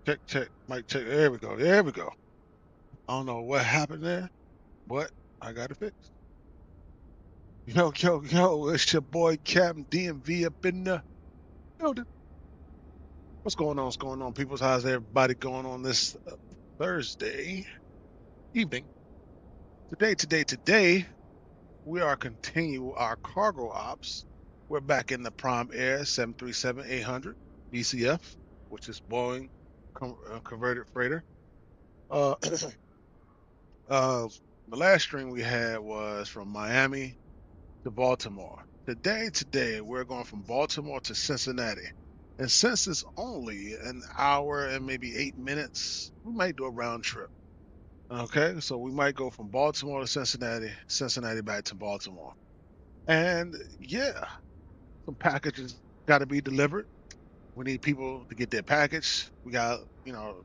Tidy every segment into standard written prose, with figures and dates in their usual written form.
Check, check, mic check. There we go. There we go. I don't know what happened there, but I got it fixed. Yo, yo, yo, it's your boy Captain DMV up in the building. What's going on? What's going on, peoples? How's everybody going on this Thursday evening? Today, we are continue our cargo ops. We're back in the Prime Air 737-800 BCF, which is Boeing converted freighter. Uh, uh, the last string we had was from Miami to Baltimore. Today, we're going from Baltimore to Cincinnati. And since it's only an hour and maybe 8 minutes, we might do a round trip. Okay, so we might go from Baltimore to Cincinnati, Cincinnati back to Baltimore. And yeah, some packages got to be delivered. We need people to get their package. We got,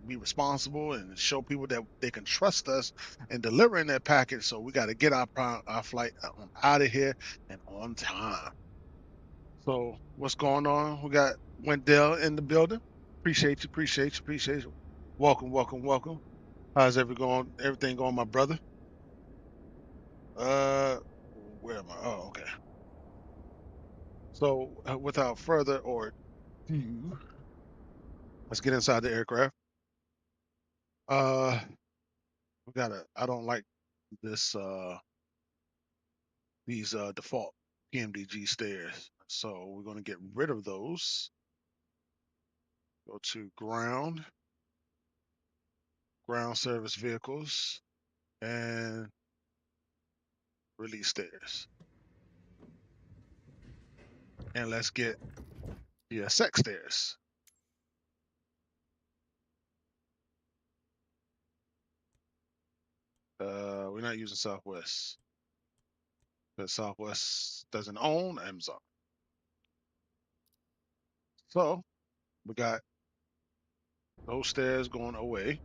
be responsible and show people that they can trust us in delivering their package. So we got to get our flight out of here and on time. So what's going on? We got Wendell in the building. Appreciate you. Welcome. How's everything going, my brother? Uh, where am I? Oh, okay. So without further ado, let's get inside the aircraft. Uh, I don't like this these default PMDG stairs. So we're gonna get rid of those. Go to ground service vehicles, and release stairs. And let's get the sex stairs. We're not using Southwest, because Southwest doesn't own Amazon. So we got those stairs going away,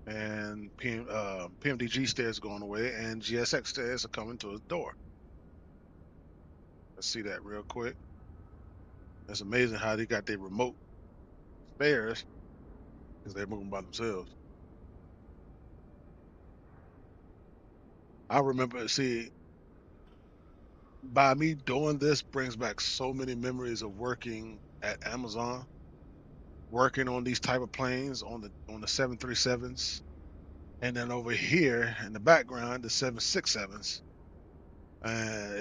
and PMDG stairs going away, and GSX stairs are coming to the door. Let's see that real quick. It's amazing how they got their remote stairs because they're moving by themselves. I remember, see, by me doing this brings back so many memories of working at Amazon, working on these type of planes on the 737s, and then over here in the background the 767s. And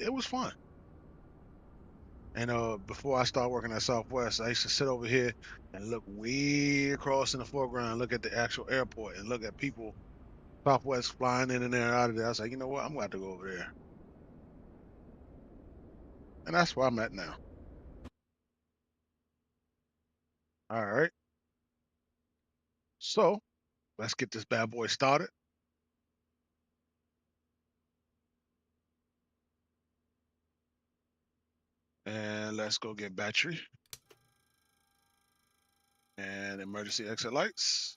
it was fun. And before I started working at Southwest, I used to sit over here and look way across in the foreground, look at the actual airport, and look at people Southwest flying in and there and out of there. I was like, you know what, I'm going to have to go over there, and that's where I'm at now. All right, so let's get this bad boy started, and let's go get battery and emergency exit lights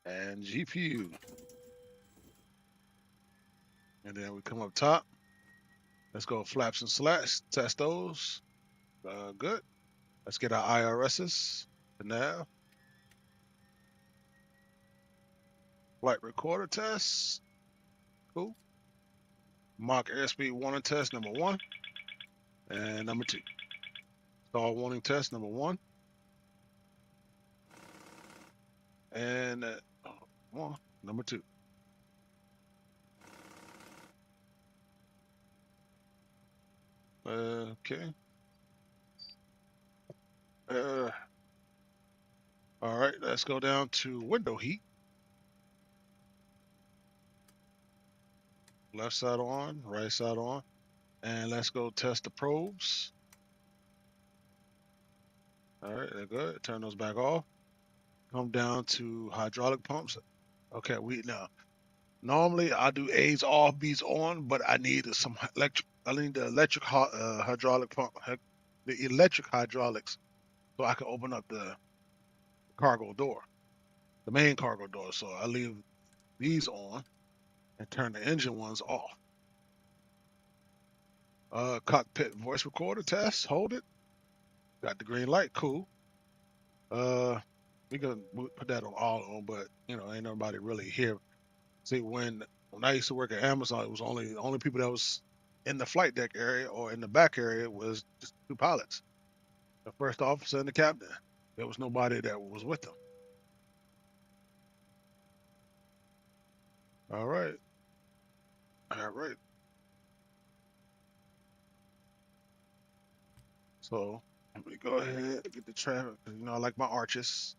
and GPU. And then we come up top. Let's go flaps and slats, test those. Good. Let's get our IRSs. The nav. Flight recorder test. Cool. Mock airspeed warning test number 1 and number 2. Stall warning test number 1 and number 2. Okay. Uh, all right. Let's go down to window heat. Left side on, right side on, and let's go test the probes. All right, they're good. Turn those back off. Come down to hydraulic pumps. Okay, we now normally I do A's off, B's on, but I need some electric. I need the electric hydraulic pump, the electric hydraulics, so I can open up the cargo door, the main cargo door. So I leave these on and turn the engine ones off. Cockpit voice recorder test. Hold it. Got the green light. Cool. We can put that on all of them, but you know, ain't nobody really here. See, when I used to work at Amazon, it was the only people that was in the flight deck area or in the back area was just two pilots, the first officer and the captain. There was nobody that was with them. All right, all right. So let me go ahead and get the traffic. You know, I like my arches.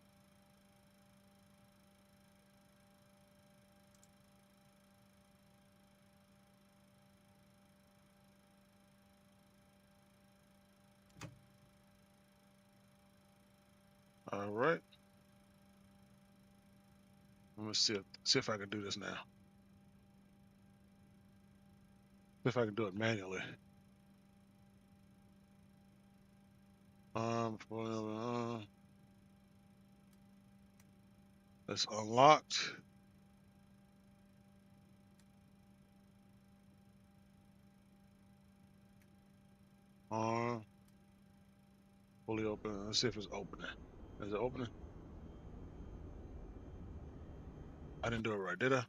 All right. Let me see if I can do this now. See if I can do it manually. Um, it's unlocked. Fully open. Let's see if it's opening. Is it opening? I didn't do it right, did I?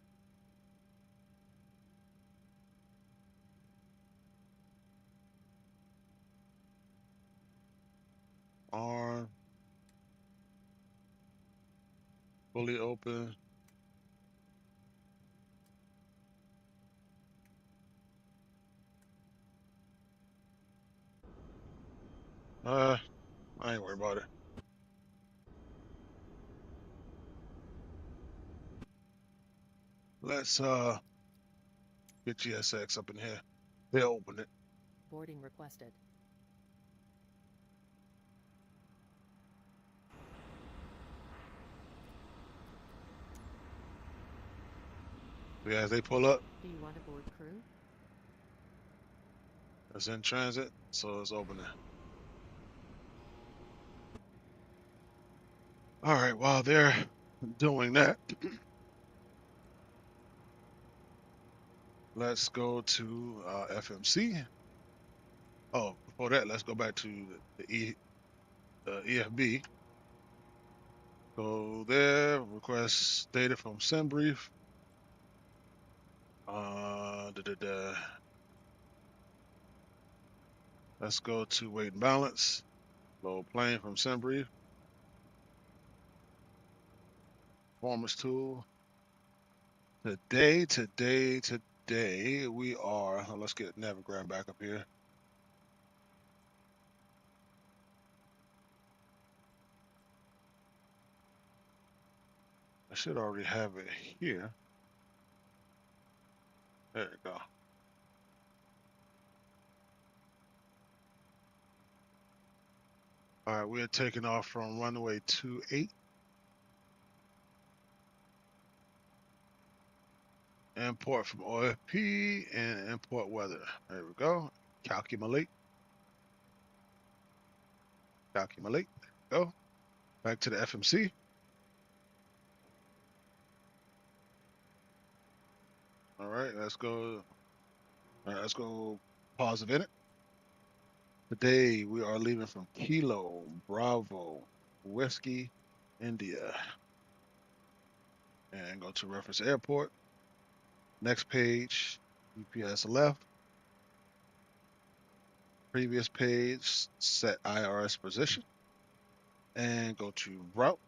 On. Fully open. I ain't worried about it. Let's get GSX up in here. They'll open it. Boarding requested. Yeah, as they pull up, Do you want to board crew? it's in transit, so it's opening. All right, while they're doing that, let's go to FMC. Oh, before that, let's go back to the EFB. Go there, request data from SimBrief. Let's go to weight and balance. Load plane from SimBrief. Performance tool. Today, we are, let's get Navigram back up here. I should already have it here. There you go. All right, we're taking off from runway 28. Import from OFP and import weather. There we go. Calculate. Go. Back to the FMC. All right, let's go. All right, let's go positive in it. Today we are leaving from Kilo Bravo Whiskey, India. And go to reference airport. Next page, UPS left. Previous page, set IRS position. And go to route.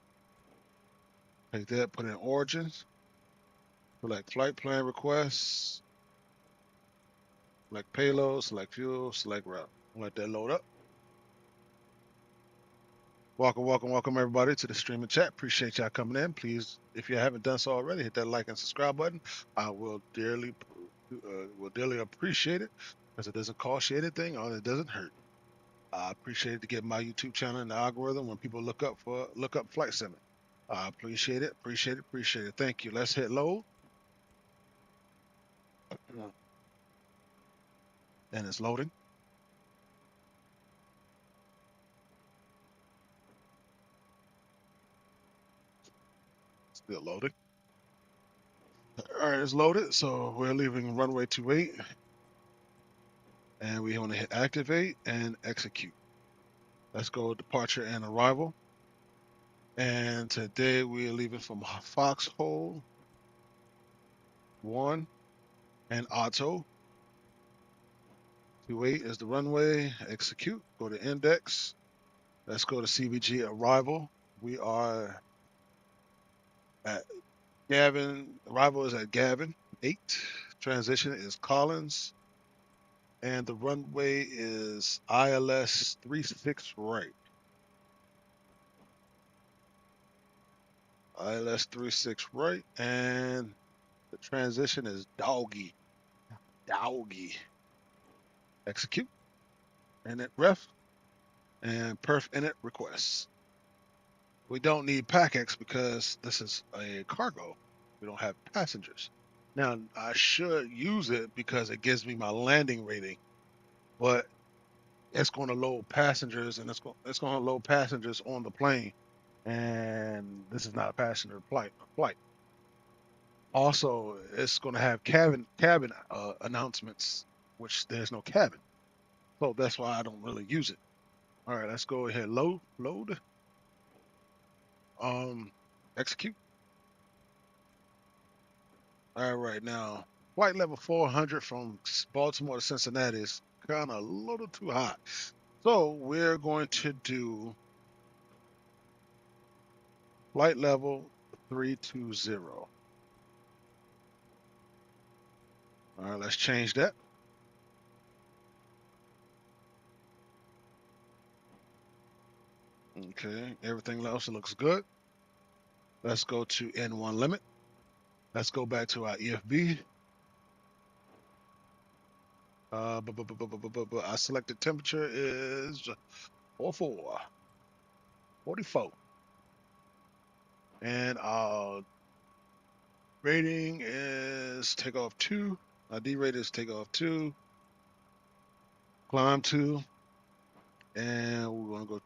Take that, put in origins. Select flight plan requests. Select payload, select fuel, select route. Let that load up. Welcome everybody to the stream and chat. Appreciate y'all coming in. Please, if you haven't done so already, hit that like and subscribe button. I will dearly appreciate it because it doesn't cost you anything or it doesn't hurt. I appreciate it to get my YouTube channel in the algorithm when people look up flight sim. I appreciate it. Thank you. Let's hit load. And it's loading. Still loading. All right, it's loaded. So we're leaving runway 28. And we want to hit activate and execute. Let's go departure and arrival. And today we're leaving from Foxhole 1 and Otto. 28 is the runway. Execute. Go to index. Let's go to CVG arrival. We are at Gavin. Arrival is at Gavin 8. Transition is Collins. And the runway is ILS 36 right. ILS 36 right. And the transition is Doggy. Doggy. Execute. Init ref. And perf init requests. We don't need PACX because this is a cargo. We don't have passengers. Now, I should use it because it gives me my landing rating, but it's going to load passengers, and it's going to load passengers on the plane, and this is not a passenger flight. Also, it's going to have cabin announcements, which there's no cabin, so that's why I don't really use it. All right, let's go ahead. Load. Execute. All right, now flight level 400 from Baltimore to Cincinnati is kind of a little too hot. So we're going to do flight level 320. All right, let's change that. Okay, everything else looks good. Let's go to N1 limit. Let's go back to our EFB. Our selected temperature is 44. And our rating is takeoff 2. Our D rate is takeoff 2, climb 2, and we're gonna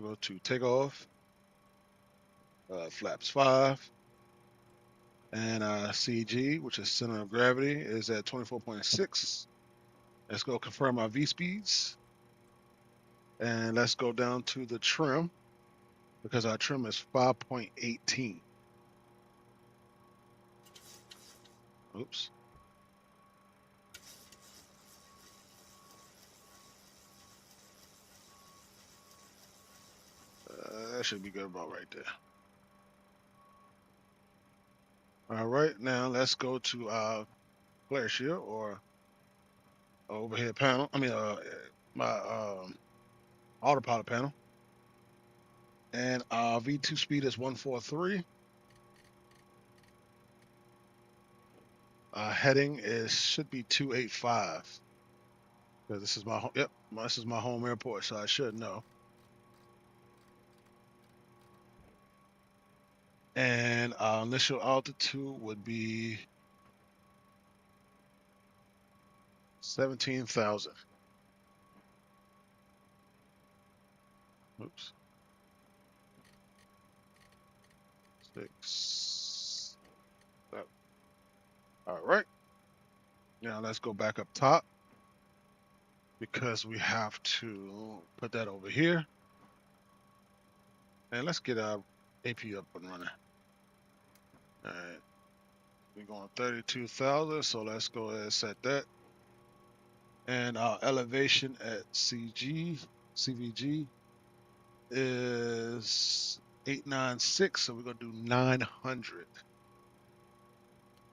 go to takeoff, flaps 5, and our CG, which is center of gravity, is at 24.6. Let's go confirm our V speeds, and let's go down to the trim because our trim is 5.18. Oops. That should be good about right there. All right, now let's go to our flare shield or overhead panel. I mean, my autopilot panel. And our V2 speed is 143. Heading should be 285. Because this is this is my home airport, so I should know. And our initial altitude would be 17,000. Oops. 6, 7. All right. Now let's go back up top because we have to put that over here. And let's get our AP up and running. All right. We're going 32,000, so let's go ahead and set that. And our elevation at CVG is 896, so we're gonna do 900.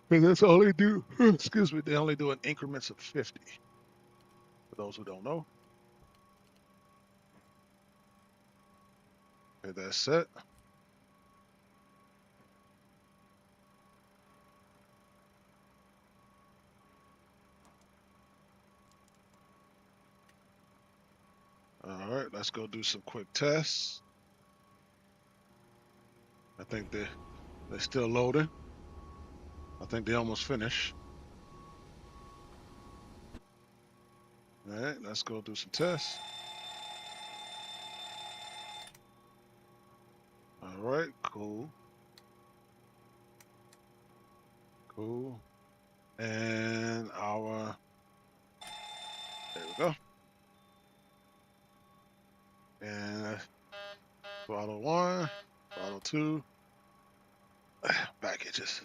Because that's all they do. Excuse me, they only do in increments of 50. For those who don't know. Okay, that's set. All right, let's go do some quick tests. I think they're still loading. I think they almost finished. All right, let's go do some tests. All right, cool. And there we go. And Throttle 1, throttle 2, back edges.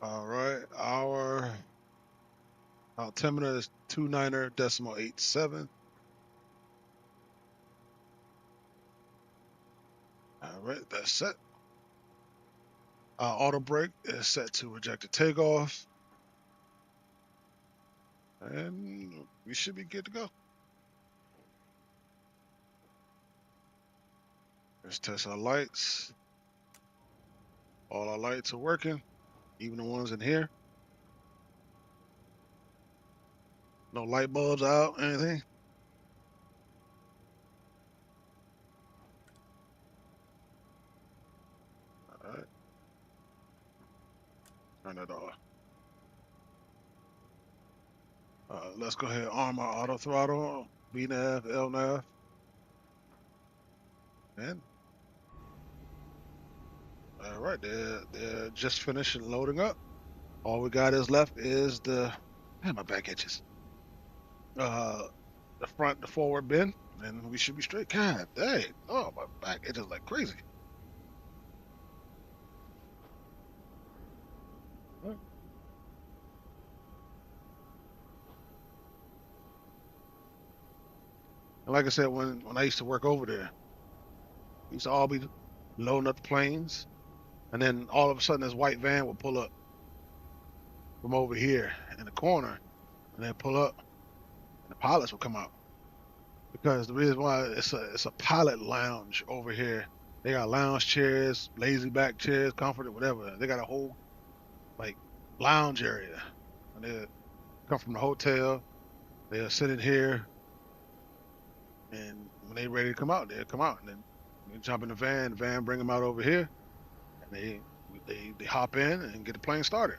All right, our altimeter is 29.87. All right, that's set. Our auto brake is set to reject the takeoff. And we should be good to go. Let's test our lights. All our lights are working, even the ones in here. No light bulbs out, anything. All right. Turn it off. Let's go ahead and arm our auto throttle, BNAV, LNAV. And all right, they're just finishing loading up. All we got is left is my back itches. The front, the forward bin, and we should be straight. God dang. Oh, my back itches like crazy. Right. And like I said, when I used to work over there, we used to all be loading up the planes, and then all of a sudden this white van would pull up from over here in the corner, and then pull up, and the pilots would come out. Because the reason why it's a pilot lounge over here. They got lounge chairs, lazy back chairs, comforter, whatever. They got a whole like lounge area, and they come from the hotel. They'll sit in here, and when they ready to come out, they'll come out, and then they jump in the van bring them out over here, and they hop in and get the plane started.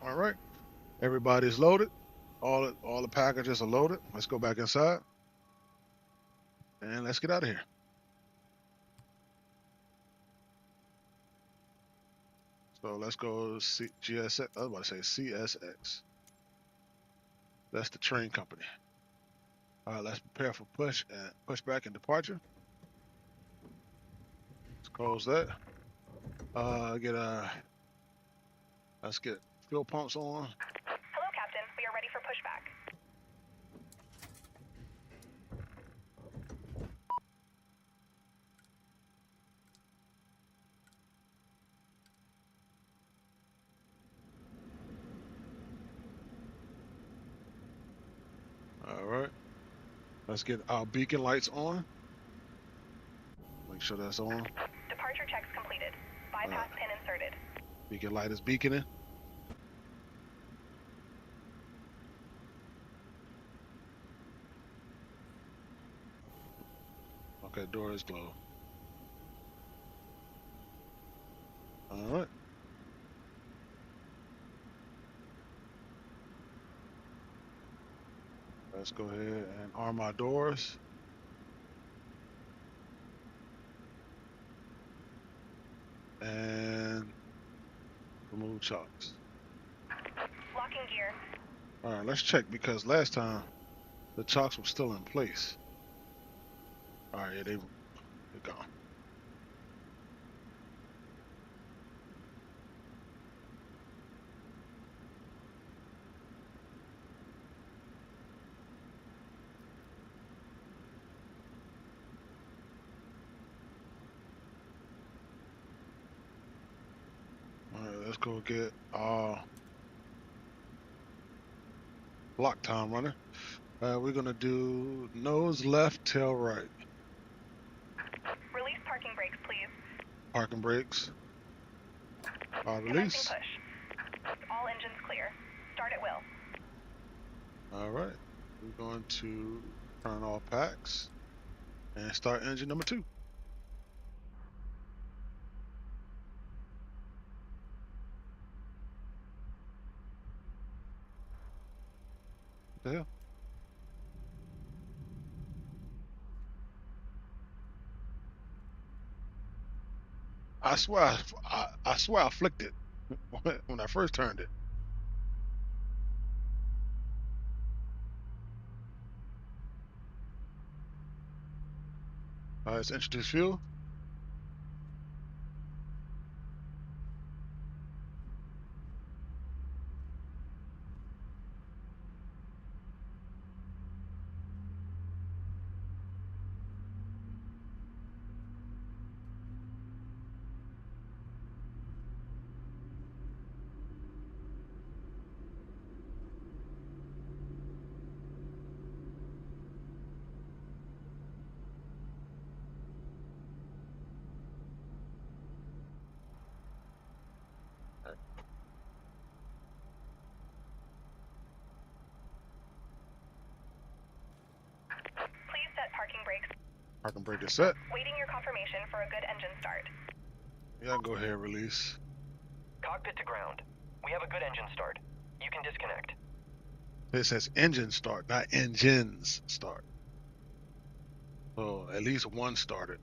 All right, everybody's loaded. All the packages are loaded. Let's go back inside, and let's get out of here. So let's go GSX. I was about to say CSX. That's the train company. All right, let's prepare for pushback and departure. Let's close that. Let's get fuel pumps on. Hello, Captain. We are ready for pushback. All right. Let's get our beacon lights on. Make sure that's on. Departure checks completed. Bypass pin inserted. Beacon light is beaconing. Okay, door is closed. All right. Let's go ahead and arm our doors. And remove chocks. Locking gear. All right, let's check because last time the chocks were still in place. All right, yeah, they're gone. All right, let's go get our block time runner. We're gonna do nose left, tail right. Release parking brakes, please. Parking brakes. Commencing Release. push. All engines clear. Start at will. All right. We're going to turn off packs and start engine number 2. What the hell? I swear I flicked it when I first turned it. Let's introduce fuel. Please set parking brakes. Parking brake is set. Waiting your confirmation for a good engine start. Yeah, go ahead, release. Cockpit to ground. We have a good engine start. You can disconnect. It says engine start, not engines start. So at least one started.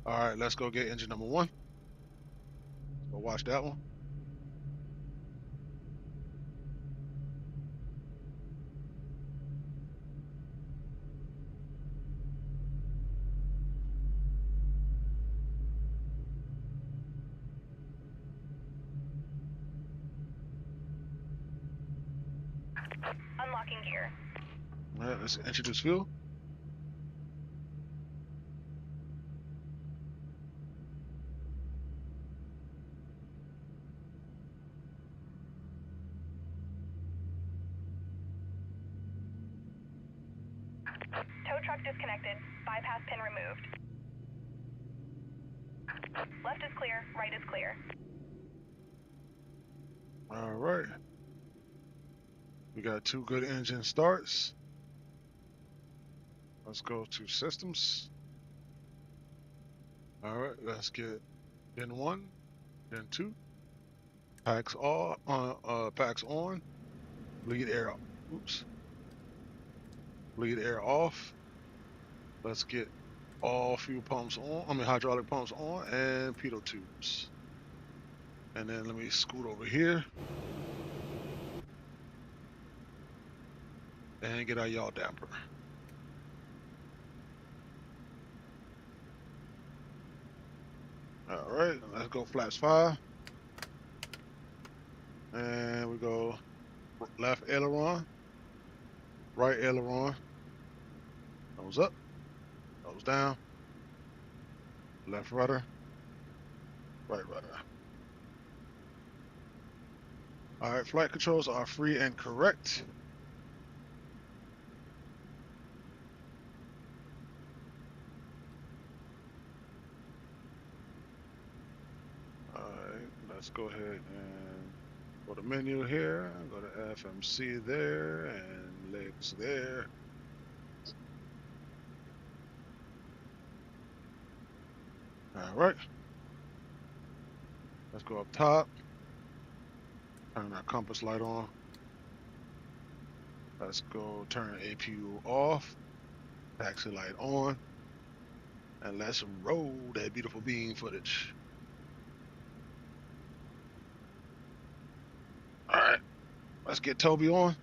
All right, let's go get engine number one. Go watch that one. Unlocking gear. All right, let's introduce fuel. Tow truck disconnected. Bypass pin removed. Left is clear. Right is clear. All right. We got two good engine starts. Let's go to systems. All right, let's get Gen 1, Gen 2. Packs packs on. Bleed air. Oops. Bleed air off. Let's get all fuel pumps on. I mean hydraulic pumps on and pitot tubes. And then let me scoot over here and get our yaw damper. All right, let's go flaps 5. And we go left aileron, right aileron, nose up, nose down, left rudder, right rudder. All right, flight controls are free and correct. All right, let's go ahead and go to menu here, go to FMC there, and legs there. All right, let's go up top, turn our compass light on. Let's go turn APU off, taxi light on, and let's roll that beautiful beam footage. All right, let's get Toby on.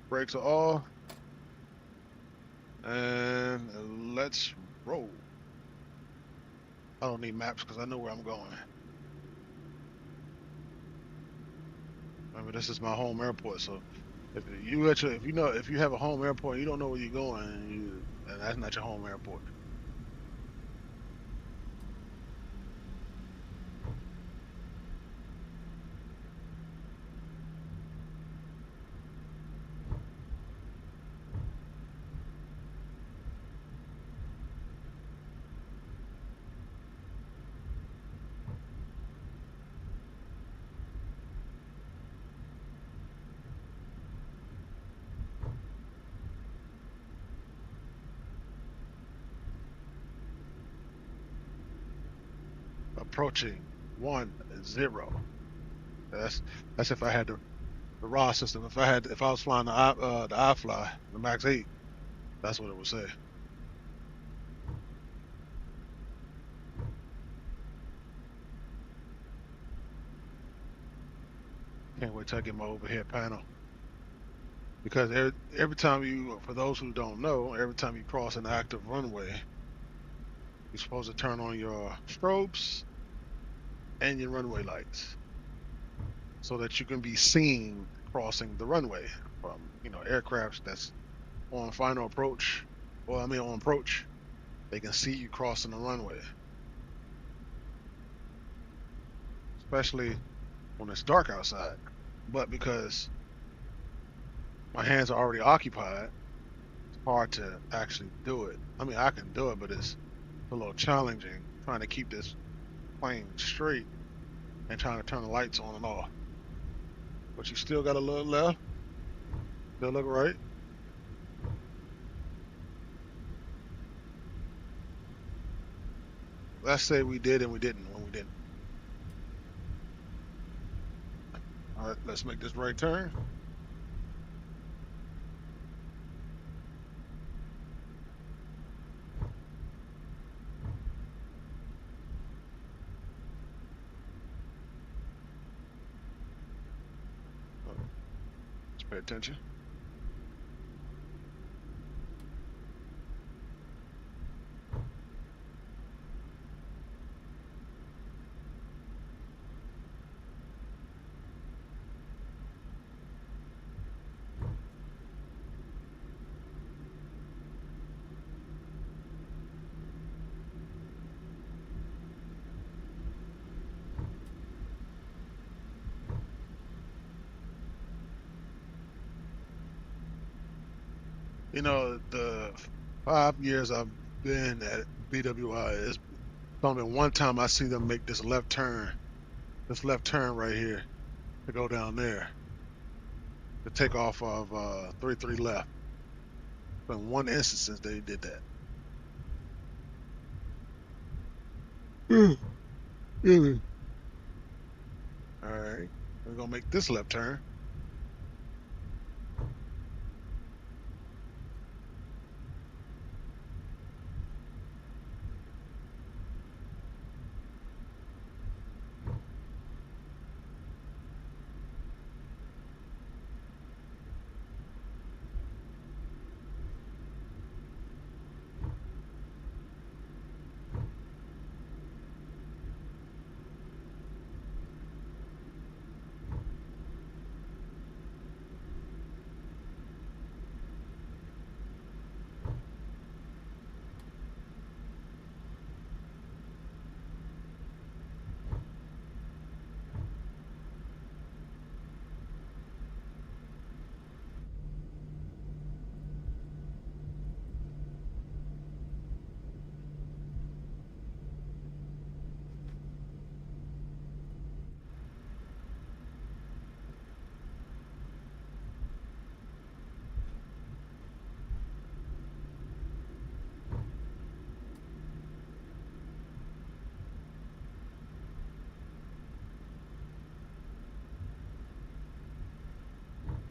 Brakes are off. And let's roll. I don't need maps because I know where I'm going. Remember, this is my home airport, so if you have a home airport and you don't know where you're going, and that's not your home airport. Approaching 10. That's if I had the raw system. If I was flying the iFly, the Max 8, that's what it would say. Can't wait till I get my overhead panel. Because every time you, for those who don't know, every time you cross an active runway, you're supposed to turn on your strobes and your runway lights so that you can be seen crossing the runway from, aircrafts that's on final approach, or on approach, they can see you crossing the runway, especially when it's dark outside. But because my hands are already occupied, it's hard to actually do it. I can do it, but it's a little challenging trying to keep this plane straight and trying to turn the lights on and off. But you still got a little left. Still look right. Let's say we did and we didn't when we didn't. All right, let's make this right turn. Let's pay attention. The 5 years I've been at BWI, it's only been one time I see them make this left turn right here to go down there to take off of 33 left. Been one instance since they did that. All right, we're gonna make this left turn.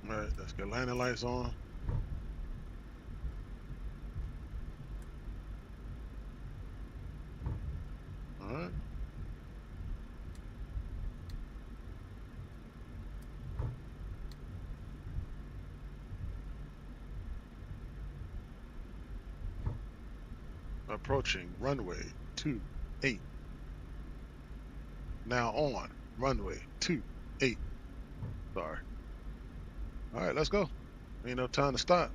All right, let's get landing lights on. All right. Approaching runway 28. Now on runway 28. Sorry. All right, let's go. Ain't no time to stop.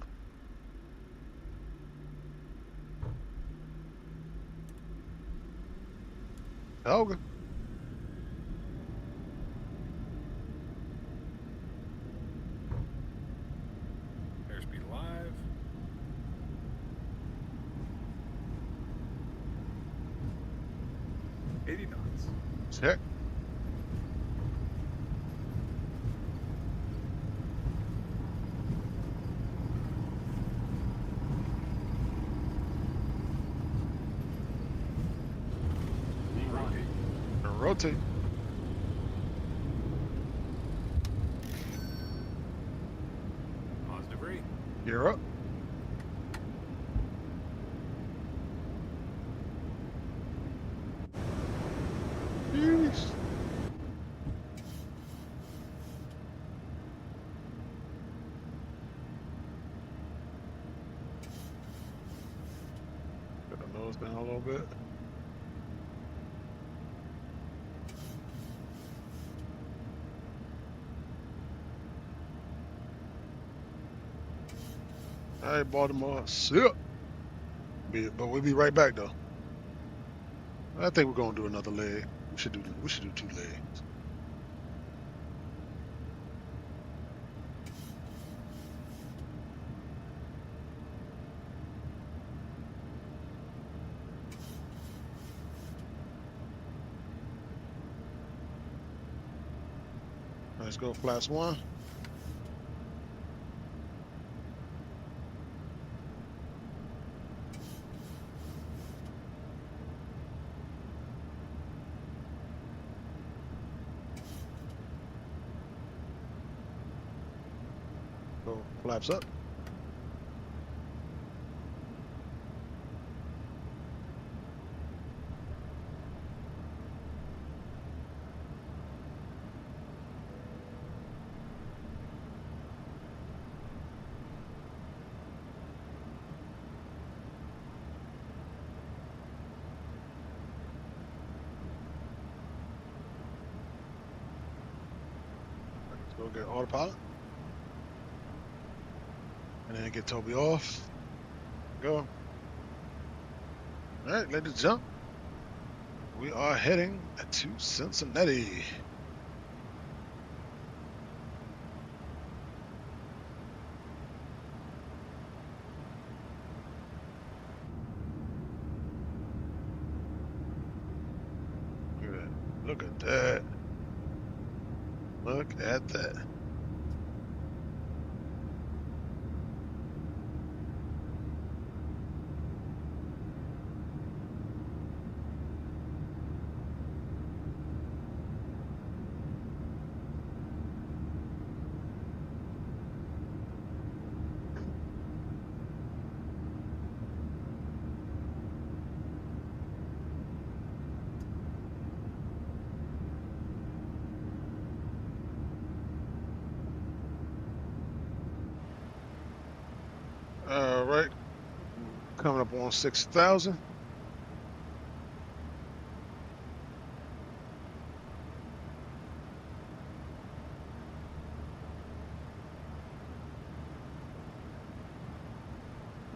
Helga. Airspeed live. $80 knots. Check. Rotate. Positive rate. Gear up. Jeez. us down a little bit. All right, Baltimore, see ya. But we'll be right back though. I think we're gonna do another leg. We should do 2 legs. Let's go flaps 1. Go flaps up. Let's go get autopilot. And then get Toby off. Go. All right, let it jump. We are heading to Cincinnati. Look at that. Look at that. All right, coming up on 6,000.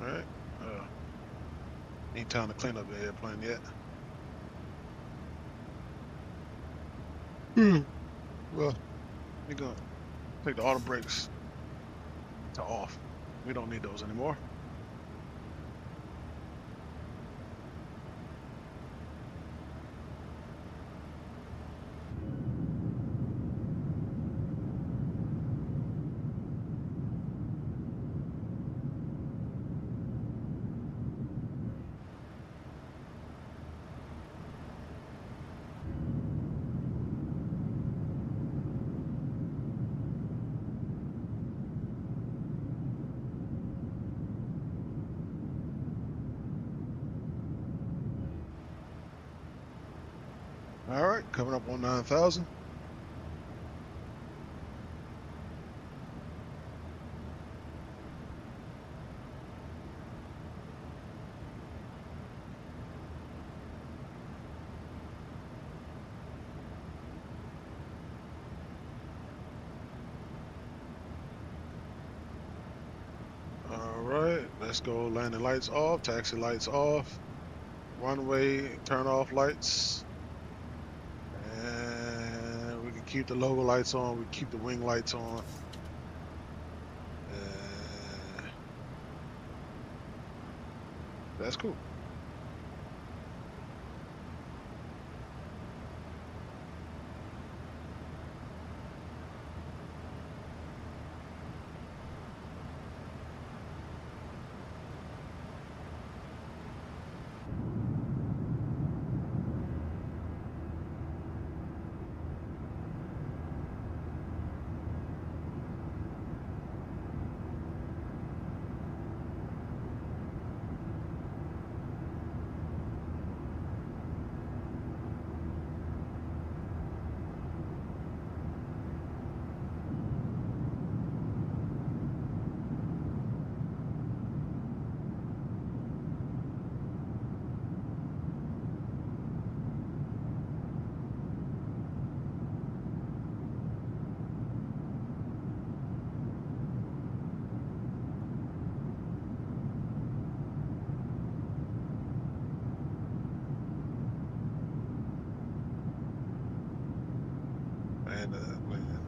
All right, ain't time to clean up the airplane yet. Well, we're gonna take the auto brakes to off. We don't need those anymore. All right, coming up on 9,000. All right, let's go. Landing lights off, taxi lights off, runway turn off lights. And we can keep the logo lights on. We keep the wing lights on. That's cool.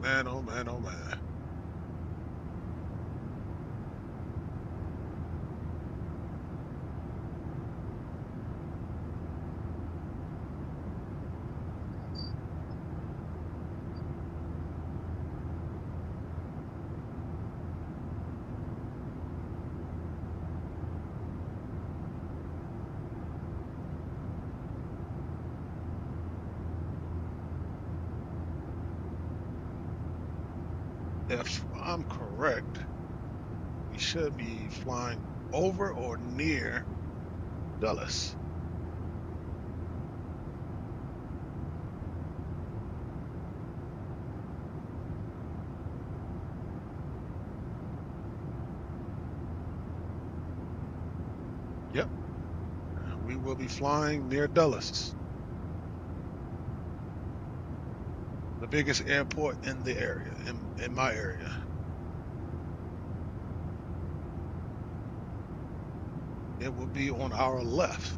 man, oh man, oh man. If I'm correct, we should be flying over or near Dulles. Yep, we will be flying near Dulles, the biggest airport in the area, in my area. It will be on our left.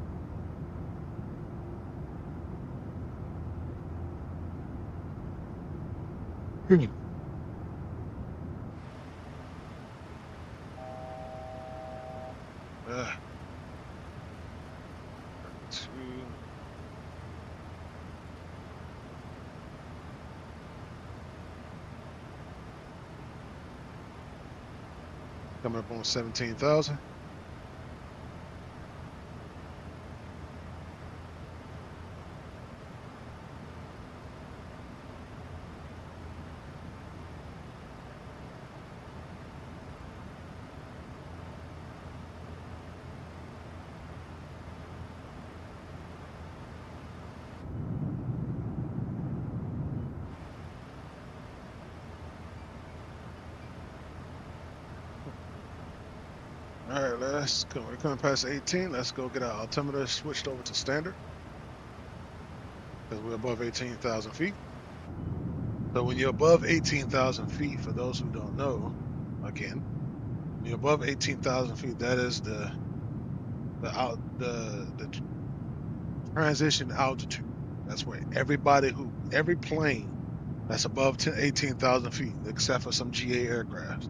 Two. Coming up on 17,000. All right, let's go. We're coming past 18. Let's go get our altimeter switched over to standard because we're above 18,000 feet. So when you're above 18,000 feet, for those who don't know, again, when you're above 18,000 feet, that is the transition altitude. That's where every plane that's above 18,000 feet, except for some GA aircraft.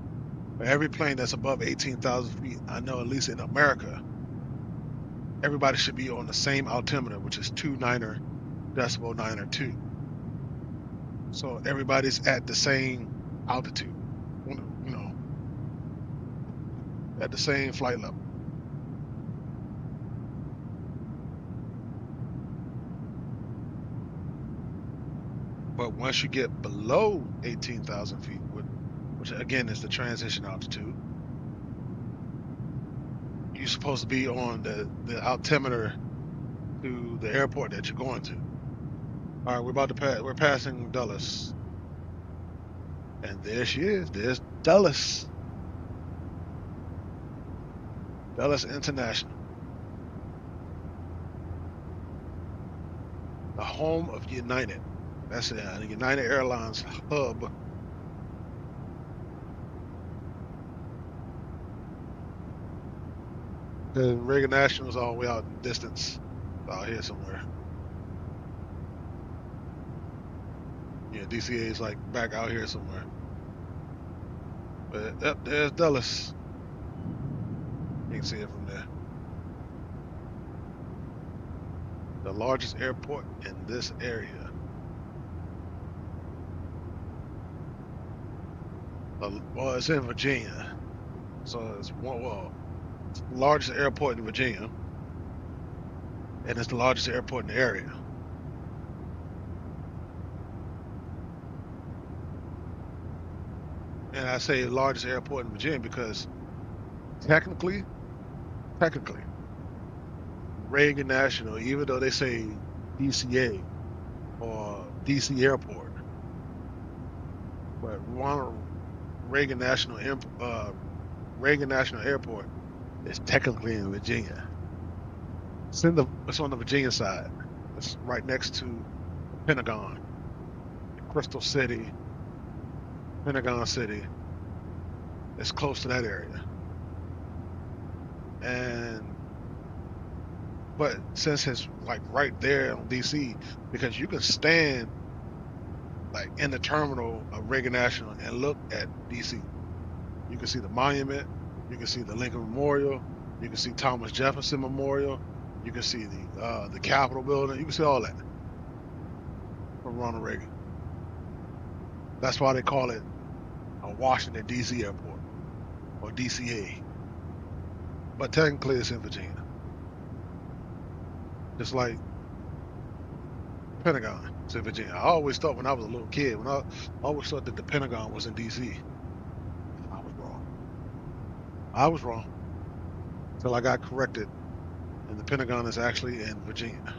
Every plane that's above 18,000 feet, I know at least in America, everybody should be on the same altimeter, which is 2.9 So everybody's at the same altitude, at the same flight level. But once you get below 18,000 feet, which again is the transition altitude, you're supposed to be on the altimeter to the airport that you're going to. All right, we're passing Dulles. And there she is. There's Dulles. Dulles International. The home of United. That's the United Airlines hub. The Reagan National is all the way out in distance. Out here somewhere. Yeah, DCA is like back out here somewhere. But yep, there's Dulles. You can see it from there. The largest airport in this area. Well, it's in Virginia. So it's it's the largest airport in Virginia. And it's the largest airport in the area. And I say largest airport in Virginia because technically, Reagan National, even though they say DCA or DC Airport, but Reagan National Airport is technically in Virginia. It's on the Virginia side. It's right next to the Pentagon, Crystal City, Pentagon City. It's close to that area. But since it's like right there on DC, because you can stand like in the terminal of Reagan National and look at DC. You can see the monument, you can see the Lincoln Memorial, you can see Thomas Jefferson Memorial, you can see the Capitol building, you can see all that from Ronald Reagan. That's why they call it a Washington D.C. airport or DCA. But technically it's in Virginia. Just like Pentagon, it's in Virginia. I always thought when I was a little kid, I always thought that the Pentagon was in D.C. I was wrong. I was wrong until I got corrected, and the Pentagon is actually in Virginia.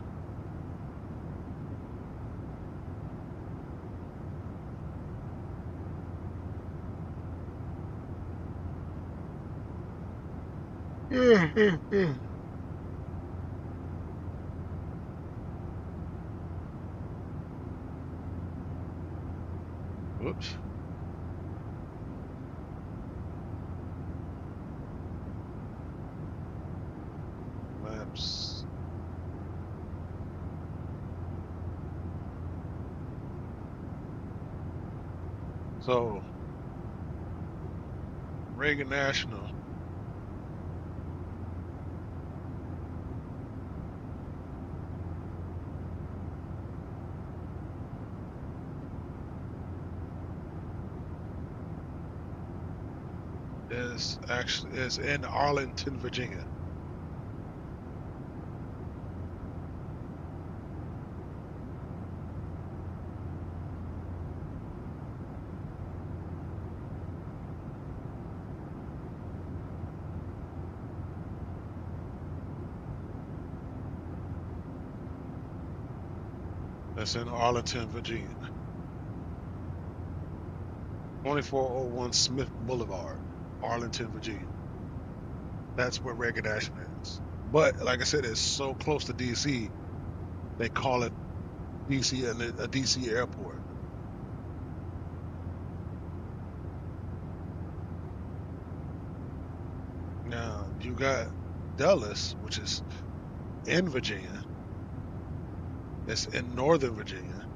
Whoops. Maps. So, Reagan National. Is in Arlington, Virginia. That's in Arlington, Virginia. 2401 Smith Boulevard, Arlington, Virginia. That's where Reagan National is. But like I said, it's so close to DC, they call it DC, a DC airport. Now you got Dulles, which is in Virginia. It's in Northern Virginia.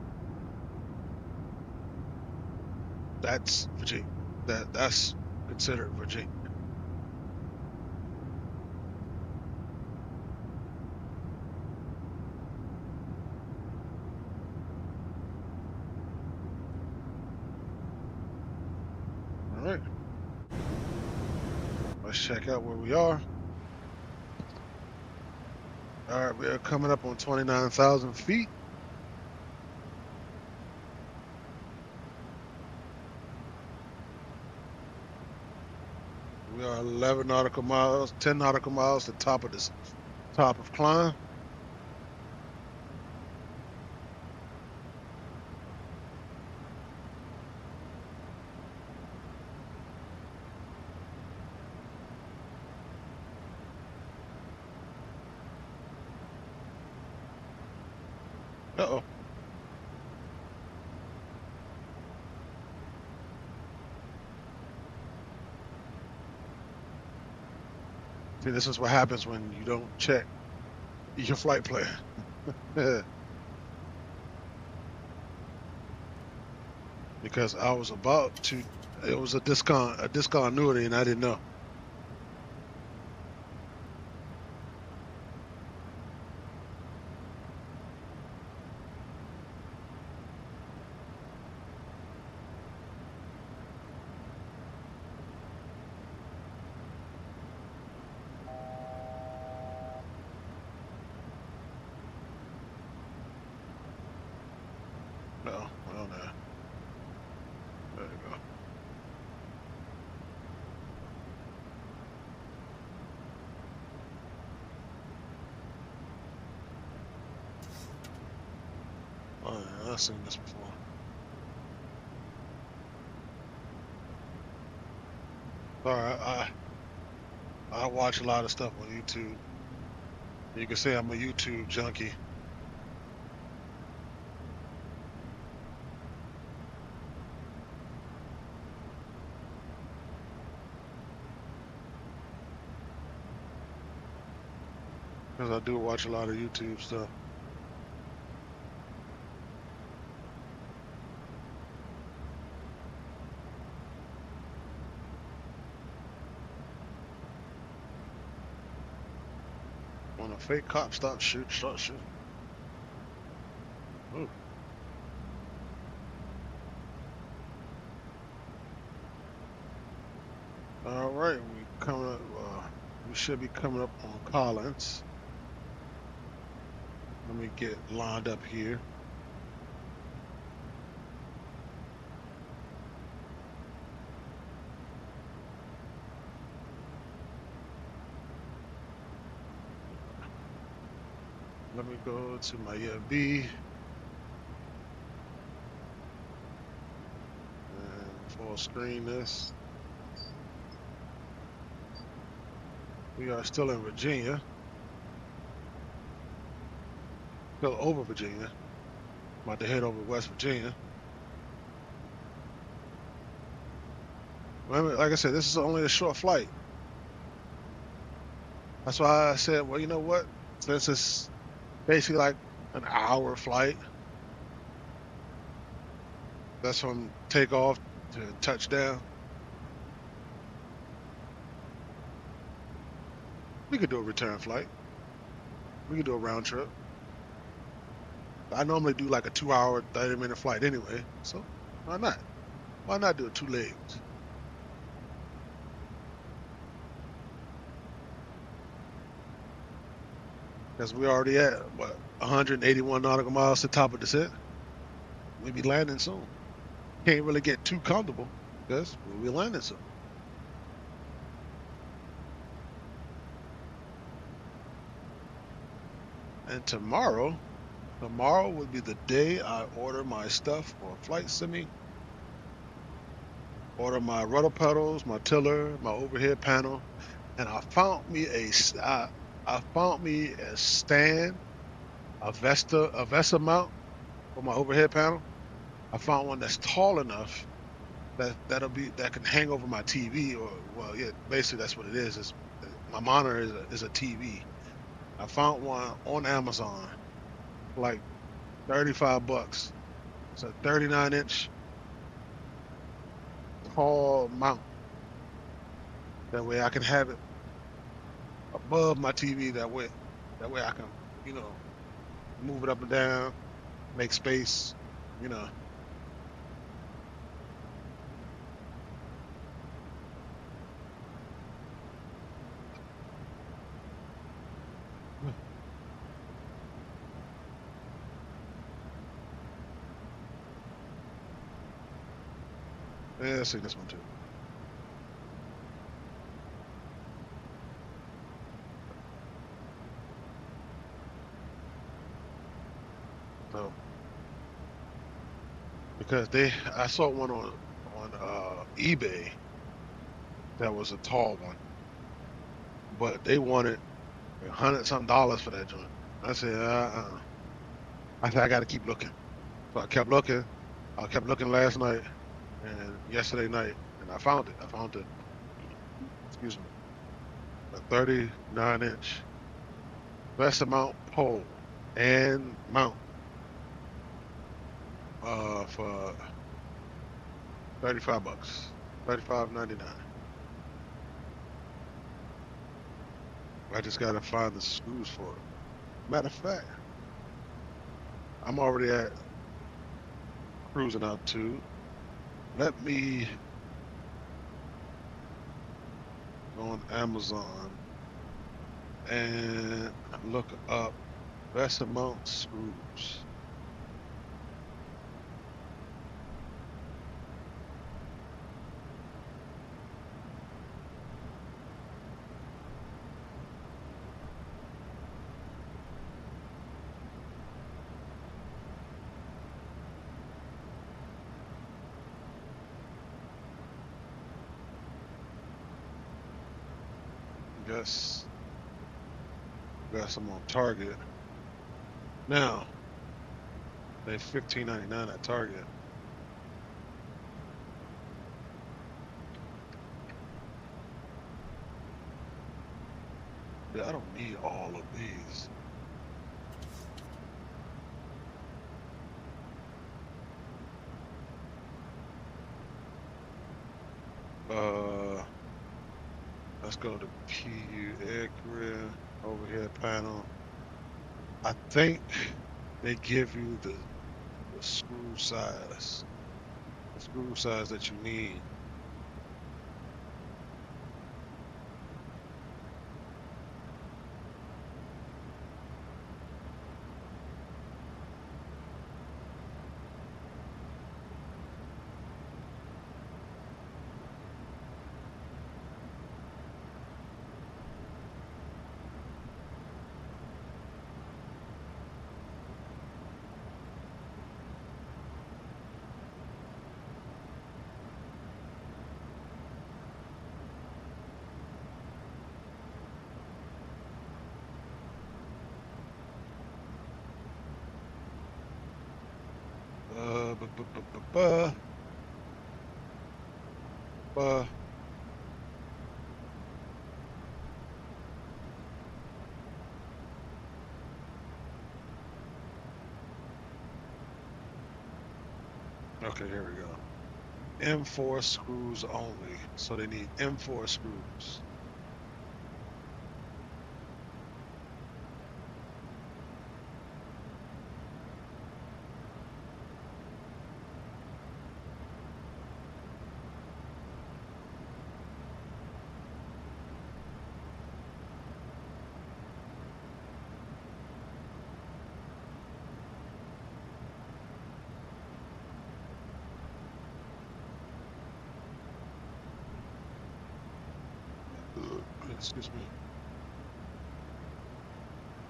That's Virginia. That's considered Virginia. All right. Let's check out where we are. All right, we are coming up on 29,000 feet. We are 11 nautical miles, 10 nautical miles to top of climb. Uh-oh. See, this is what happens when you don't check your flight plan. Because I was about to, it was a discontinuity, and I didn't know. No, well, no. There you go. Oh, yeah, I've seen this before. Sorry, I watch a lot of stuff on YouTube. You can say I'm a YouTube junkie. Because I do watch a lot of YouTube stuff. fake cop, stop shoot, start shoot. Ooh. All right, we coming up. We should be coming up on Collins. Let me get lined up here. Let me go to my EFB and full screen this. We are still in Virginia, still over Virginia. About to head over West Virginia. Remember, like I said, this is only a short flight. That's why I said, well, you know what? Since it's basically like an hour flight, that's from takeoff to touchdown. We could do a return flight. We could do a round trip. I normally do like a 2-hour, 30-minute flight anyway. So why not? Why not do it 2 legs? Because we already at, what, 181 nautical miles to top of descent. We'll be landing soon. Can't really get too comfortable because we'll be landing soon. And tomorrow would be the day I order my stuff for Flight Simi. Order my rudder pedals, my tiller, my overhead panel, and I found me a stand, a Vesta mount for my overhead panel. I found one that's tall enough that can hang over my TV, or well, yeah, basically that's what it is. Is my monitor is a TV. I found one on Amazon for like $35. It's a 39-inch tall mount. That way I can have it above my TV. That way I can, move it up and down, make space, you know. Yeah, let's see this one too. So, because I saw one on eBay that was a tall one, but they wanted $100-something for that joint. I said, I said I got to keep looking. So I kept looking. I kept looking last night and yesterday night, and I found it. I found it. Excuse me, a 39-inch Vesta mount pole and mount for $35, $35.99. I just gotta find the screws for it. Matter of fact, I'm already at cruising out too. Let me go on Amazon and look up Vesta mount screws. Yes, got some on Target. Now, they $15.99 at Target. Yeah, I don't need all of these. Let's go to PU air career, overhead panel. I think they give you the screw size, the screw size that you need. Uh, bu- bu- bu- bu- bu- bu- Okay, here we go. M4 screws only. So they need M4 screws. Excuse me.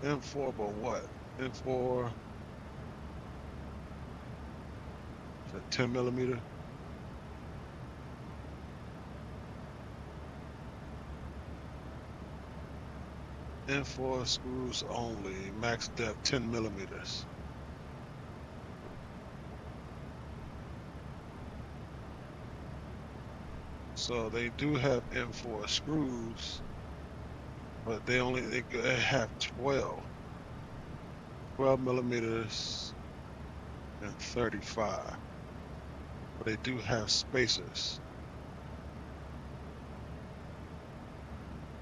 M4, but what? M4, is that 10 millimeter? M4 screws only, max depth 10 millimeters. So they do have M4 screws, but they have 12 millimeters and 35. But they do have spacers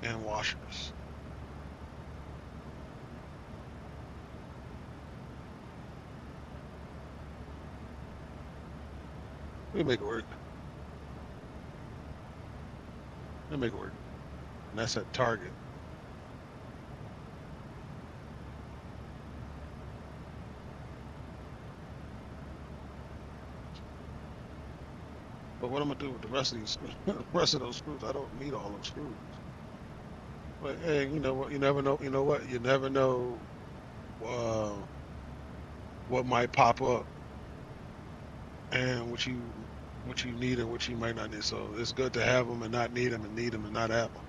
and washers. We make it work. We make it work. And that's at Target. But what I'm gonna do with the rest of these, the rest of those screws? I don't need all those screws. But hey, you know what? You never know. You know what? You never know uh, what might pop up and what you need and what you might not need. So it's good to have them and not need them and not have them.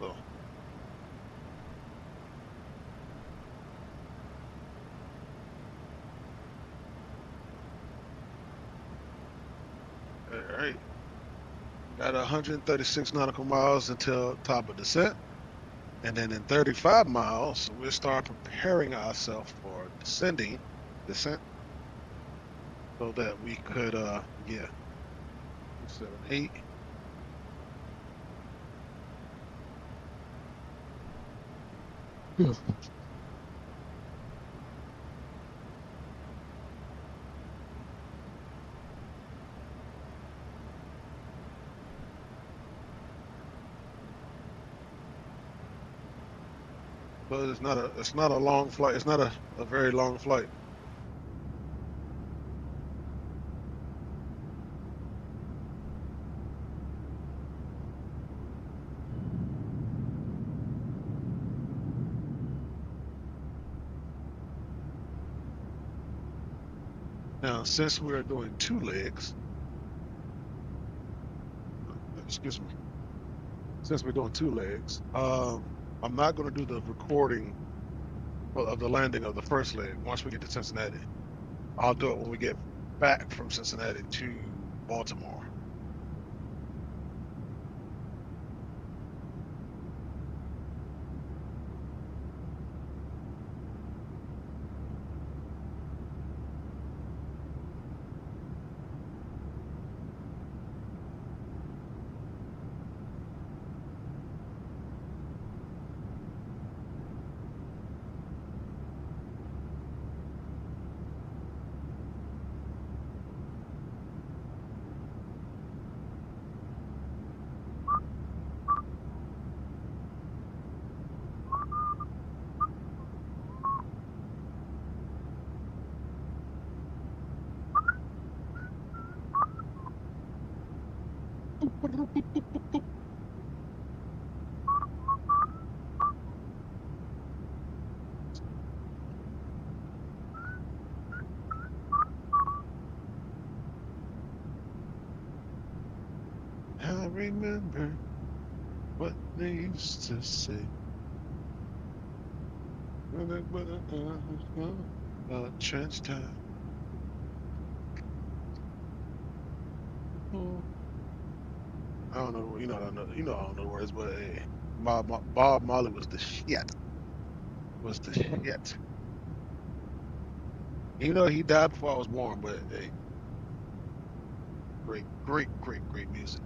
So all right, got 136 nautical miles until top of descent, and then in 35 miles we'll start preparing ourselves for descent, so that we could yeah, 7, 8. But it's not a long flight. It's not a very long flight. Now, since we're doing two legs, excuse me, since we're doing two legs, I'm not going to do the recording of the landing of the first leg once we get to Cincinnati. I'll do it when we get back from Cincinnati to Baltimore. I remember what they used to say. Trench time. Oh, I don't know. You know, I don't know. You know, I don't know the words, but hey, Bob Marley was the shit. Was the shit. Even though he died before I was born, but hey, great, great, great, great music.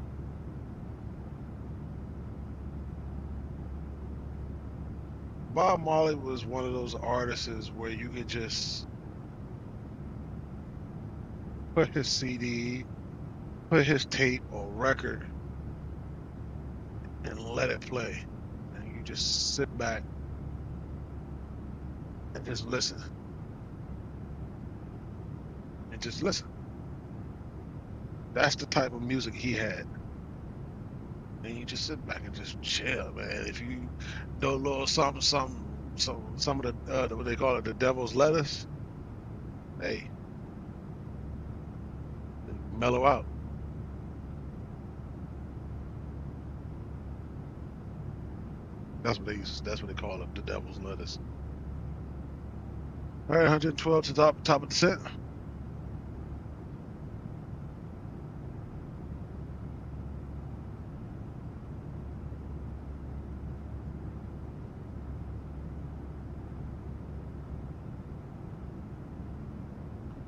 Bob Marley was one of those artists where you could just put his CD, put his tape or record, and let it play, and you just sit back and just listen and just listen. That's the type of music he had. And you just sit back and just chill, man. If you know a little something, some of the what they call it, the devil's lettuce, hey, mellow out. That's what they use. That's what they call it, the devil's lettuce. All right, 112 to top of the set.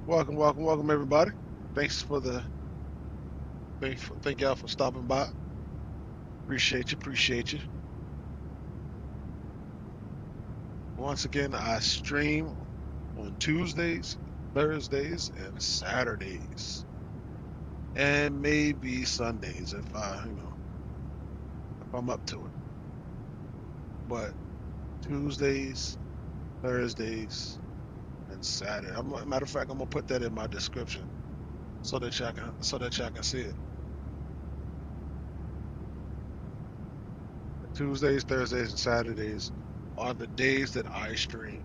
Welcome, welcome, welcome, everybody. Thanks for the thank y'all for stopping by. Appreciate you, appreciate you. Once again, I stream on Tuesdays, Thursdays, and Saturdays, and maybe Sundays if if I'm up to it. But Tuesdays, Thursdays, and Saturday. Matter of fact, I'm gonna put that in my description so that y'all can see it. Tuesdays, Thursdays, and Saturdays are the days that I stream.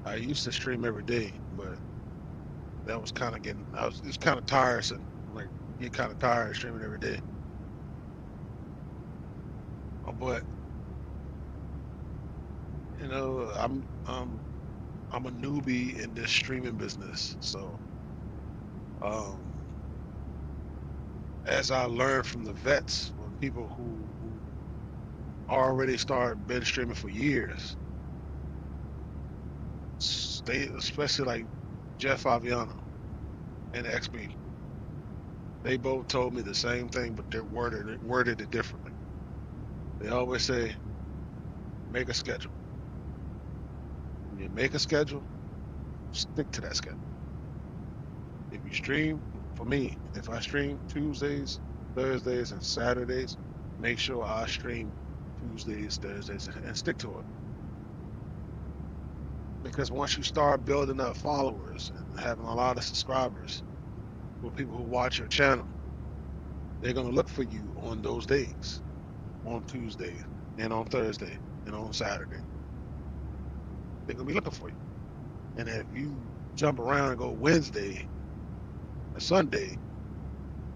I used to stream every day, but that was kind of it's kind of tiresome. Like, get kind of tired of streaming every day. But I'm a newbie in this streaming business, so um, as I learn from the vets, from people who already started been streaming for years, especially like Jeff Aviano and XB, they both told me the same thing, but they worded it differently. They always say, make a schedule. When you make a schedule, stick to that schedule. If you stream, for me, if I stream Tuesdays, Thursdays, and Saturdays, make sure I stream Tuesdays, Thursdays, and stick to it. Because once you start building up followers and having a lot of subscribers with people who watch your channel, they're going to look for you on those days, on Tuesday and on Thursday and on Saturday. They're going to be looking for you. And if you jump around and go Wednesday, a Sunday,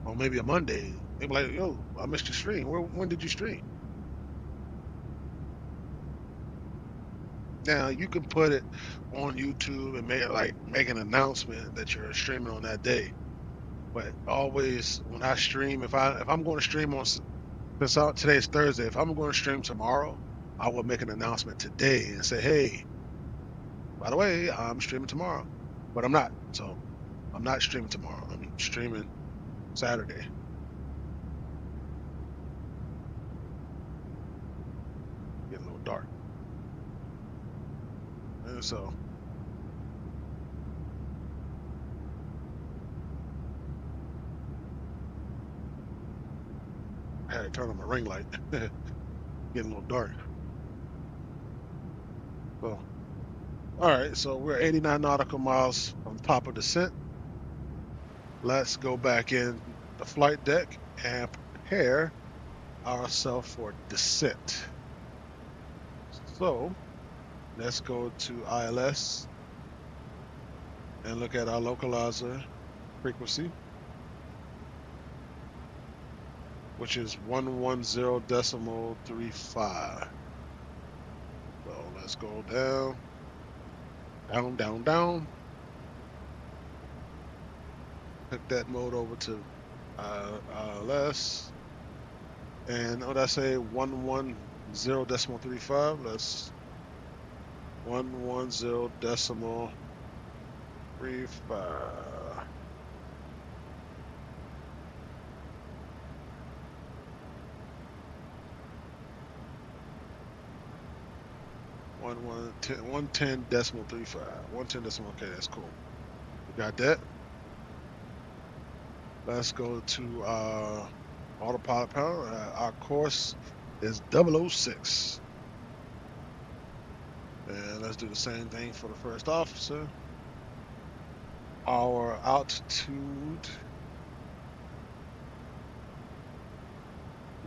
or maybe a Monday, they'll be like, yo, I missed your stream. When did you stream? Now you can put it on YouTube and make an announcement that you're streaming on that day. But always when I stream, if I'm going to stream on since today's Thursday, if I'm going to stream tomorrow, I will make an announcement today and say, hey, by the way, I'm streaming tomorrow. But I'm not. So I'm not streaming tomorrow. I'm streaming Saturday. Get a little dark. And so I had to turn on my ring light. Getting a little dark. So, all right, so we're 89 nautical miles from top of descent. Let's go back in the flight deck and prepare ourselves for descent. So let's go to ILS and look at our localizer frequency, which is 110.35. So let's go down, down, down, down. Hook that mode over to ILS. And what I say, 110.35. Let's 110.35. One ten decimal 35. 110 decimal. Okay, that's cool. We got that. Let's go to autopilot power. Our course is 006. And let's do the same thing for the first officer. Our altitude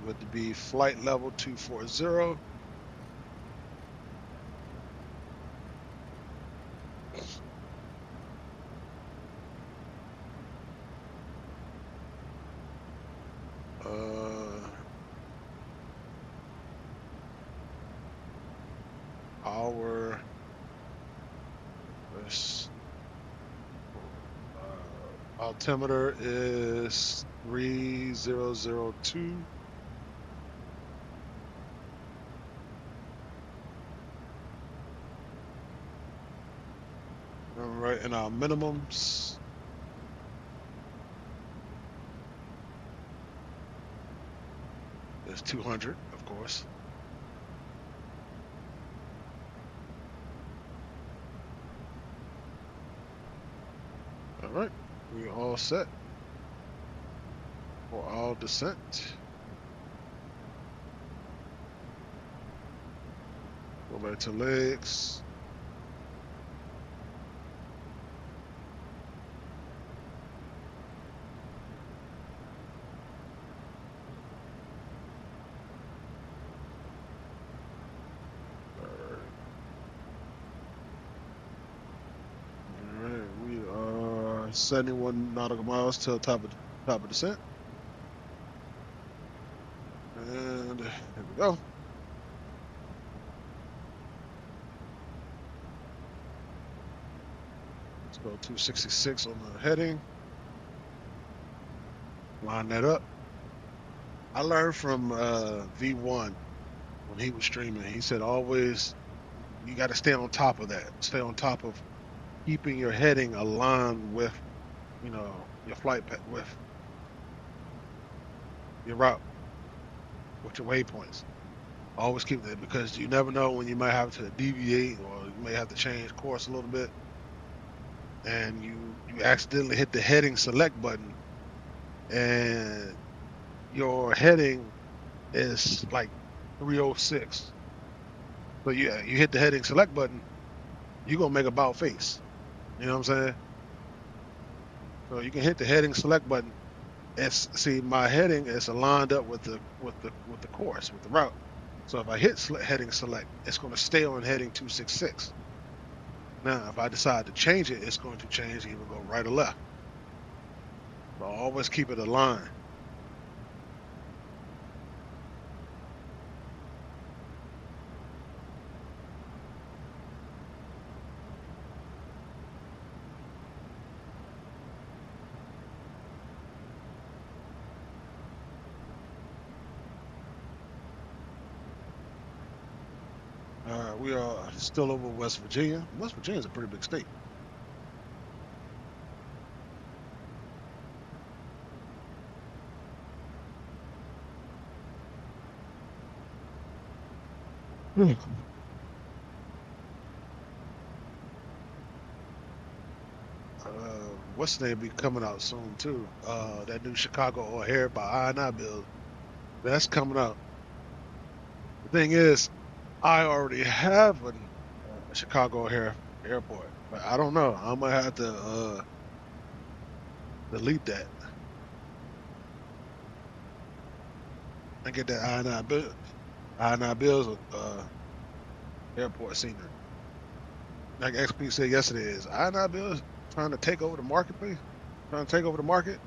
would be flight level 240. Our altimeter is 3002. All right, and our minimums is 200, of course. All right, we're all set for our descent. Go back to legs. All right, we are 71 nautical miles to the top of descent. And here we go. Let's go 266 on the heading. Line that up. I learned from V1 when he was streaming. He said always you got to stay on top of that. Stay on top of keeping your heading aligned with, your flight with your route, with your waypoints. Always keep that, because you never know when you might have to deviate, or you may have to change course a little bit, and you accidentally hit the heading select button, and your heading is like 306. So you hit the heading select button, you're gonna make about face. You know what I'm saying? So you can hit the heading select button and see my heading is aligned up with the course, with the route. So if I hit heading select, it's going to stay on heading 266. Now, if I decide to change it, it's going to change, either go right or left. So always keep it aligned. We are still over West Virginia. West Virginia is a pretty big state. What's the name be coming out soon too? That new Chicago O'Hare by I&I build. That's coming out. The thing is, I already have a Chicago airport. But I don't know. I might have to delete that and get that I-9 Bills airport scenery. Like XP said yesterday, is I-9 Bills trying to take over the marketplace, trying to take over the market.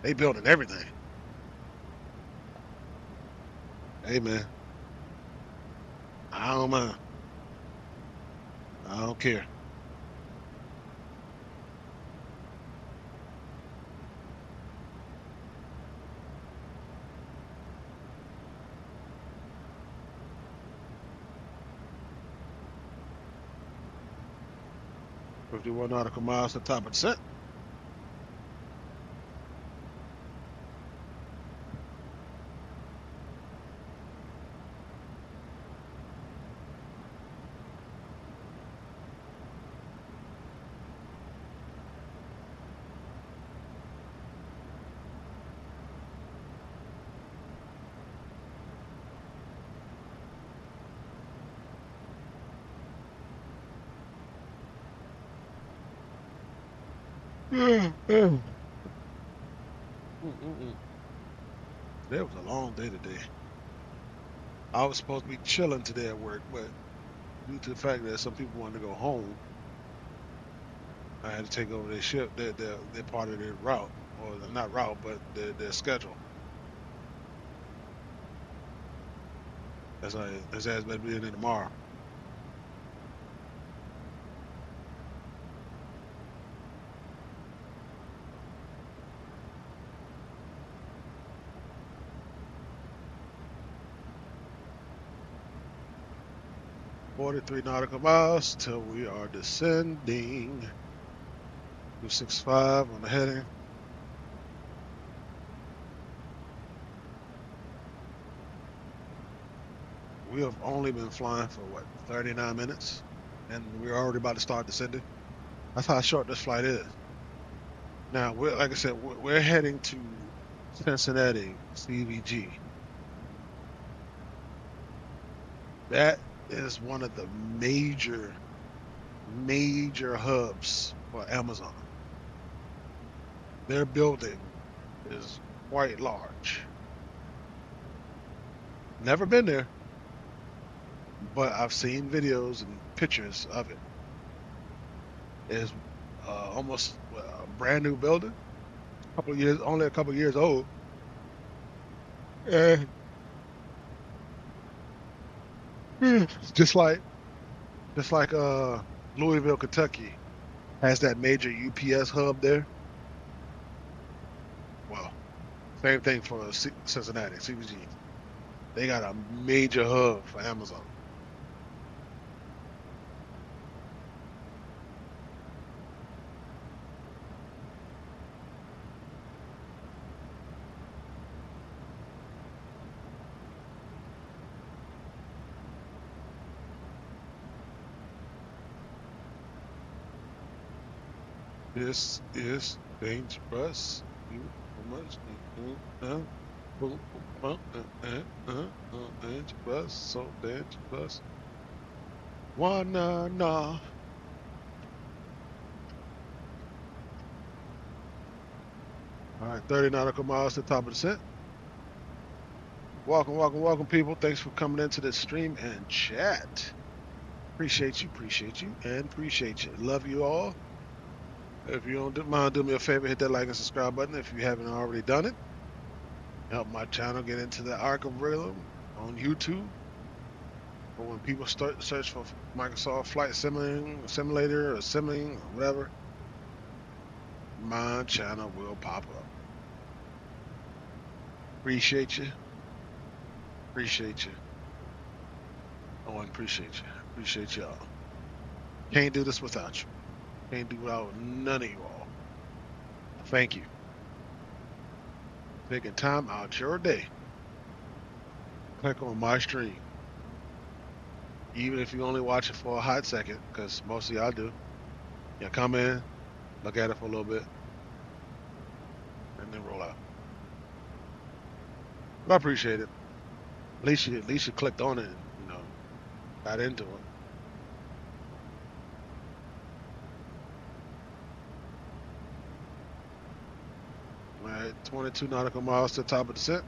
They building everything. Hey man, I don't mind. I don't care. $51 nautical miles to the top of the set. Mm-mm-mm. It was a long day today. I was supposed to be chilling today at work, but due to the fact that some people wanted to go home, I had to take over their shift, their part of their route, or not route, but their schedule. As better be in there tomorrow. $43 nautical miles till we are descending. 265 on the heading. We have only been flying for what, 39 minutes, and we're already about to start descending. That's how short this flight is. Now, like I said, we're heading to Cincinnati, CVG. That is one of the major hubs for Amazon. Their building is quite large. Never been there, but I've seen videos and pictures of it. It's almost a brand new building, only a couple years old. And just like Louisville, Kentucky has that major UPS hub there. Well, same thing for Cincinnati, CVG. They got a major hub for Amazon. This is dangerous. You much dangerous, so dangerous. Nah. All right, 30 nautical miles to the top of the set. Welcome, people. Thanks for coming into the stream and chat. Appreciate you, and appreciate you. Love you all. If you don't mind, do me a favor, hit that like and subscribe button if you haven't already done it. Help my channel get into the algorithm on YouTube. But when people start search for Microsoft Flight Simulator or Simming or whatever, my channel will pop up. Appreciate you. Oh, and appreciate you. Appreciate y'all. Can't do this without you. Can't do without none of you all. Thank you. Taking time out your day. Click on my stream. Even if you only watch it for a hot second, because most of y'all do. Yeah, come in, look at it for a little bit, and then roll out. But I appreciate it. At least you clicked on it and got into it. All right, 22 nautical miles to the top of descent.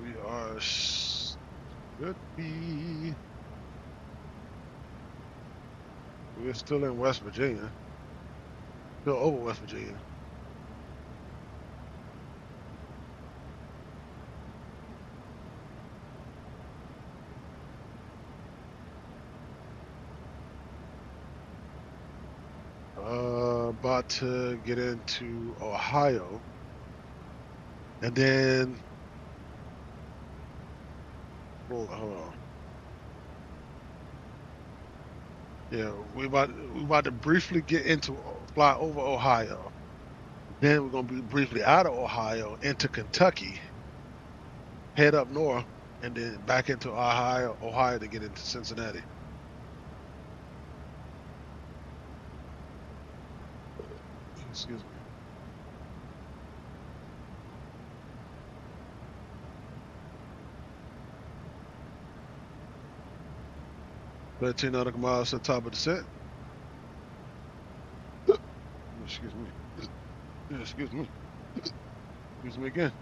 We are should be. We're still in West Virginia. Still over West Virginia. About to get into Ohio, and then hold on. Yeah, we about to briefly get into fly over Ohio. Then we're gonna be briefly out of Ohio into Kentucky, head up north, and then back into Ohio to get into Cincinnati. Excuse me. 13 nautical miles to the top of descent. Excuse me. Excuse me. Excuse me again.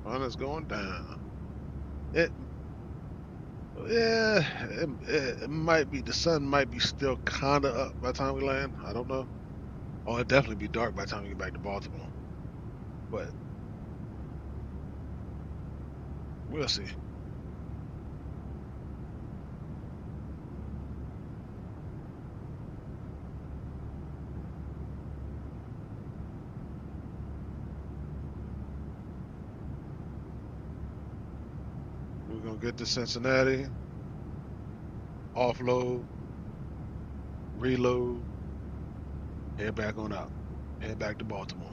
Sun is going down. It Yeah, it might be the sun might be still kind of up by the time we land. I don't know. Oh, it'll definitely be dark by the time we get back to Baltimore. But we'll see. We're gonna get to Cincinnati, offload, reload, head back on out. Head back to Baltimore.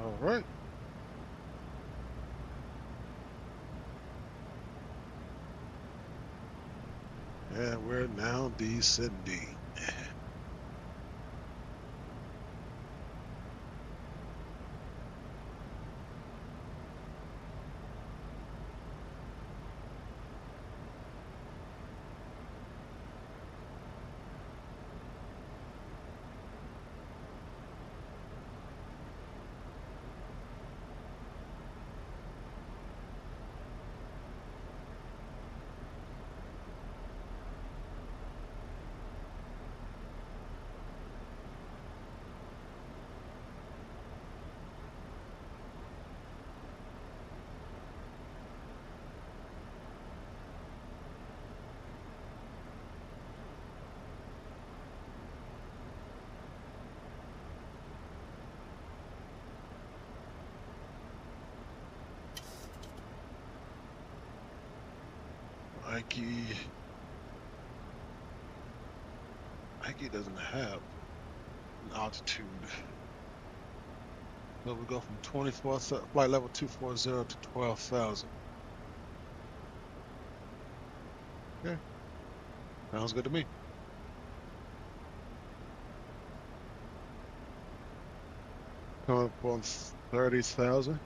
All right. And we're now descending. Nike doesn't have an altitude. So we go from 24 flight level 240 to 12,000. Okay, sounds good to me. Coming up on 30,000.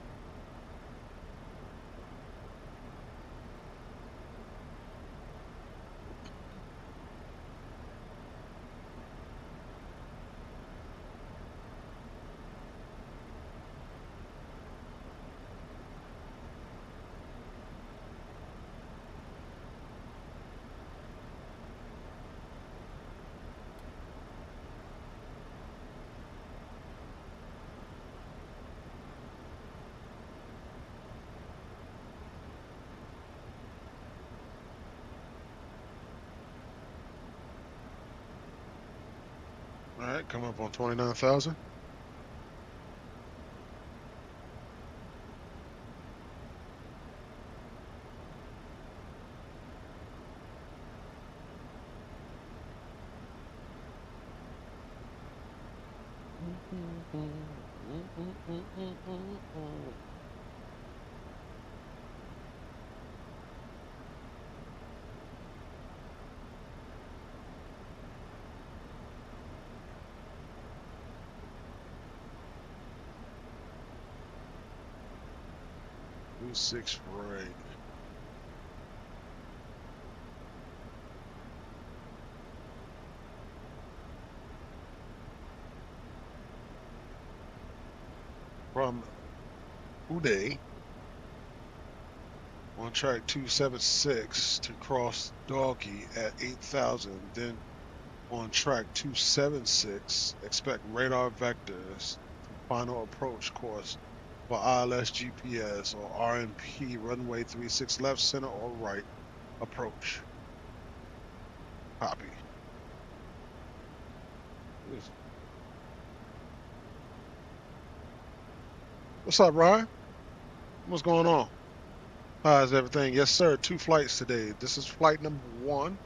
right, come up on 29,000. Six right. From Uday on track 276 to cross Doggy at 8,000. Then on track 276, expect radar vectors to final approach course for ILS GPS or RMP runway 36 left, center, or right approach. Copy. What's up, Ryan? What's going on? How's everything? Yes, sir. 2 flights today. This is flight number 1.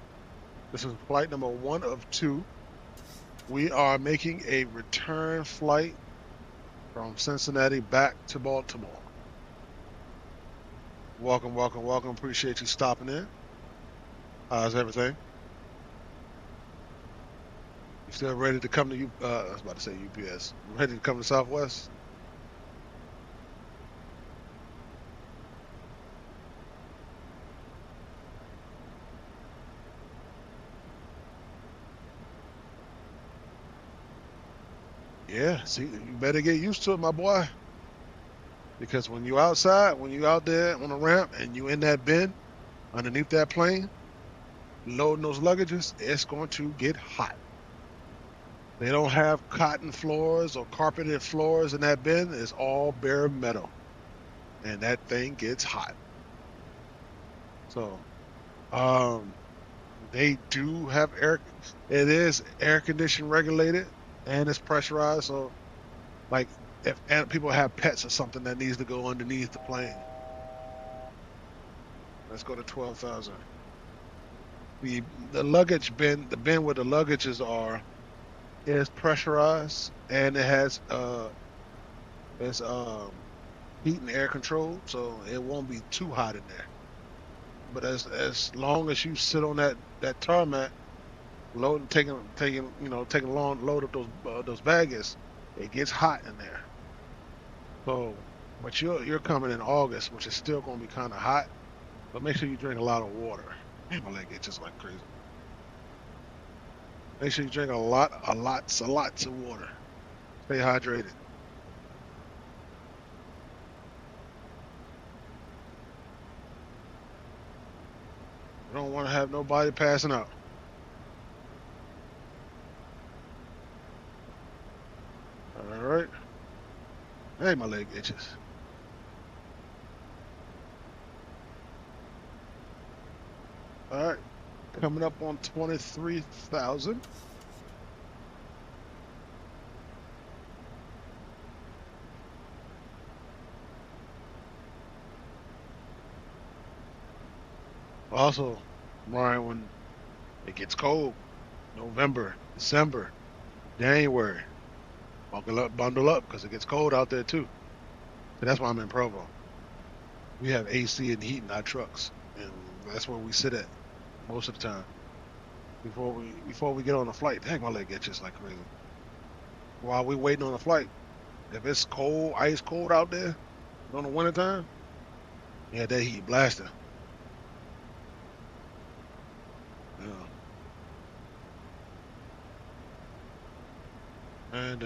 This is flight number 1 of 2. We are making a return flight from Cincinnati back to Baltimore. Welcome, welcome, welcome. Appreciate you stopping in. How's everything? You still ready to come to I was about to say UPS. Ready to come to Southwest? Yeah, see, you better get used to it, my boy. Because when you outside, when you out there on the ramp and you in that bin underneath that plane, loading those luggages, it's going to get hot. They don't have cotton floors or carpeted floors in that bin. It's all bare metal. And that thing gets hot. So, they do have air. It is air condition regulated and it's pressurized. So, like, if people have pets or something that needs to go underneath the plane, let's go to 12,000. The luggage bin, the bin where the luggages are, is pressurized and it has it's heat and air controlled, so it won't be too hot in there. But as long as you sit on that tarmac, loading, taking a long load of those baggage, it gets hot in there. So, but you're coming in August, which is still going to be kind of hot. But make sure you drink a lot of water. My leg itches just like crazy. Make sure you drink lots of water. Stay hydrated. You don't want to have nobody passing out. All right. Hey, my leg itches. All right. Coming up on 23,000. Also, Ryan, when it gets cold, November, December, January, bundle up, because it gets cold out there too. So that's why I'm in Provo. We have AC and heat in our trucks, and that's where we sit at most of the time. Before we get on the flight, dang, my leg itches like crazy. While we waiting on the flight, if it's cold, ice cold out there during the wintertime, yeah, that heat blasting. Yeah. And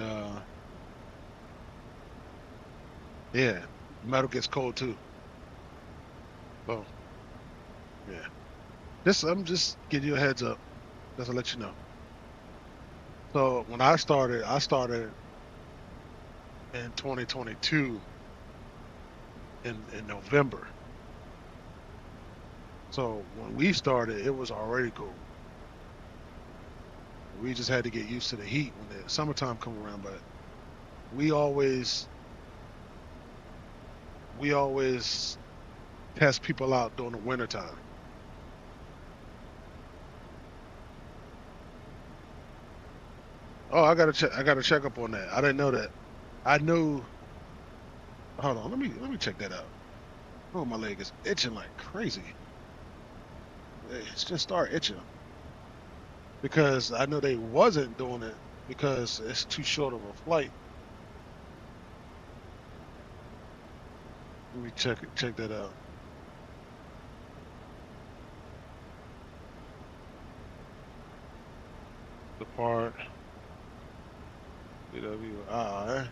yeah, metal gets cold too. So yeah, I'm just giving you a heads up, just to let you know. So when I started in 2022 in November. So when we started, it was already cold. We just had to get used to the heat when the summertime come around, but we always test people out during the wintertime. Oh, I gotta check up on that. I didn't know that. I knew. Hold on, let me check that out. Oh, my leg is itching like crazy. It's just start itching because I know they wasn't doing it because it's too short of a flight. Let me check that out. Depart BWI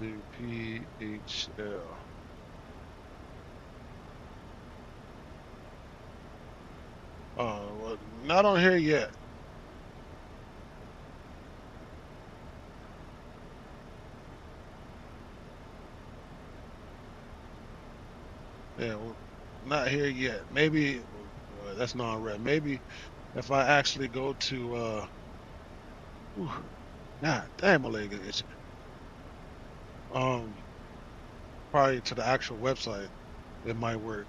PHL. Oh, well, not on here yet. Yeah, well, not here yet. Maybe that's non-red. Maybe if I actually go to ooh, God damn, my leg is itching. Probably to the actual website, it might work.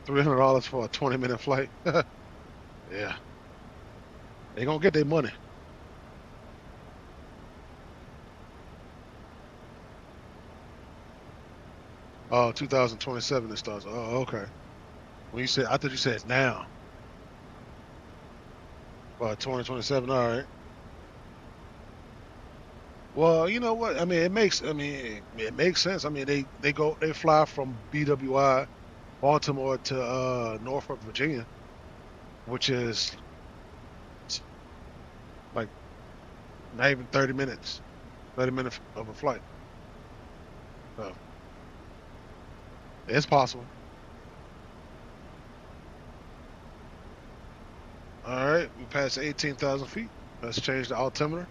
$300 for a 20-minute flight. Yeah, they gonna get their money. 2027 it starts. Oh, okay. When you said, I thought you said now. 2027. All right. Well, you know what? I mean, it makes sense. I mean, they fly from BWI, Baltimore to Norfolk, Virginia, which is like not even 30 minutes, 30 minutes of a flight. So it's possible. All right, we passed 18,000 feet. Let's change the altimeter.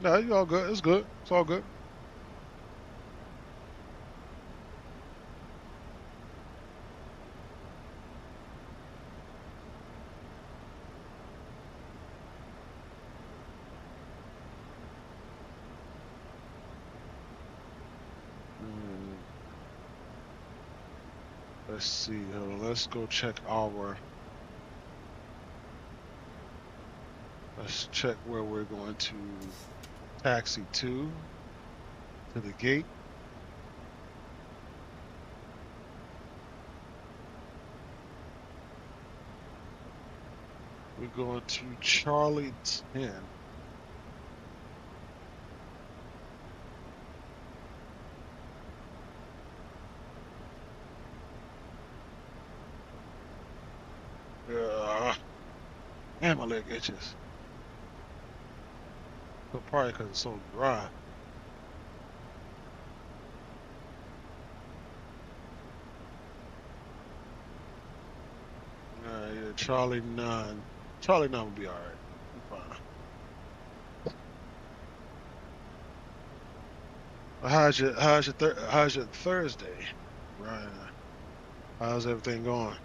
No, you all good. It's good. It's all good. Hmm, let's see. Hold on. Let's go check our. Let's check where we're going to taxi to the gate. We're going to Charlie 10. Man, my leg itches. So probably because it's so dry. Yeah, Charlie 9. Charlie 9 will be all right. I'm fine. Well, how's your Thursday, Ryan? How's everything going?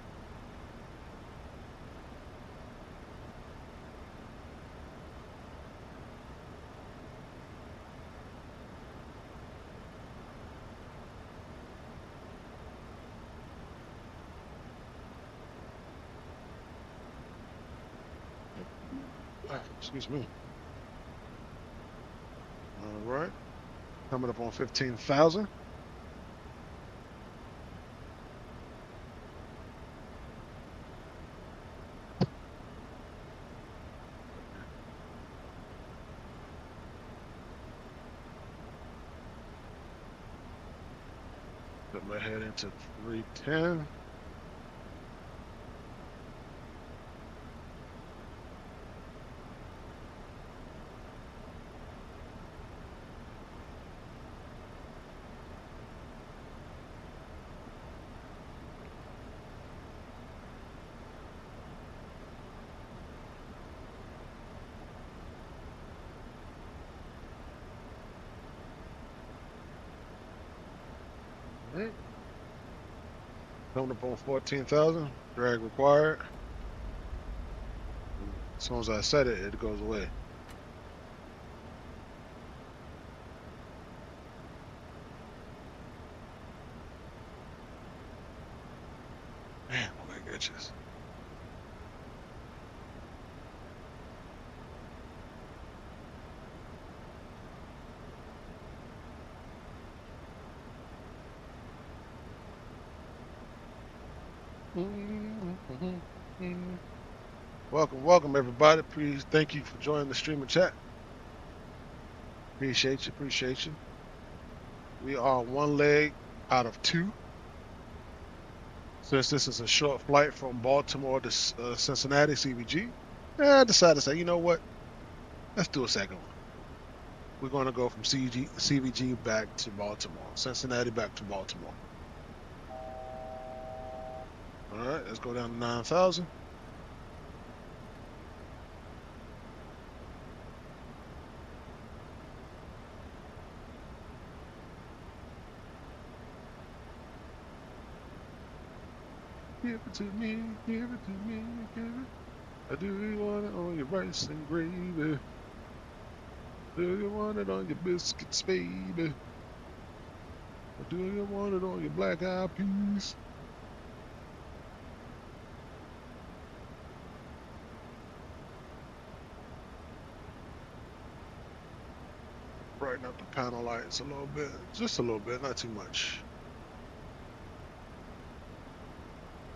Excuse me. All right. Coming up on 15,000. Put my head into 310. Right. Coming up on 14,000. Drag required. As soon as I set it, it goes away. Man, my itches. Welcome, welcome everybody. Please, thank you for joining the stream and chat. Appreciate you, appreciate you. We are one leg out of two. Since this is a short flight from Baltimore to Cincinnati, CVG, I decided to say, you know what? Let's do a second one. We're going to go from CVG back to Baltimore, Cincinnati back to Baltimore. All right, let's go down to 9,000. Give it to me, give it to me, give it. I do you want it on your rice and gravy? Do you want it on your biscuits, baby? Or do you want it on your black eyed peas? Brighten up the panel lights a little bit, just a little bit, not too much.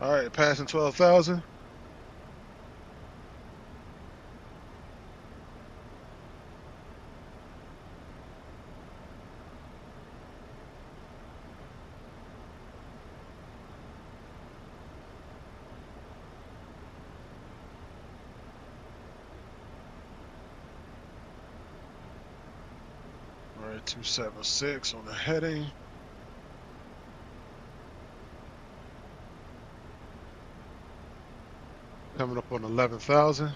All right, passing 12,000. All right, 276 on the heading. Coming up on 11,000.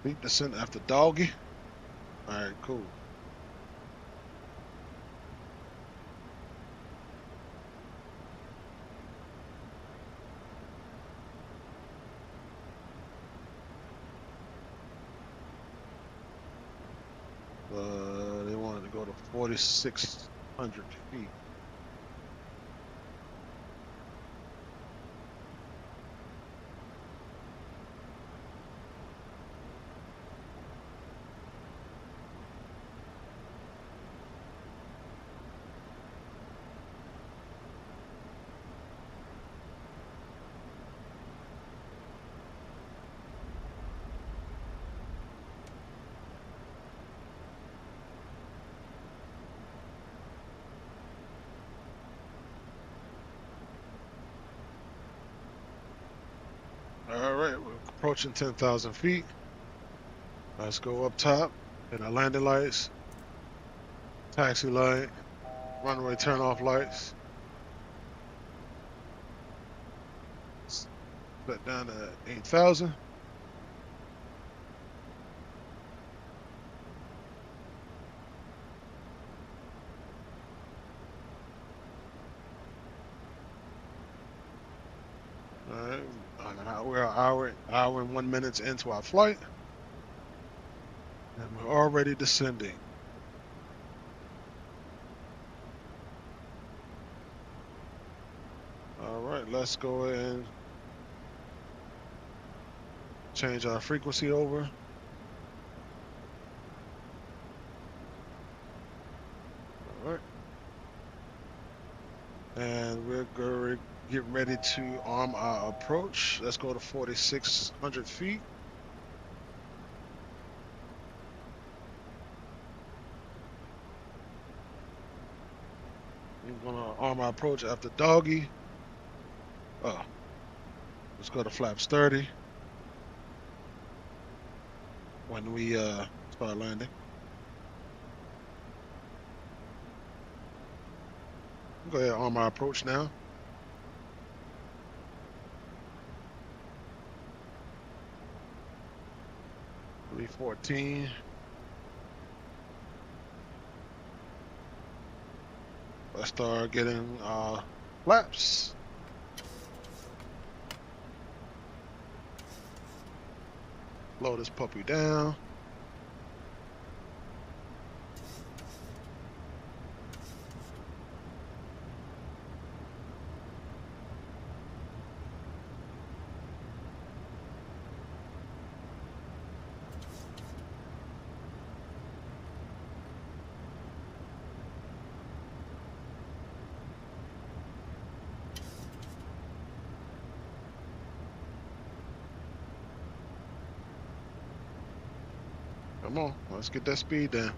Deep descent after doggy. All right, cool. They wanted to go to 4,600 feet. All right, we're approaching 10,000 feet. Let's go up top. Hit our landing lights, taxi light, runway turn off lights. Set down to 8,000. All right, we're an hour and 1 minute into our flight, and we're already descending. All right, let's go ahead and change our frequency over. All right, and we're going to get ready to arm our approach. Let's go to 4,600 feet. We're gonna arm our approach after doggy. Let's go to flaps 30 when we start landing. Go ahead and arm our approach now. 314. Let's start getting flaps. Slow this puppy down. Come on, let's get that speed down.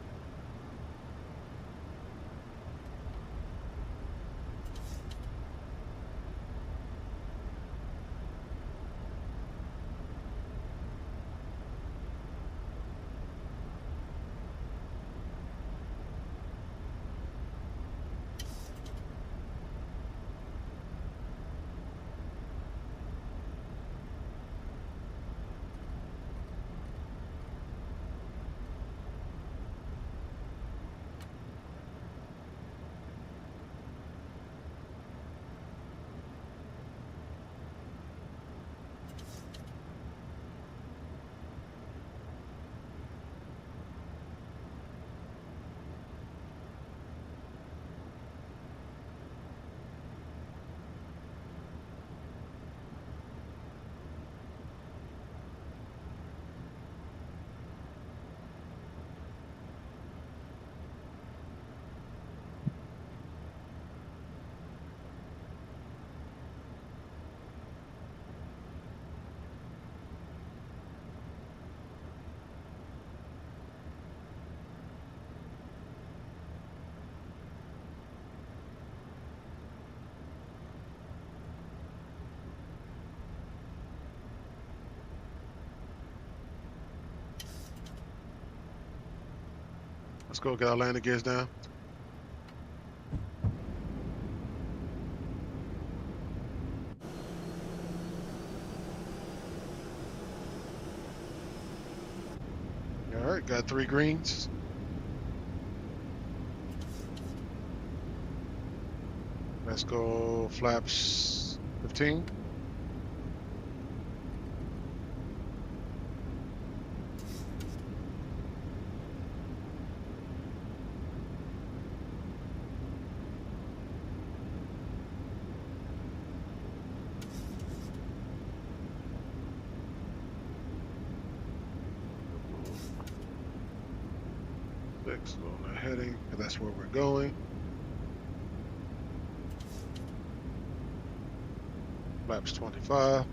Let's go get our landing gears down. All right, got 3 greens. Let's go flaps 15. Six on the heading, and that's where we're going. Flaps 25.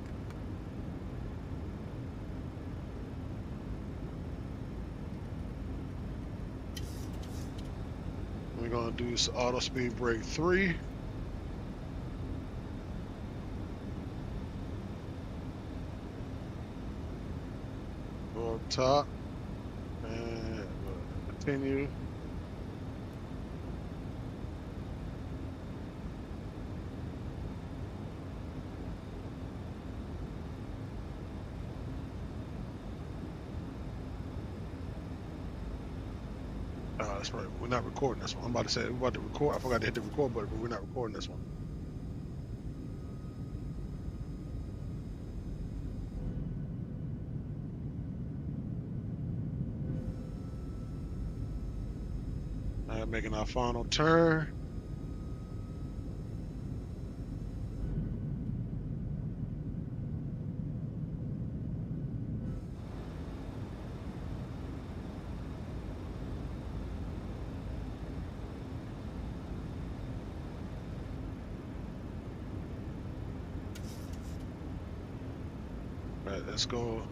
We're gonna do auto speed brake 3. Go up top and continue. That's right. We're not recording this one. I'm about to say we're about to record. I forgot to hit the record button, but we're not recording this one. Making our final turn. All right, let's go.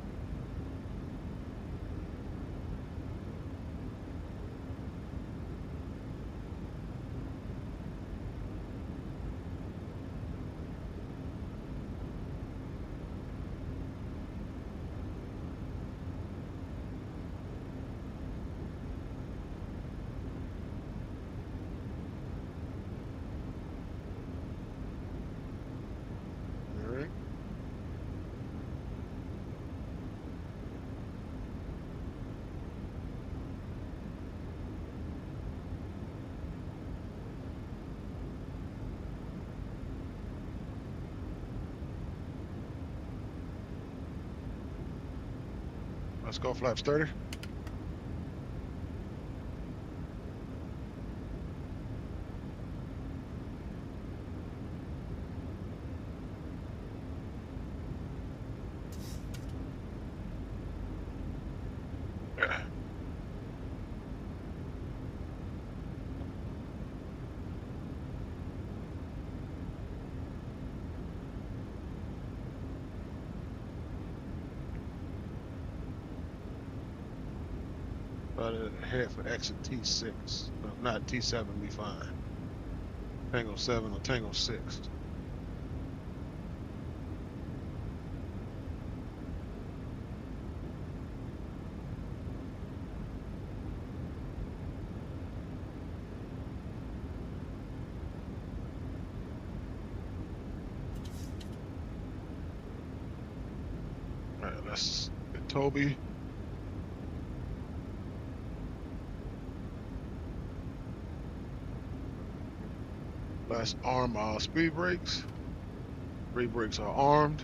Let's go, flaps 30. Yeah. But head for exit T6. No, not T7, be fine. Tango 7 or Tango 6. All right, let's get Toby. Let's arm our speed brakes. Speed brakes are armed.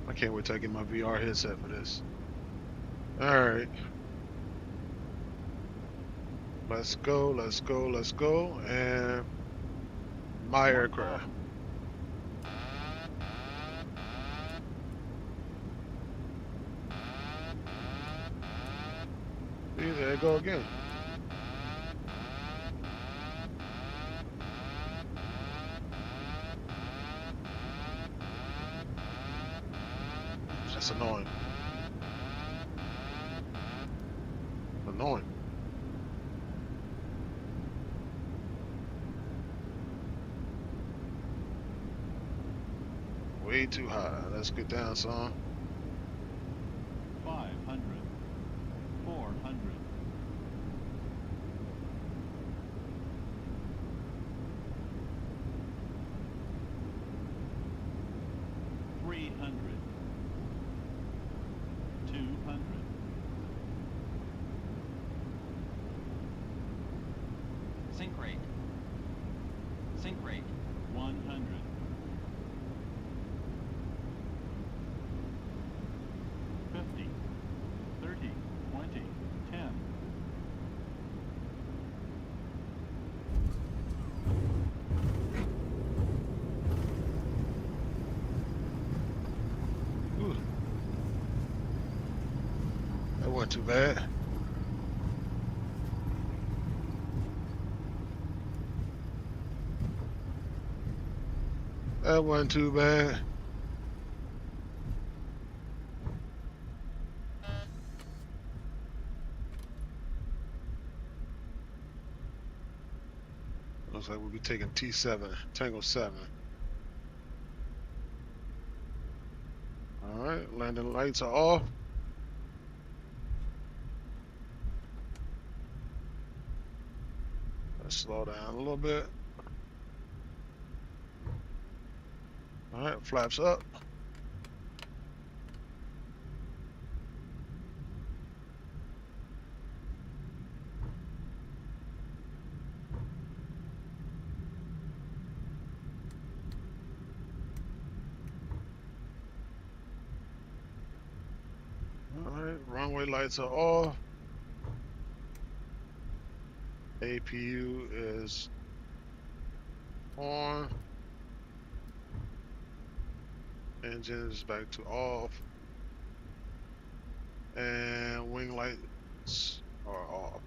I can't wait till I get my VR headset for this. All right. Let's go, let's go, let's go. And my aircraft. See, there you go again. That's annoying. Annoying. Way too high. Let's get down some. 500, 400, 300, 200, 100, 50, 30, 20, 10. Ooh. That wasn't too bad. That wasn't too bad. Looks like we'll be taking T7, Tango 7. All right, landing lights are off. Let's slow down a little bit. All right, flaps up. All right, runway lights are off. APU is on. Engine is back to off. And wing lights are off.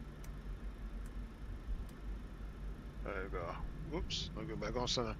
There you go. Whoops, I'll get back on center.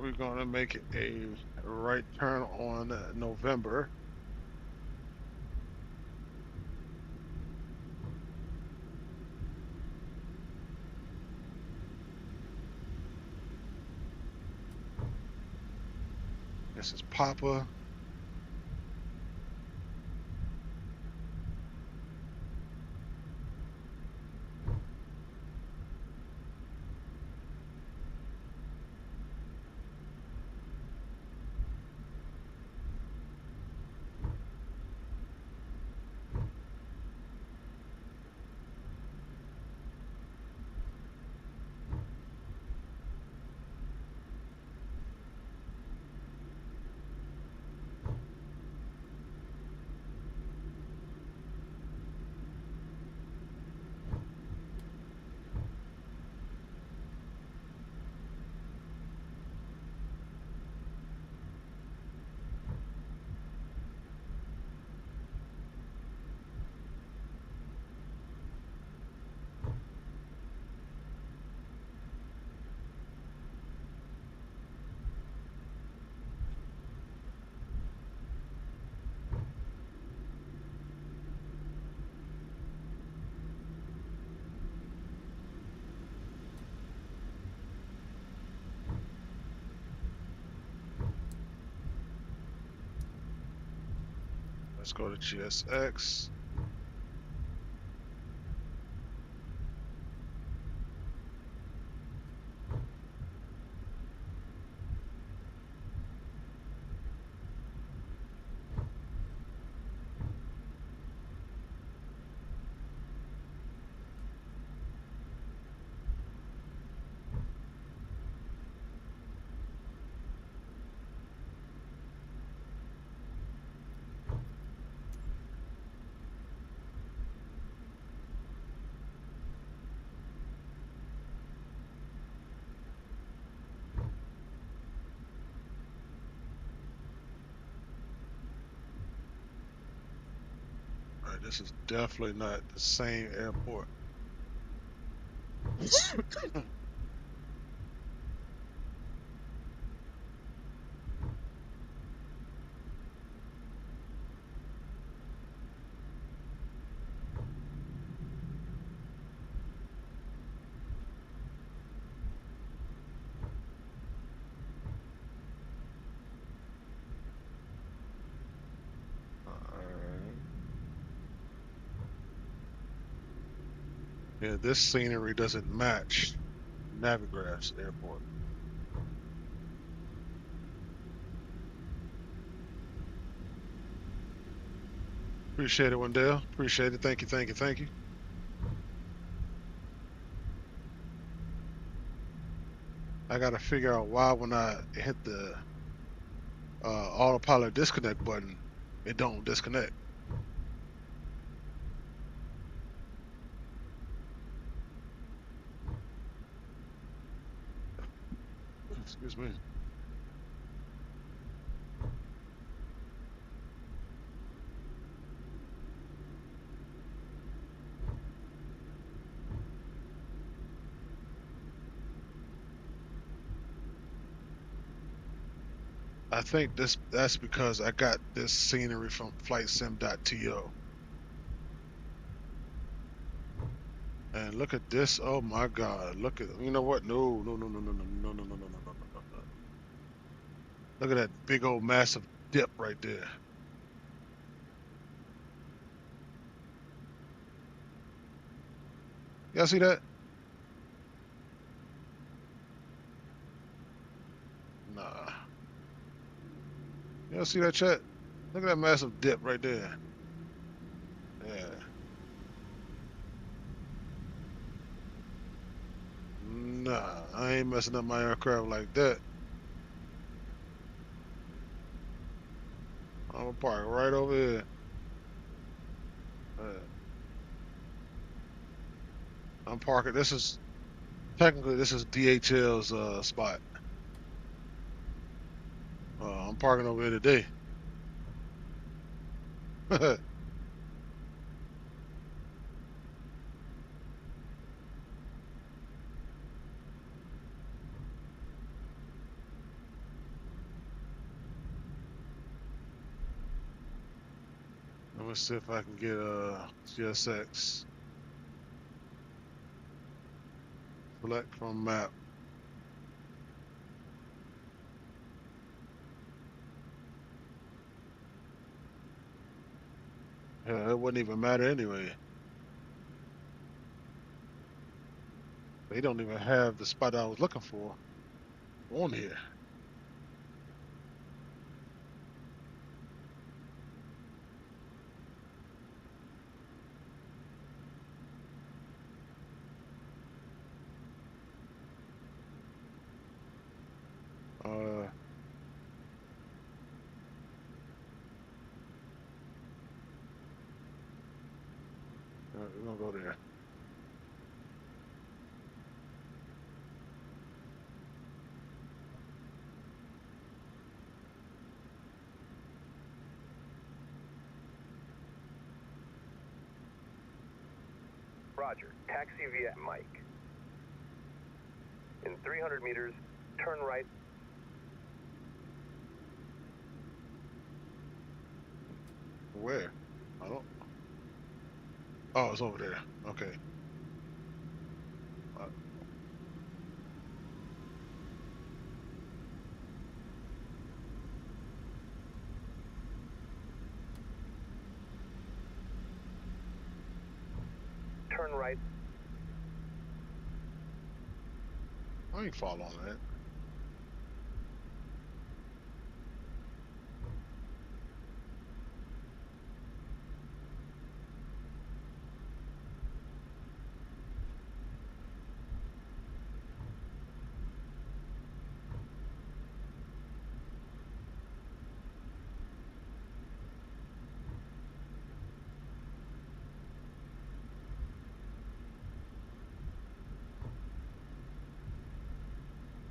we're gonna make a right turn on November. This is Papa. Let's go to GSX. All right, this is definitely not the same airport. Yeah, this scenery doesn't match Navigraph's airport. Appreciate it, Wendell. Appreciate it. Thank you, thank you, thank you. I gotta figure out why when I hit the autopilot disconnect button, it don't disconnect. Excuse me. I think that's because I got this scenery from flightsim.to. And look at this. Oh my God. Look at, you know what? No, no, no, no, no, no, no, no, no, no, no, no, no, no. Look at that big old massive dip right there. Y'all see that? Nah. Y'all see that, chat? Look at that massive dip right there. Yeah. Nah, I ain't messing up my aircraft like that. I'm gonna park right over here. I'm parking. This is technically this is DHL's spot. I'm parking over here today. Let me see if I can get GSX. Select from map. Yeah, it wouldn't even matter anyway. They don't even have the spot I was looking for on here. Uh, we're gonna go there. Roger. Taxi via Mike. In 300 meters, turn right. Where? I don't. Oh, it's over there. Okay. Uh, Turn right. I ain't fall on that.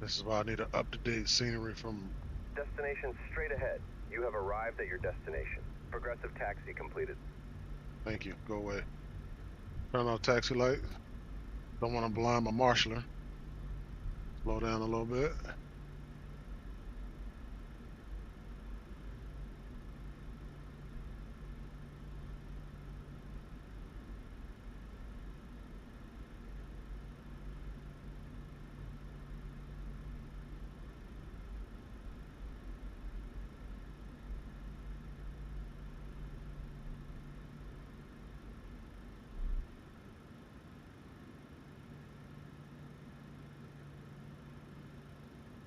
This is why I need an up-to-date scenery from. Destination straight ahead. You have arrived at your destination. Progressive taxi completed. Thank you. Go away. Turn on taxi light. Don't want to blind my marshaller. Slow down a little bit.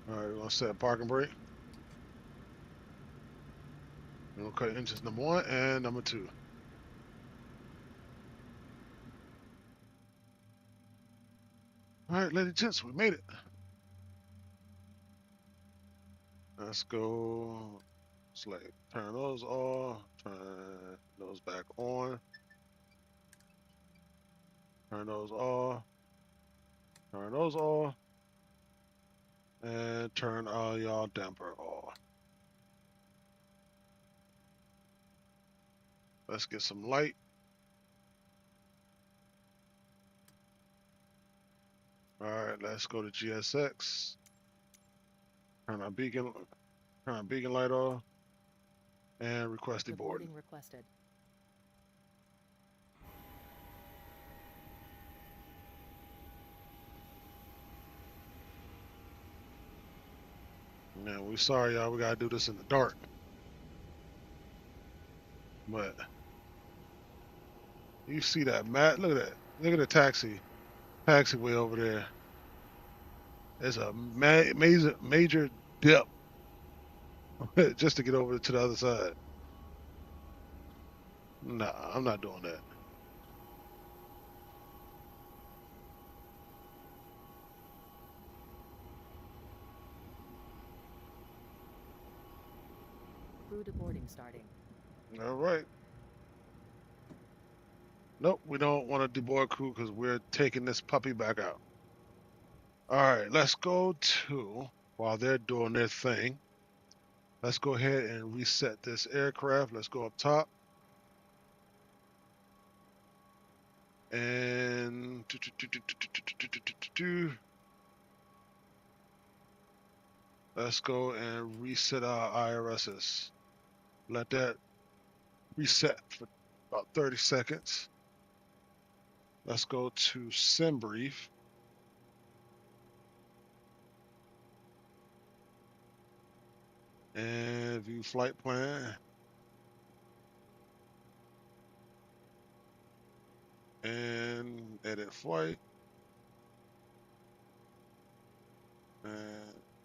All right, we're gonna set parking brake. We're gonna cut engines number 1 and number 2. All right, ladies and gents, we made it. Let's go. Select. Turn those off. Turn those back on. Turn those off. Turn those off. And turn all y'all damper off. Let's get some light. All right, let's go to GSX. Turn our beacon light off. And request the board. Reporting requested. Man, we sorry y'all, we gotta do this in the dark. But you see that, Matt? Look at that. Look at the taxiway over there. There's a major dip just to get over to the other side. Nah, I'm not doing that. Crew deboarding starting. All right. Nope, we don't want to deboard crew because we're taking this puppy back out. All right, let's go to, while they're doing their thing, let's go ahead and reset this aircraft. Let's go up top. And let's go and reset our IRSs. Let that reset for About 30 seconds. Let's go to sim brief. And view flight plan. And edit flight. And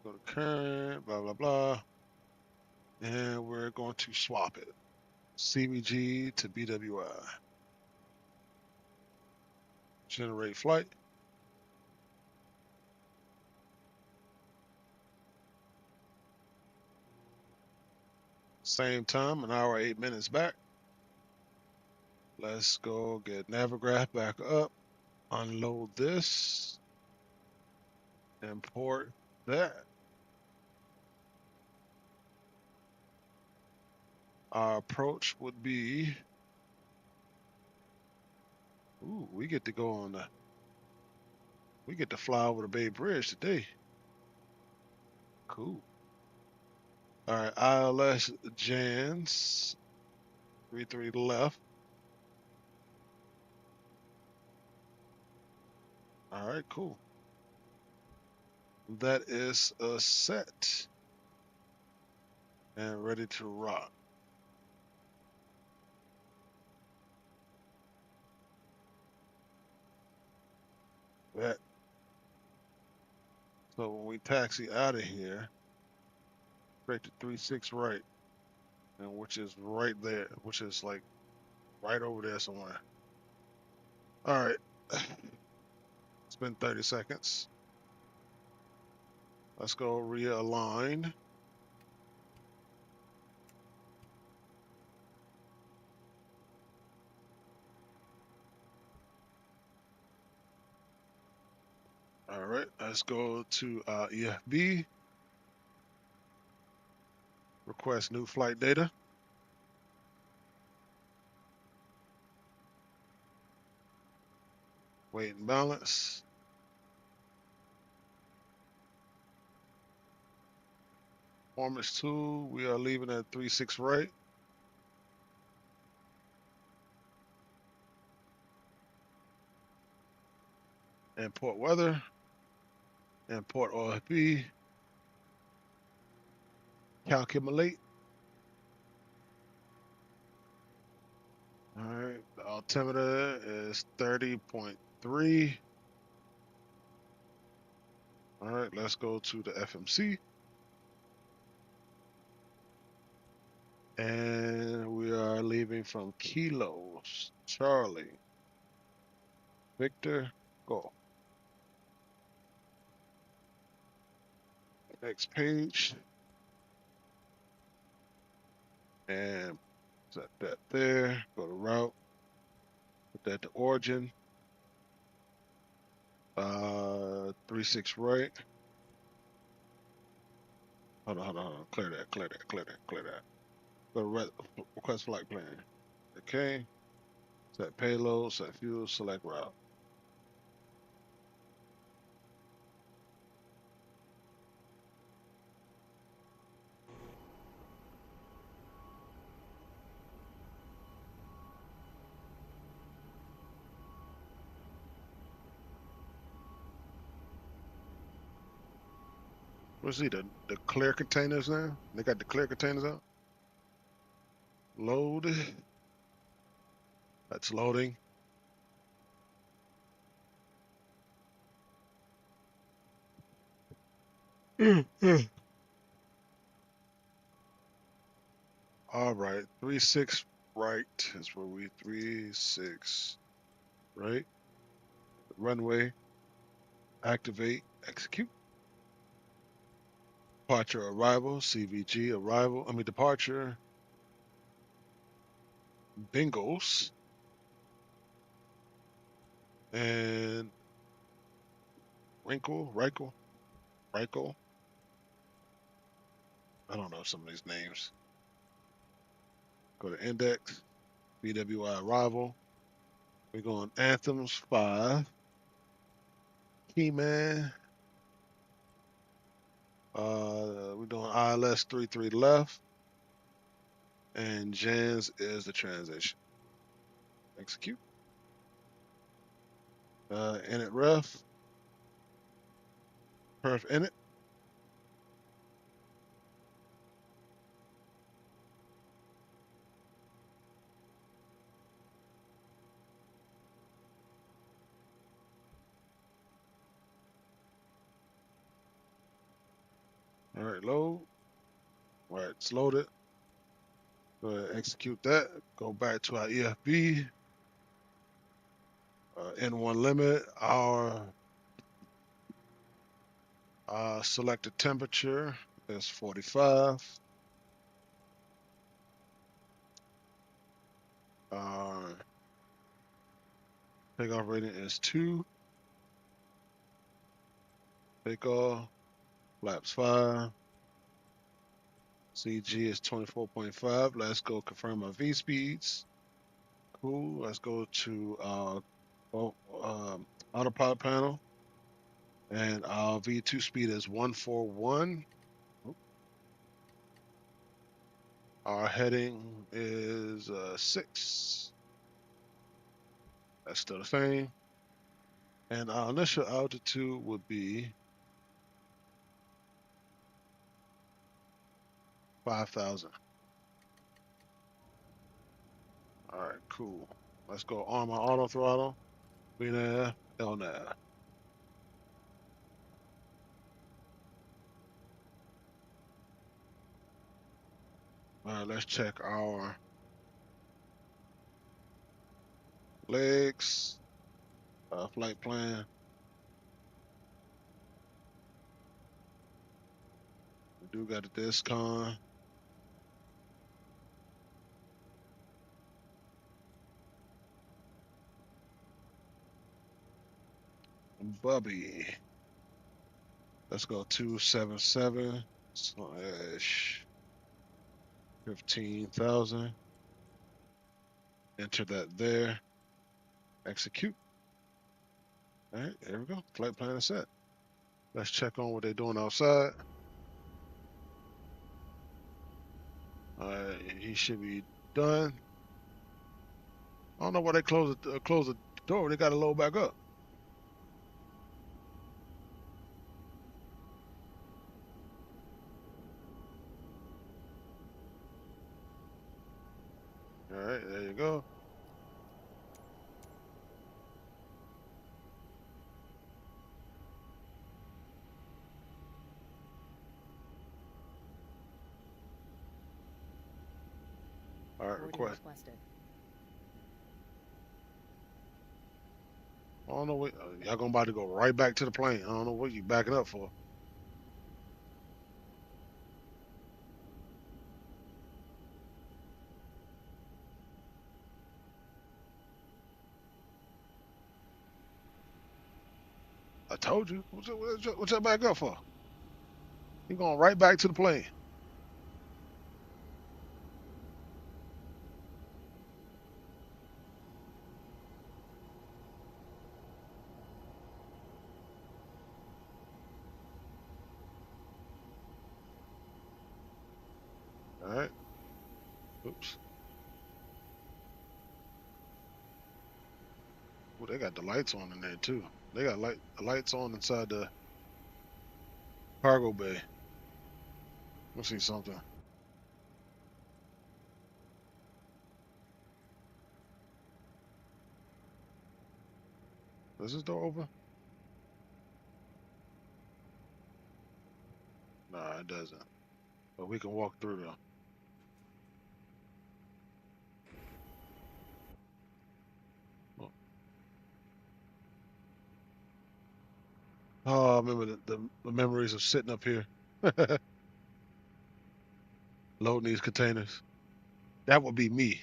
go to current, blah, blah, blah. And we're going to swap it. CVG to BWI. Generate flight. Same time, 1 hour, 8 minutes back. Let's go get Navigraph back up. Unload this. Import that. Our approach would be, ooh, we get to go on the, we get to fly over the Bay Bridge today. Cool. All right, ILS Jans, 33 left. All right, cool. That is set and ready to rock. That. So when we taxi out of here, straight to 36 right, and which is right there, which is like right over there somewhere. All right. It's been 30 seconds. Let's go realign. All right, let's go to EFB. Request new flight data. Weight and balance. Performance 2, we are leaving at 36 right. Import weather. Import OFB. Calculate. All right, the altimeter is 30.3. All right, let's go to the FMC. And we are leaving from Kilos, Charlie, Victor, go. Next page. And set that there. Go to route. Put that to origin. 36 right. Hold on. Clear that. Go to request flight plan. Okay. Set payload, set fuel, select route. What's he, the clear containers now? They got the clear containers out? Load. That's loading. All right. 36 right is where we 36 right. Runway. Activate. Execute. Departure arrival. CVG arrival. Departure. Bingos. And Reichel. I don't know some of these names. Go to index. BWI arrival. We're going Anthems 5. Keyman. We're doing ILS 33 left. And Jans is the transition. Execute. Init ref. Perf init. All right, load. All right, it's loaded. Go ahead, execute that. Go back to our EFB. N1 limit. Our selected temperature is 45. Takeoff rating is 2. Takeoff. Flaps 5. CG is 24.5. Let's go confirm our V speeds. Cool. Let's go to autopilot panel. And our V2 speed is 141. Our heading is 6. That's still the same. And our initial altitude would be 5,000. All right, cool. Let's go on my auto throttle. VNAV, LNAV. All right, let's check our legs, flight plan. We do got a discon. Bubby. Let's go 277/15,000. Enter that there. Execute. All right, there we go. Flight plan is set. Let's check on what they're doing outside. All right, he should be done. I don't know why they close the door. They got to load back up. All right, there you go. All right, Boarding request. requested. I don't know what y'all gonna about to go right back to the plane. I don't know what you backing up for. I told you. What's that back up for? You going right back to the plane. All right. Oops. Well, they got the lights on in there too. They got lights on inside the cargo bay. Let's see something. Is this door open? Nah, it doesn't. But we can walk through though. Oh, I remember the memories of sitting up here. Loading these containers. That would be me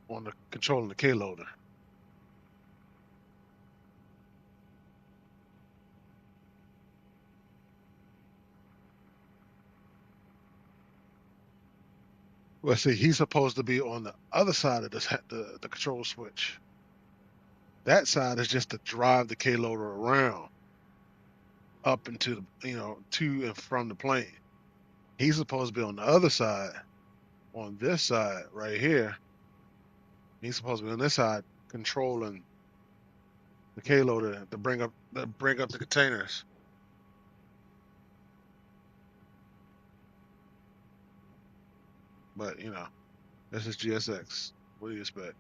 on the controlling the K loader. Well, see, he's supposed to be on the other side of the control switch. That side is just to drive the K loader around up into the, to and from the plane. He's supposed to be on the other side, on this side right here, He's supposed to be on this side controlling the K loader to bring up the containers. But you know, this is GSX. What do you expect?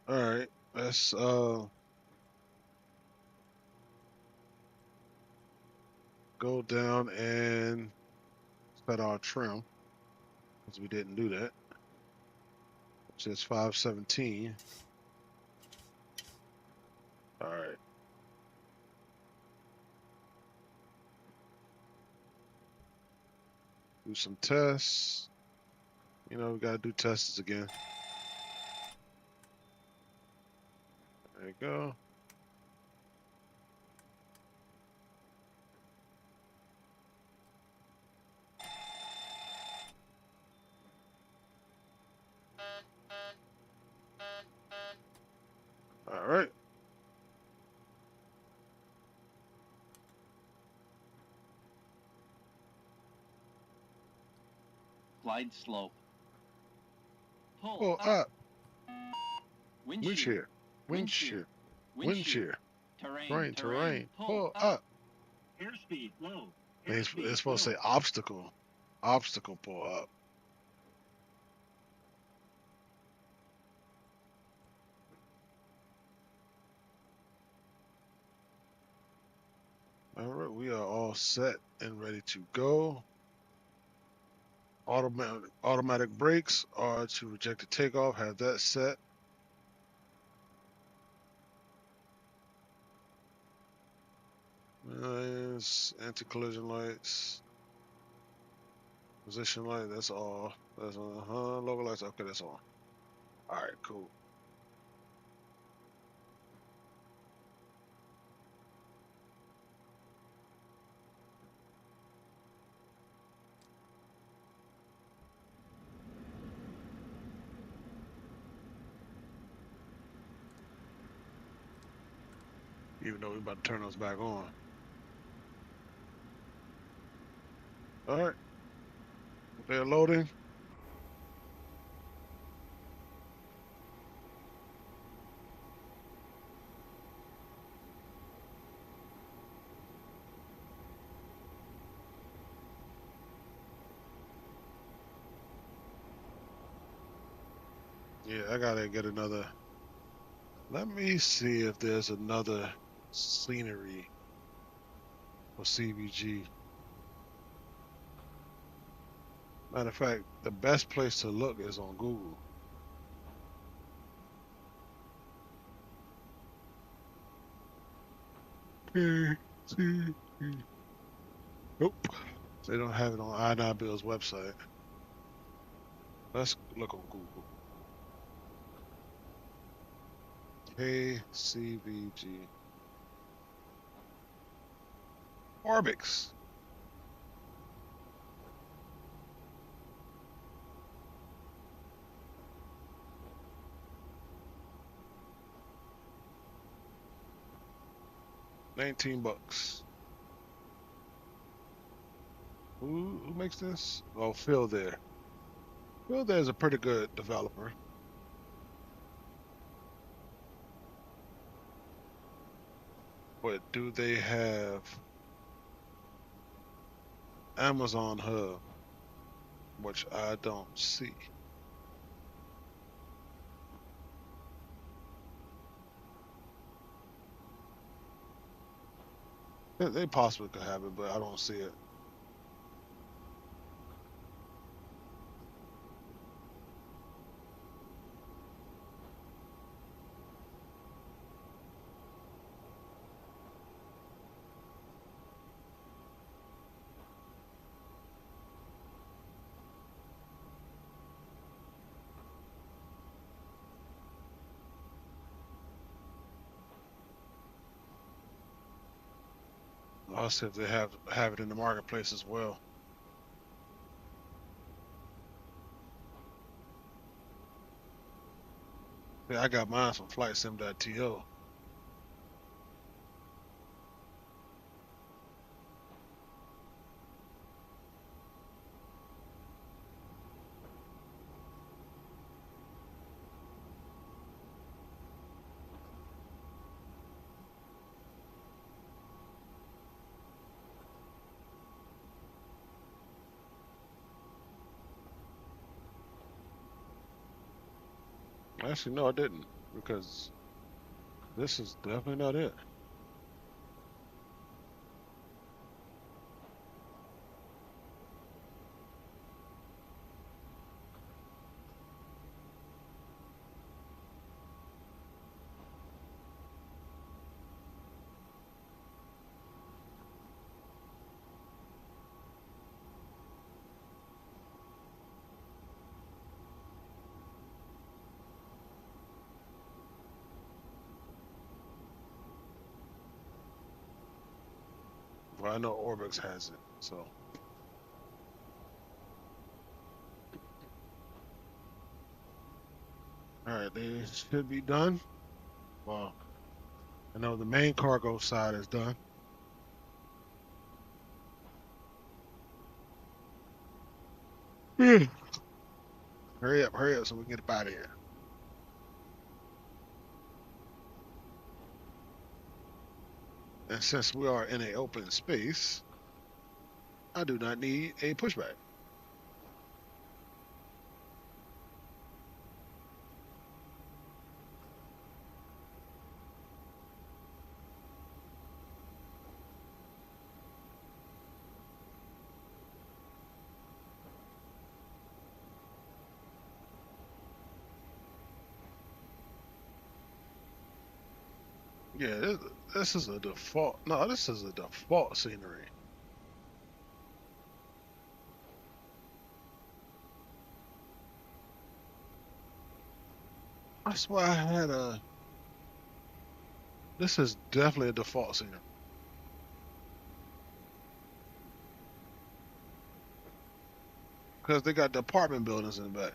All right, let's go down and set our trim because we didn't do that. Which is 517. All right. Do some tests. You know, we gotta do tests again. There you go. All right. Glide slope. Pull up. Wind Wind shear. shear. Wind shear. Wind Wind shear. shear. Terrain. Pull up. Airspeed low. They're supposed to say obstacle. Obstacle pull up. All right, we are all set and ready to go. Automatic brakes are to reject the takeoff. Have that set. Nice. Anti-collision lights. Position light. That's all. That's logo lights. Okay, that's all. All right, cool. Even though we're about to turn those back on. All right. They're loading. Yeah, I gotta get another. Let me see if there's another scenery for CVG. Matter of fact, the best place to look is on Google. Nope. They don't have it on I9Bill's website. Let's look on Google. KCVG. Orbix. $19. Who makes this? Oh, Phil there. Phil there's a pretty good developer. But do they have Amazon Hub? Which I don't see. They possibly could have it, but I don't see it. I'll see if they have it in the marketplace as well. Yeah, I got mine from flightsim.to. Actually, no, I didn't, because this is definitely not it. Well, I know Orbix has it, so. All right, they should be done. Well, I know the main cargo side is done. Hmm. Hurry up, so we can get up out of here. And since we are in an open space, I do not need a pushback. Yeah, this is a default. No, this is a default scenery. That's why I had a. This is definitely a default scenery. Because they got the apartment buildings in the back.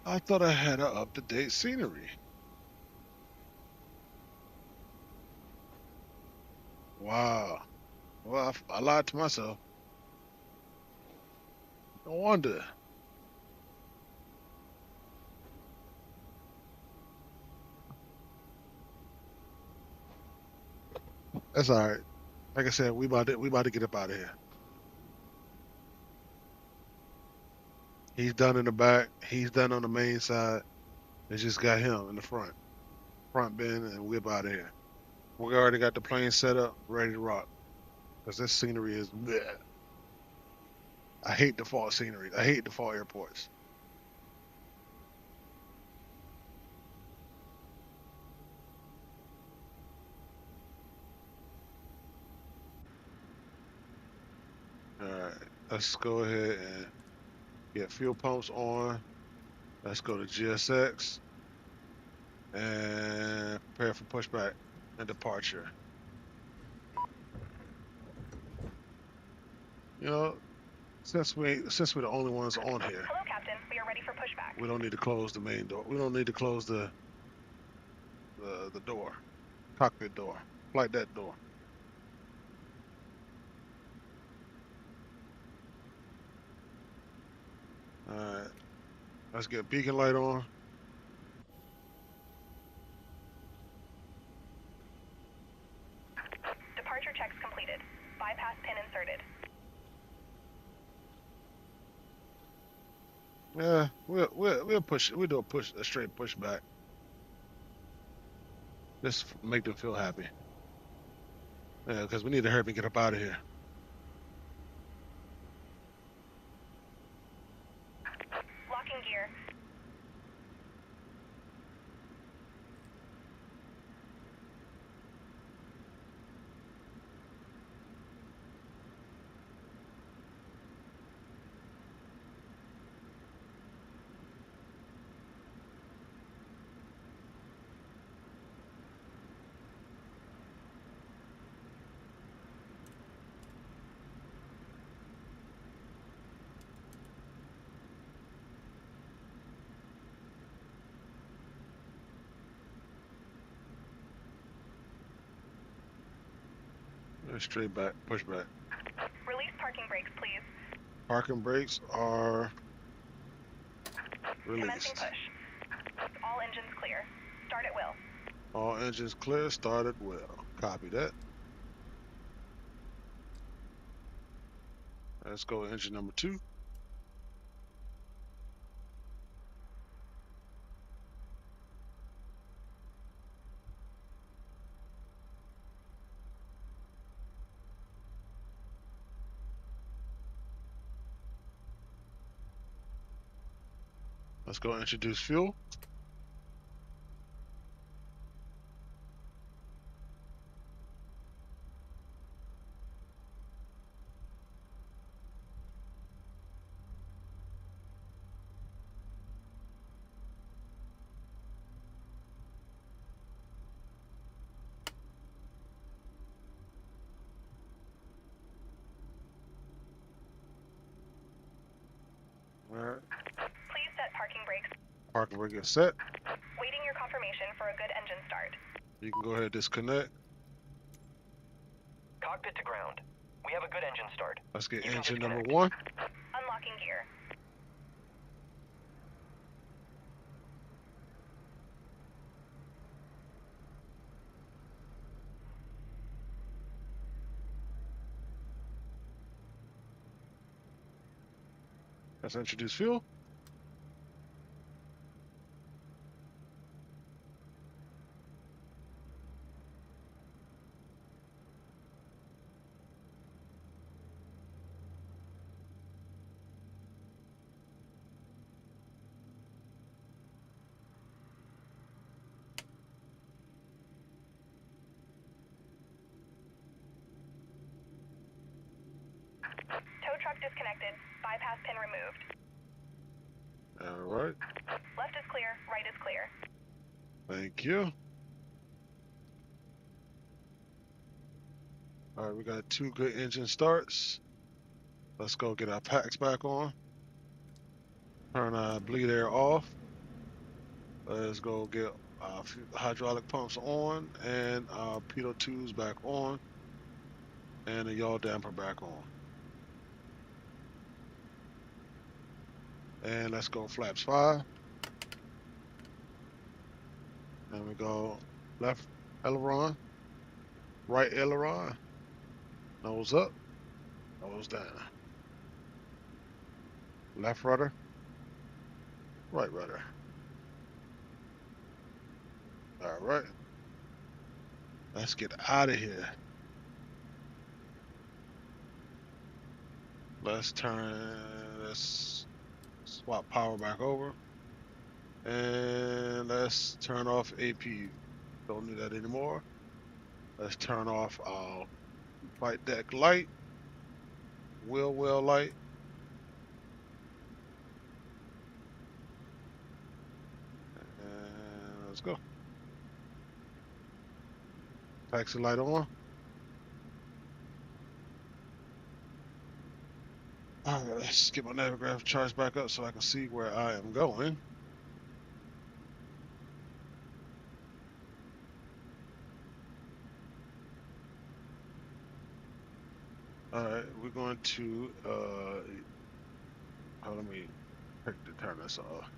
I thought I had an up-to-date scenery. Wow. Well, I lied to myself. No wonder. That's all right. Like I said, we about to get up out of here. He's done in the back. He's done on the main side. They just got him in the front bin, and we're out of here. We already got the plane set up, ready to rock. Because this scenery is bleh. I hate default scenery. I hate default airports. All right, let's go ahead and get fuel pumps on. Let's go to GSX and prepare for pushback and departure. You know, since we're the only ones on here, Hello, Captain. We are ready for pushback. we don't need to close the main door. We don't need to close the door, cockpit door, flight deck door. All right, let's get beacon light on. Departure checks completed. Bypass pin inserted. Yeah, we'll push. We'll do a straight pushback. Just make them feel happy. Yeah, because we need to hurry and get up out of here. Locking gear. Straight back, pushback. Release parking brakes, please. Parking brakes are Commencing released. push. All engines clear. Start at will. All engines clear. Started well. Copy that. Let's go engine number 2. Let's go introduce fuel. All right, Please set parking brakes. parking brake is set. Waiting your confirmation for a good engine start. You can go ahead and disconnect. Cockpit to ground. We have a good engine start. Let's get You can engine number disconnect. 1. Unlocking gear. Let's introduce fuel. Tow truck disconnected. Bypass pin removed. All right, Left is clear. Right is clear. thank you. All right, we got 2 good engine starts. Let's go get our packs back on. Turn our bleed air off. Let's go get our hydraulic pumps on and our pitot tubes back on and the yaw damper back on. And let's go flaps 5. And we go left aileron, right aileron, nose up, nose down. Left rudder, right rudder. All right. Let's get out of here. Let's swap power back over. And let's turn off AP. Don't need that anymore. Let's turn off our flight deck light, wheel well light. And let's go. Taxi light on. All right, let's get my navigraph charged back up so I can see where I am going. All right, we're going to let me turn this off.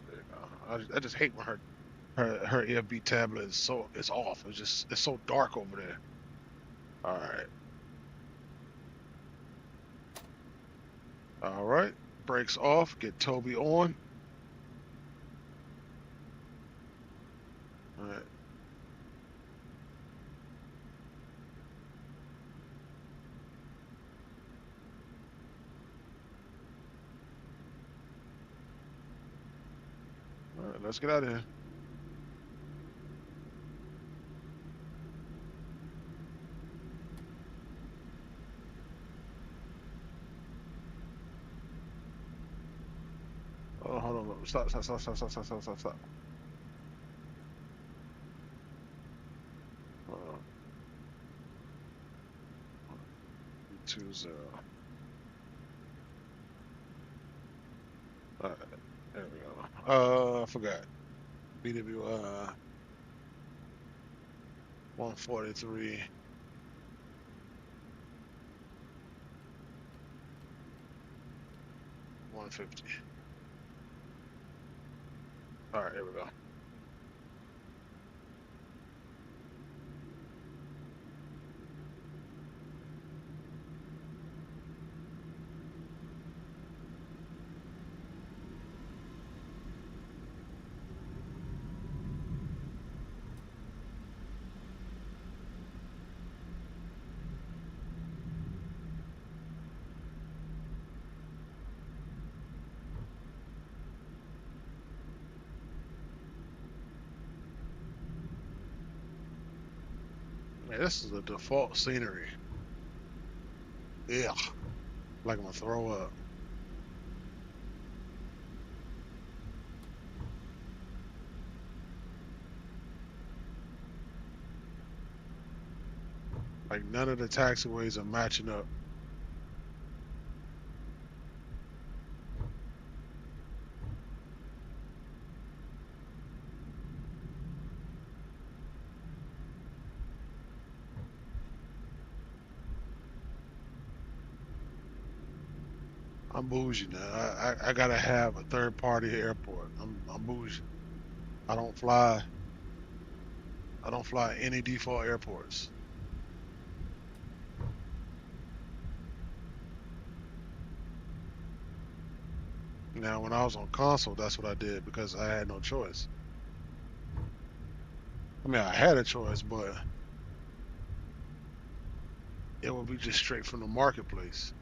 There you go. I just hate when her EFB tablet is it's off. It's so dark over there. All right. All right. Brakes off. Get Toby on. All right. All right. Let's get out of here. Oh, hold on. Stop. Hold on. 2-0. All right. There we go. I forgot. BWI 143. 150. All right, here we go. Man, this is the default scenery. Yeah, like I'm gonna throw up. Like none of the taxiways are matching up. I'm bougie now. I gotta have a third party airport. I'm bougie. I don't fly. I don't fly any default airports. Now, when I was on console, that's what I did because I had no choice. I mean, I had a choice, but it would be just straight from the marketplace.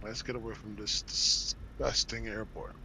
Let's get away from this disgusting airport.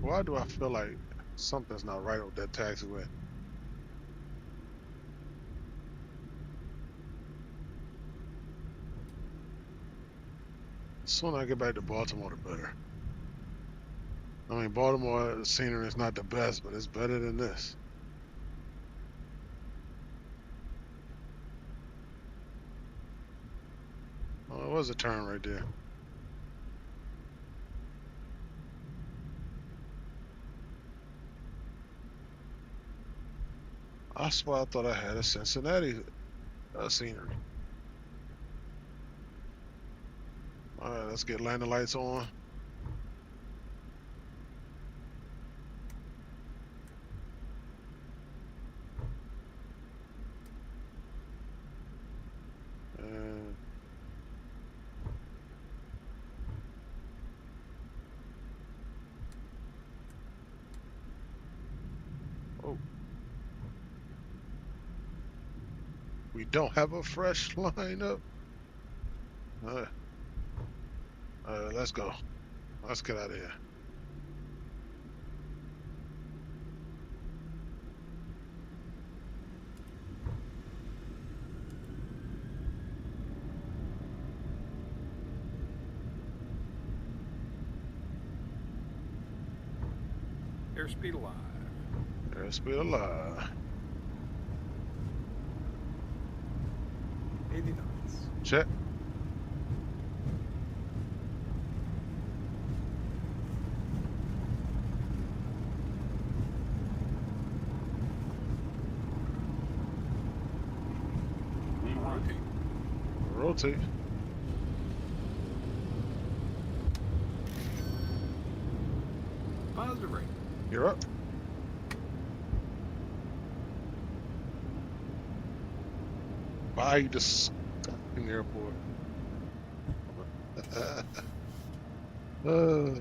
Why do I feel like something's not right with that taxiway? The sooner I get back to Baltimore, the better. I mean, Baltimore scenery is not the best, but it's better than this. Oh, it was a turn right there. I swear I thought I had a Cincinnati scenery. All right, let's get landing lights on. And oh, we don't have a fresh lineup. All right, let's go. Let's get out of here. Airspeed alive. Airspeed alive. 80 knots. Check. Rotate. Rotate. Positive rate. You're up. Bye, you disgusting airport. uh,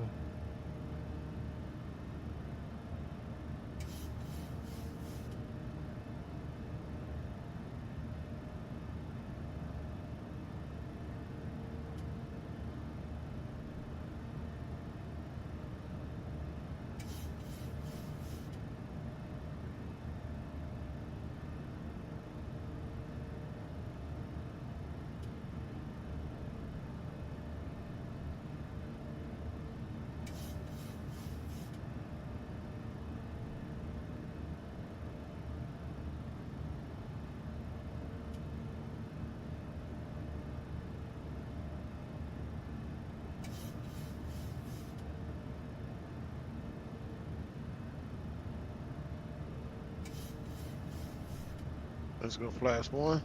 Let's go flash one.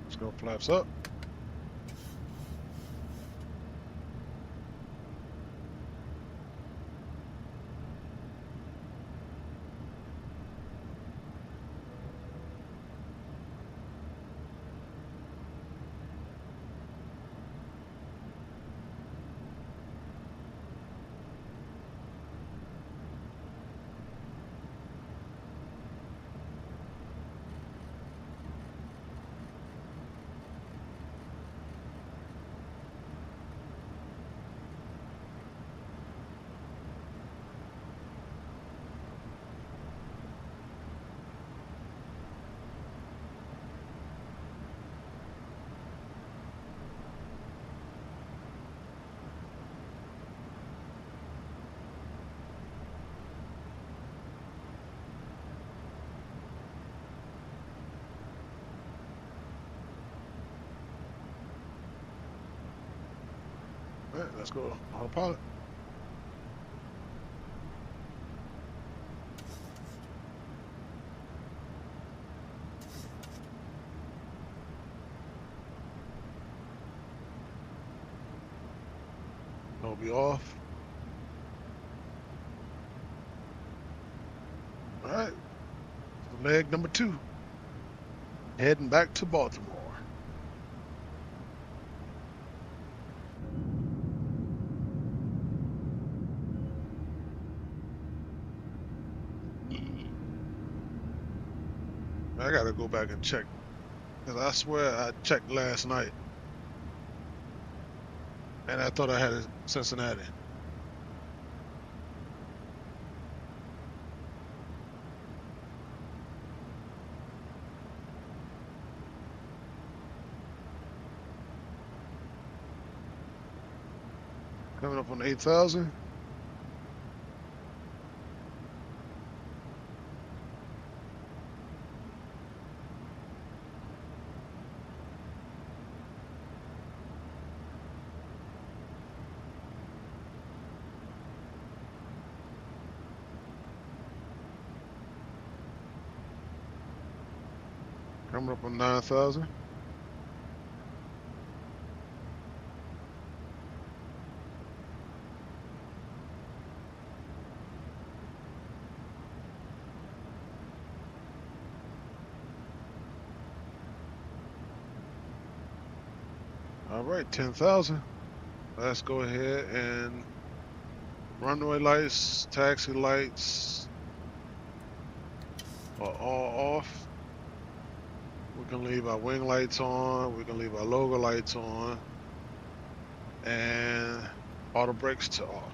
Let's go flaps up. All right, let's go autopilot. It'll be off. All right, leg number 2. Heading back to Baltimore. I gotta go back and check, because I swear I checked last night and I thought I had a Cincinnati. Coming up on 8,000. Coming up on 9,000. All right, 10,000. Let's go ahead and runway lights, taxi lights are all off. We can leave our wing lights on. We can leave our logo lights on. And auto brakes to off.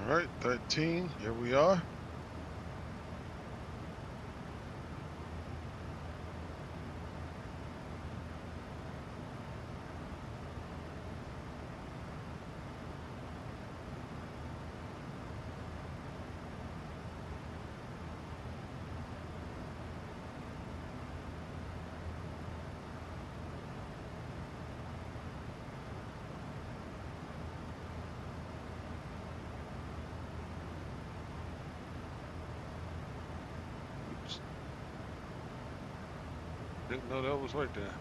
All right, 13, here we are. Didn't know that was right there.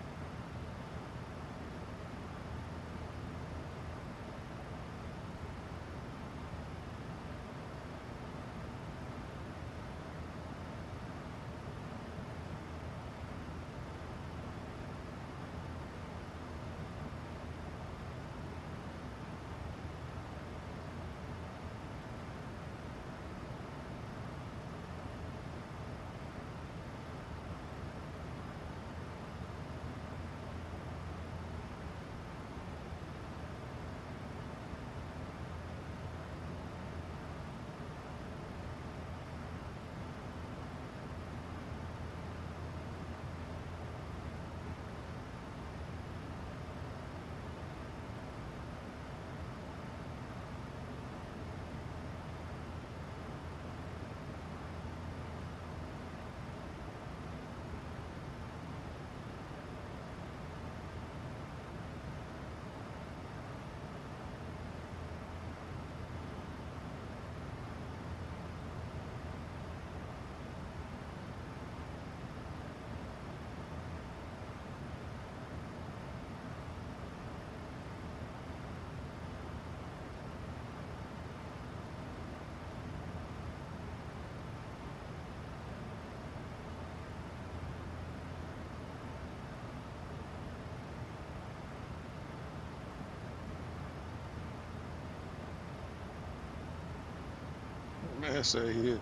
Man say he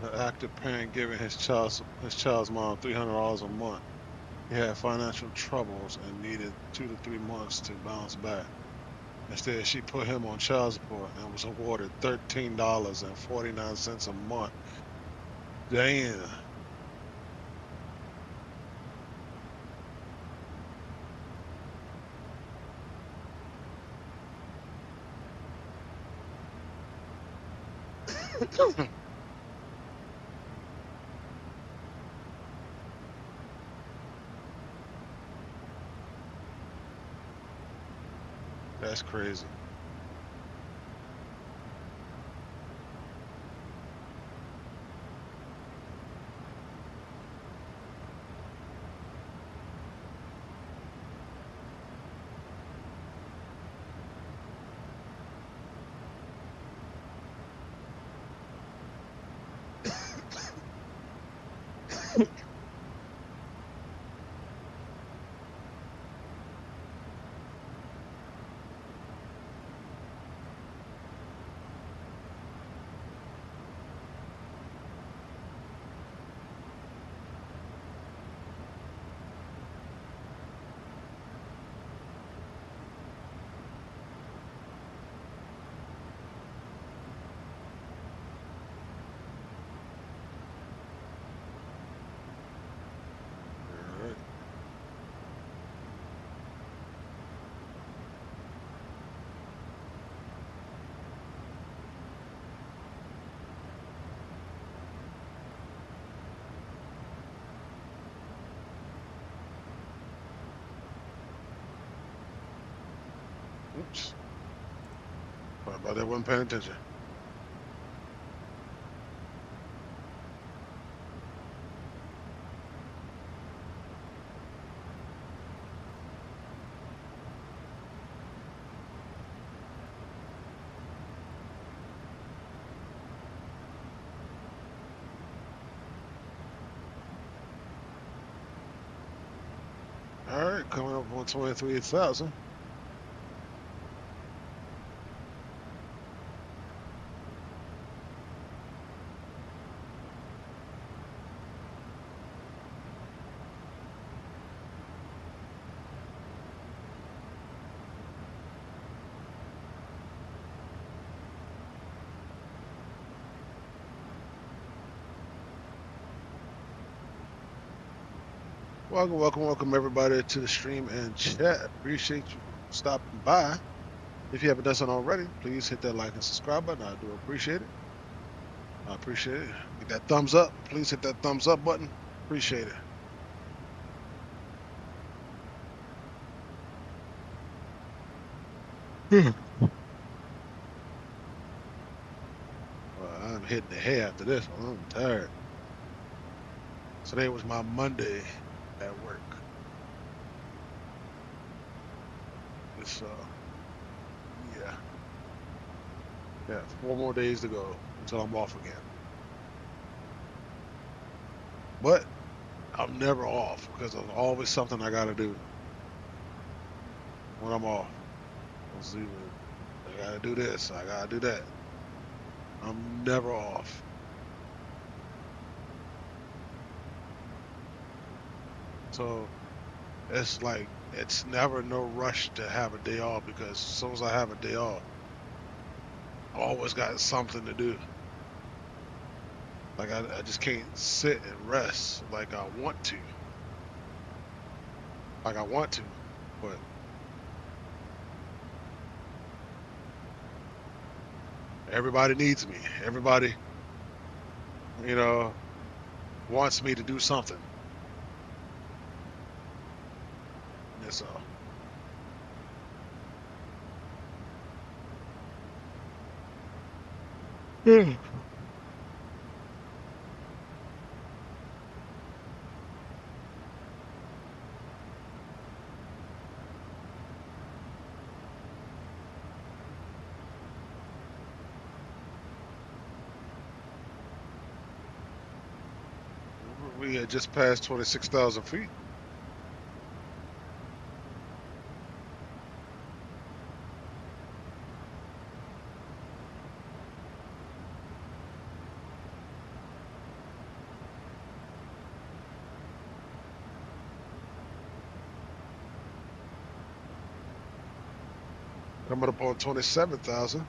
an active parent giving his child's mom $300 a month. He had financial troubles and needed 2 to 3 months to bounce back. Instead, she put him on child support and was awarded $13.49 a month. Damn. That's crazy. All right. Oops. Sorry about that. Wasn't paying attention. All right, coming up on 23,000. Welcome everybody to the stream and chat. Appreciate you stopping by. If you haven't done so already, please hit that like and subscribe button. I do appreciate it. I appreciate it. Get that thumbs up. Please hit that thumbs up button. Appreciate it. Well, I'm hitting the hay after this one. I'm tired. Today was my Monday. at work. It's yeah. Yeah, 4 more days to go until I'm off again. But I'm never off because there's always something I gotta do when I'm off. It's either I gotta do this, I gotta do that. I'm never off. So it's like it's never no rush to have a day off because as soon as I have a day off, I always got something to do. Like I just can't sit and rest like I want to. Like I want to, but everybody needs me. Everybody, you know, wants me to do something. That's all. Yeah. We had just passed 26,000 feet. Coming up on 27,000.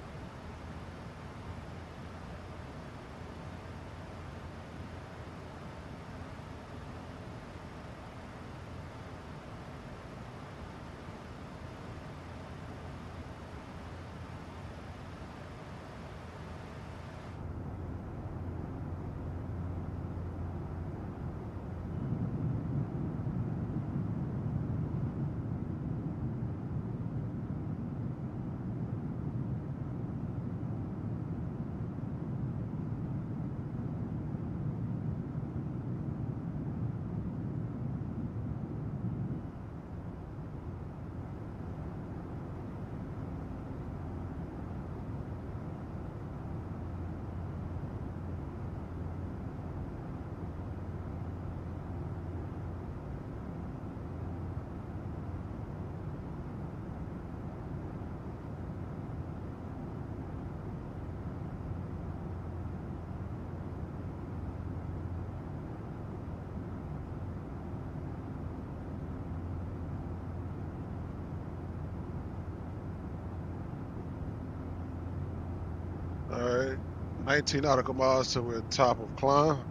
All right, 19 nautical miles till we're top of climb.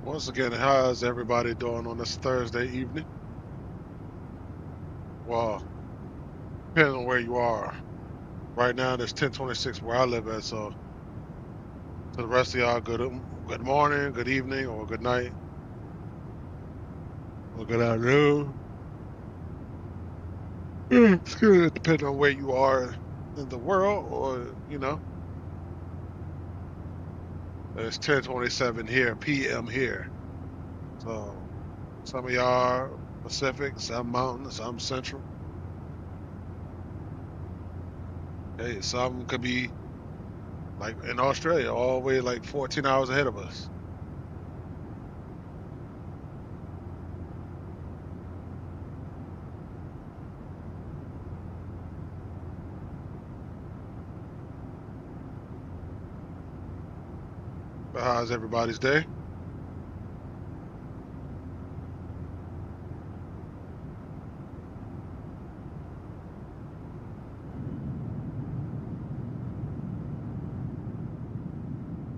Once again, how's everybody doing on this Thursday evening? Well, depending on where you are. Right now, it's 10:26 where I live at, so to the rest of y'all, good morning, good evening, or good night, or good afternoon. It's good, depending on where you are in the world, or it's 10:27 here, PM here. So some of y'all are Pacific, some Mountain, some Central. Hey, some could be like in Australia, all the way like 14 hours ahead of us. How's everybody's day?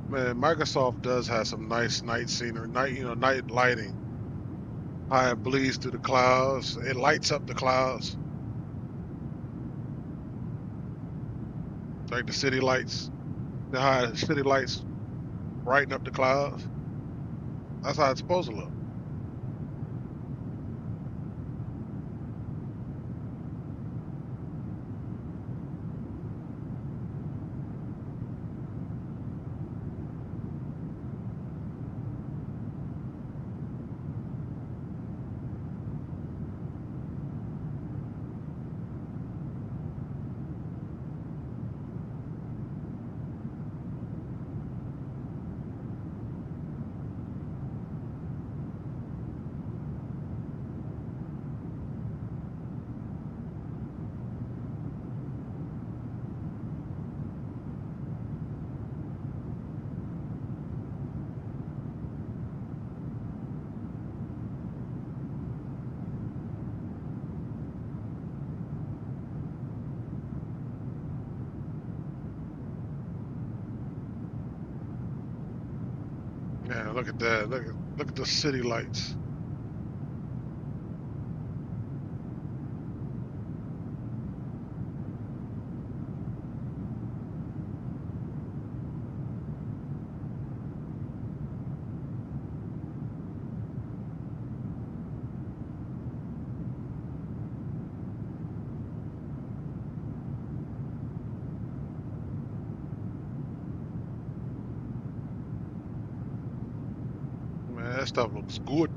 Man, Microsoft does have some nice night scenery, night lighting. How it bleeds through the clouds. It lights up the clouds. Like the city lights. How the city lights brighten up the clouds. That's how it's supposed to look. Yeah, look at that. Look at the city lights. Man, that stuff looks good.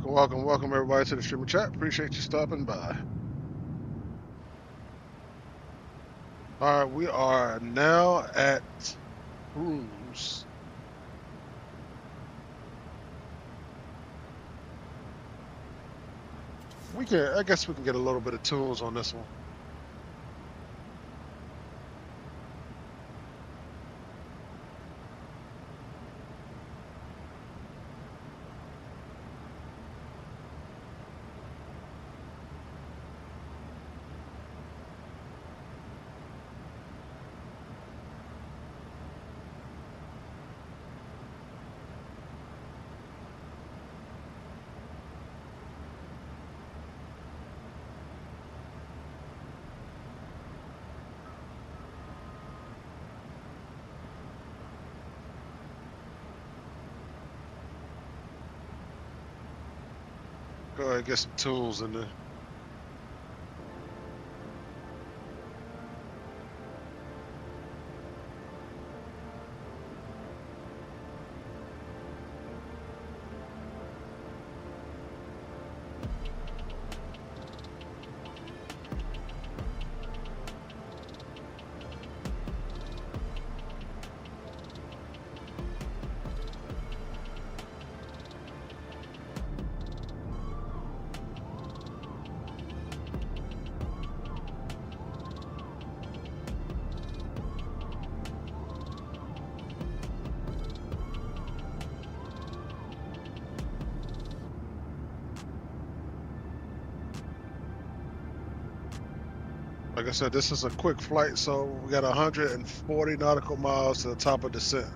Welcome everybody to the streamer chat. Appreciate you stopping by. All right, we are now at cruise. I guess we can get a little bit of tunes on this one. Go ahead and get some tunes in there. Like I said, this is a quick flight, so we got 140 nautical miles to the top of descent.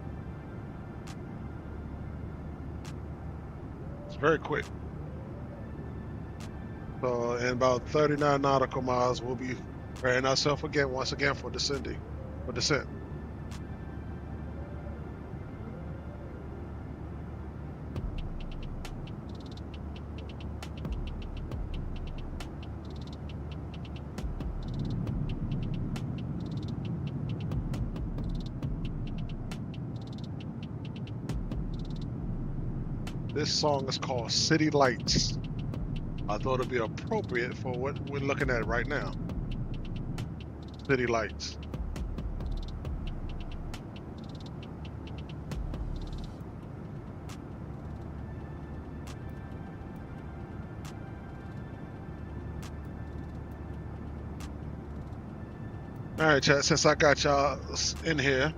It's very quick. So in about 39 nautical miles, we'll be preparing ourselves once again for descent. this song is called City Lights. I thought it'd be appropriate for what we're looking at right now. City Lights. All right, chat, since I got y'all in here,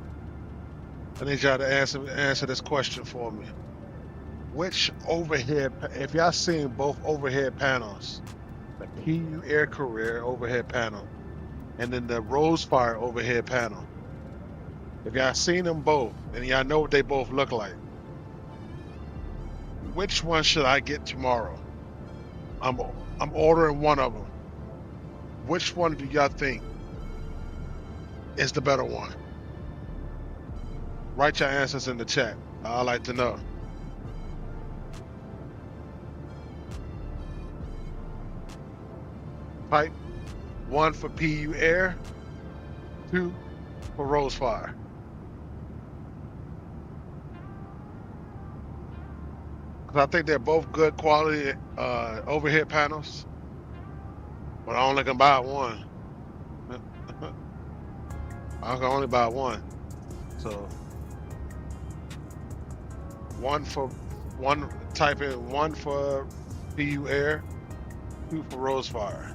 I need y'all to answer this question for me. Which overhead, if y'all seen both overhead panels, the PU Air Career overhead panel, and then the Rosefire overhead panel, if y'all seen them both, and y'all know what they both look like, which one should I get tomorrow? I'm ordering one of them. Which one do y'all think is the better one? Write your answers in the chat. I'd like to know. Type 1 for PU Air, 2 for Rosefire. Because I think they're both good quality overhead panels, but I only can buy one. I can only buy one. So type in 1 for PU Air, 2 for Rosefire.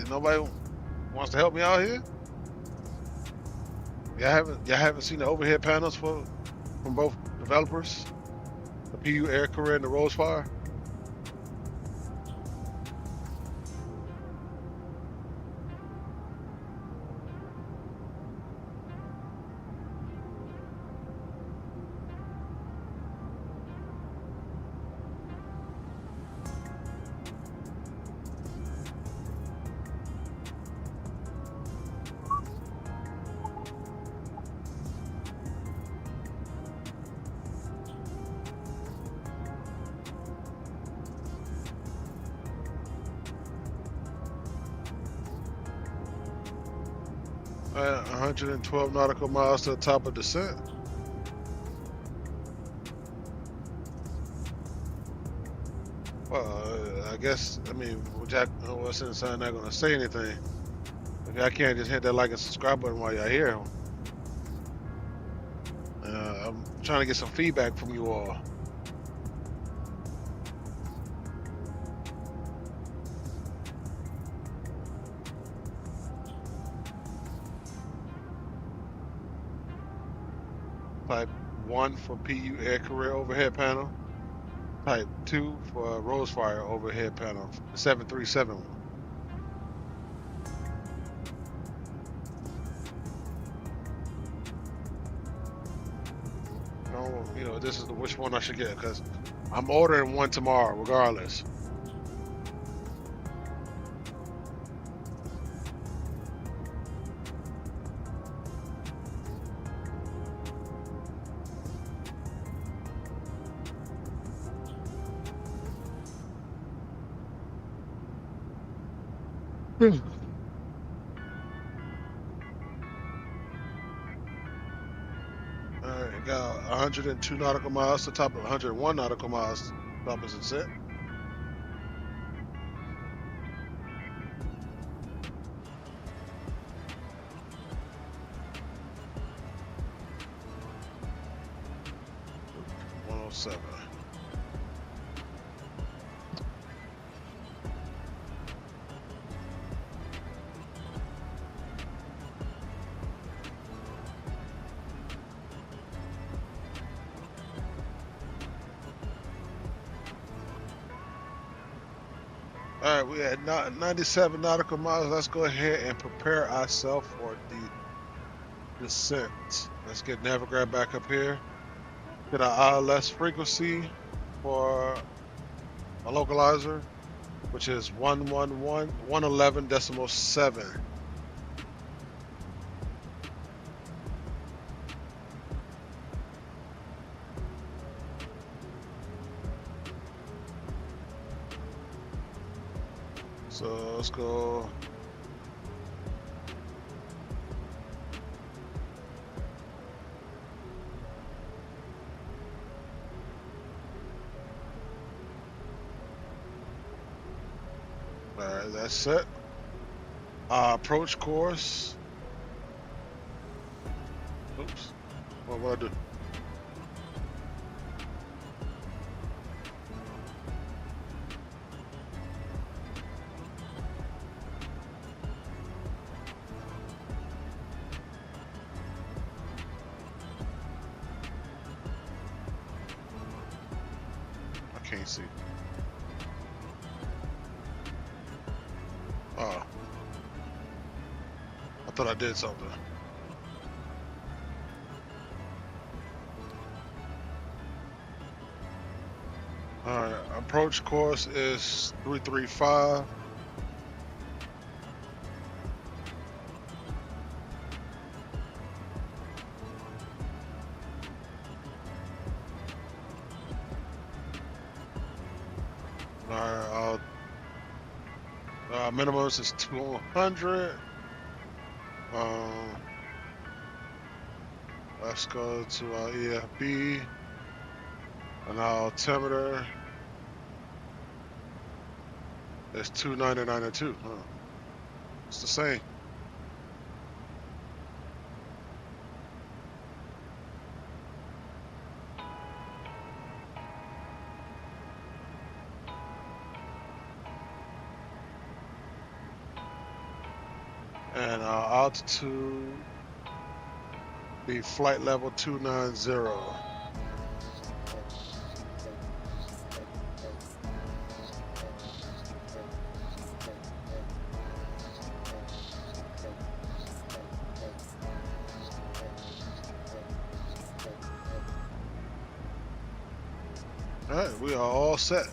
Nobody wants to help me out here? Y'all haven't seen the overhead panels from both developers? The PU Air Career and the Rosefire? At 112 nautical miles to the top of descent. Well, I guess, I mean, what's inside not going to say anything. If y'all can't just hit that like and subscribe button while y'all here. I'm trying to get some feedback from you all. Type 1 for PU Air Career overhead panel. Type 2 for Rosefire overhead panel, the 737 one. You know, this is which one I should get, because I'm ordering one tomorrow regardless. Alright, got 102 nautical miles to top of 101 nautical miles. Top is set. Seven. All right, we at 97 nautical miles. Let's go ahead and prepare ourselves for the descent. Let's get Navigraph back up here. Get our ILS frequency for a localizer. which is 111.7. So let's go. All right, that's it. Approach course. Oops. What I do? I can't see. Oh. I thought I did something. Alright, approach course is 335. Alright, minimum is 200. Let's go to our EFB and our altimeter is 299.2. Huh. It's the same. And our altitude be flight level 290. All right, we are all set.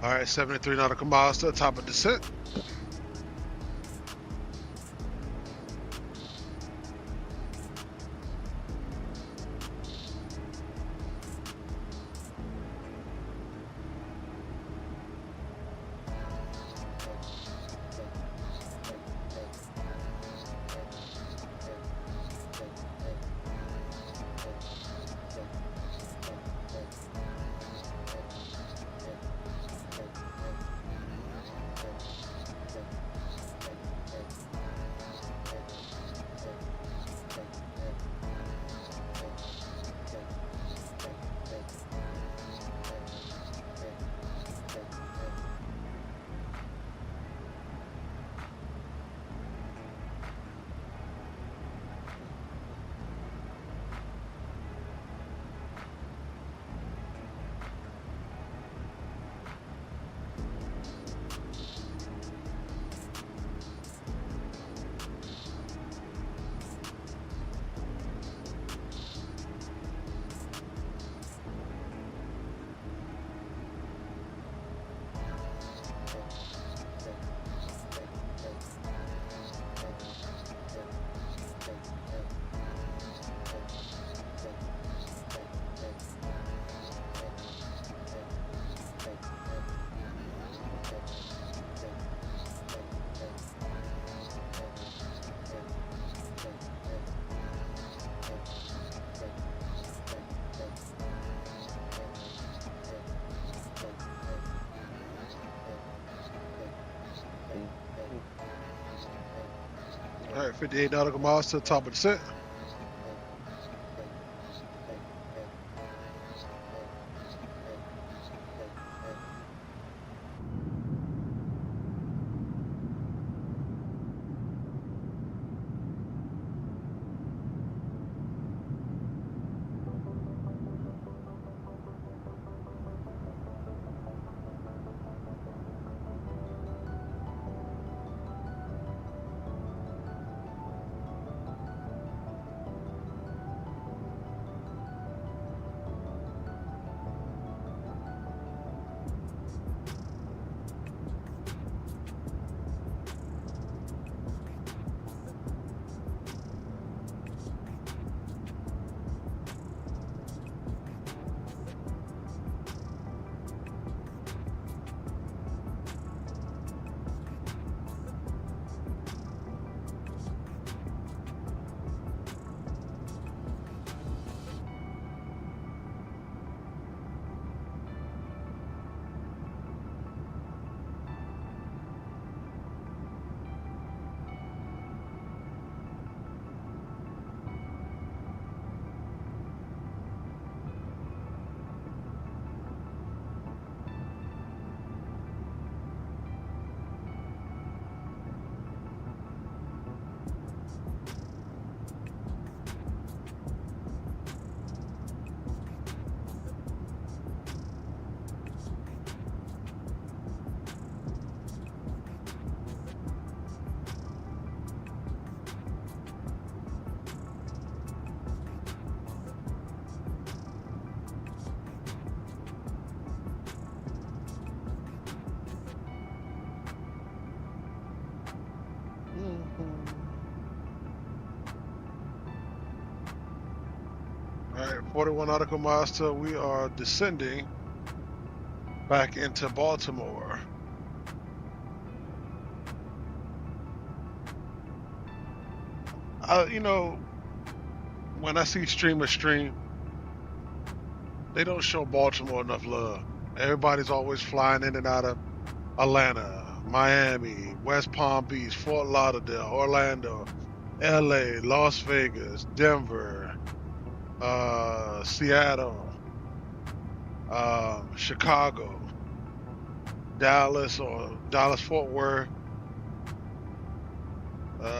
All right, 73 nautical miles to the top of descent. All right, 58 nautical miles to the top of descent. 41 nautical miles till we are descending back into Baltimore. You know, when I see streamers stream, they don't show Baltimore enough love. Everybody's always flying in and out of Atlanta, Miami, West Palm Beach, Fort Lauderdale, Orlando, LA, Las Vegas, Denver, Seattle, Chicago, Dallas or Dallas Fort Worth,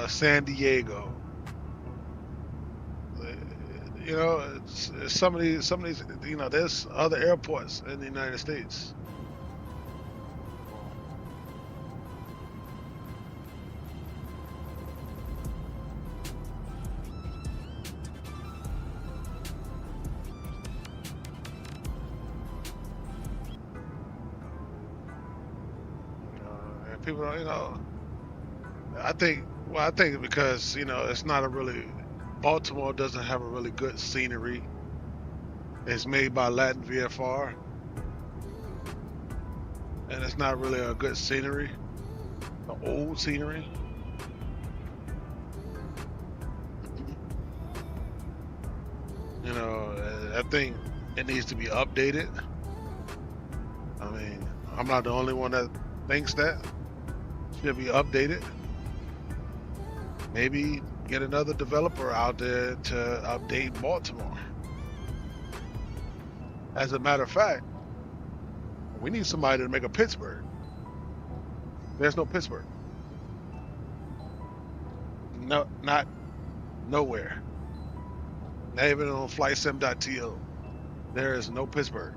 San Diego. You know, it's some of these, you know, there's other airports in the United States. And people don't, you know, I think because, you know, it's not a really, Baltimore doesn't have a really good scenery. It's made by Latin VFR, and it's not really a good scenery, the old scenery. You know, I think it needs to be updated. I mean, I'm not the only one that thinks that. It should be updated. Maybe get another developer out there to update Baltimore. As a matter of fact, we need somebody to make a Pittsburgh. There's no Pittsburgh. No, not nowhere. Not even on flightsim.to. There is no Pittsburgh.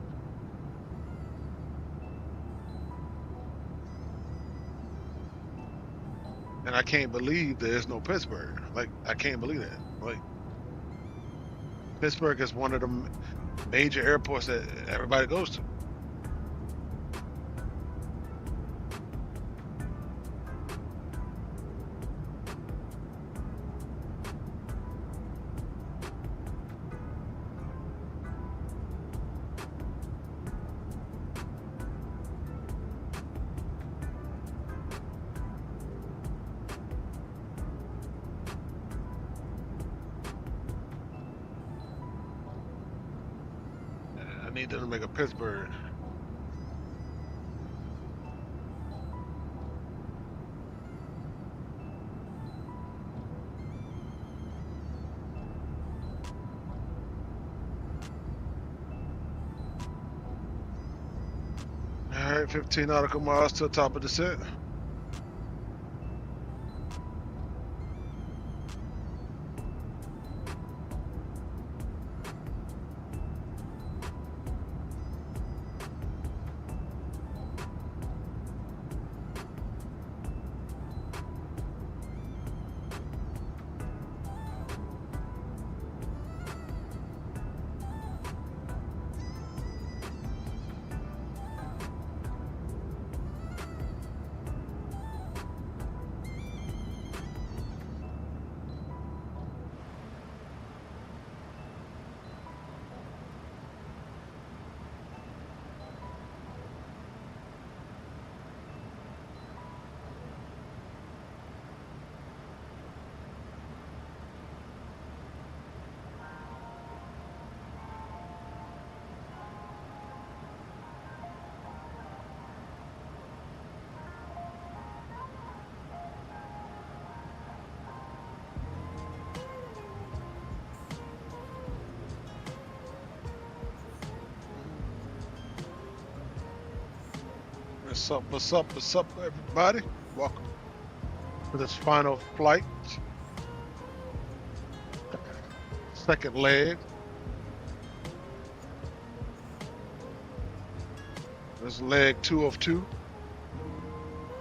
And I can't believe there's no Pittsburgh. Like, I can't believe that. Like, Pittsburgh is one of the major airports that everybody goes to. I need them to make a Pittsburgh. All right, 15 nautical miles to the top of the set. What's up, everybody? Welcome to this final flight. Second leg. This is leg 2 of 2.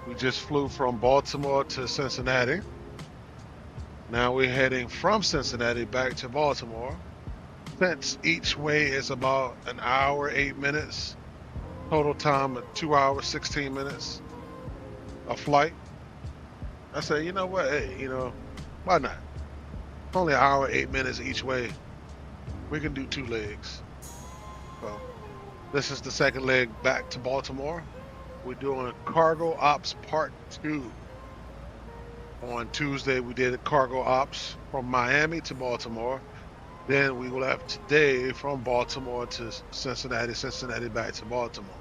We just flew from Baltimore to Cincinnati. Now we're heading from Cincinnati back to Baltimore. Since each way is about an hour, 8 minutes. Total time of 2 hours, 16 minutes of flight. I say, you know what? Hey, you know, why not? Only an hour, 8 minutes each way. We can do 2 legs. So this is the second leg back to Baltimore. We're doing cargo ops part 2. On Tuesday, we did cargo ops from Miami to Baltimore. Then we left today from Baltimore to Cincinnati, Cincinnati back to Baltimore.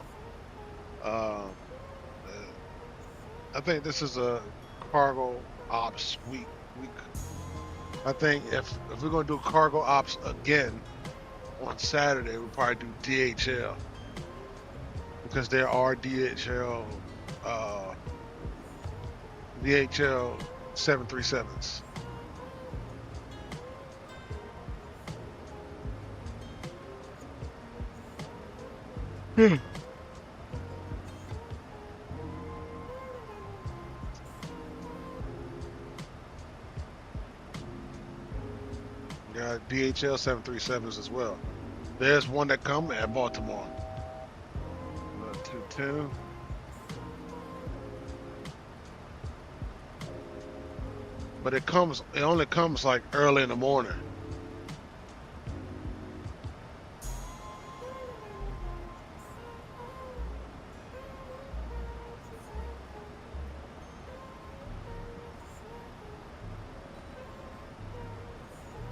I think this is a cargo ops week. I think if we're gonna do cargo ops again on Saturday, we'll probably do DHL because there are DHL 737s. Yeah, DHL 737s as well. There's one that come at Baltimore. 210. But it only comes like early in the morning.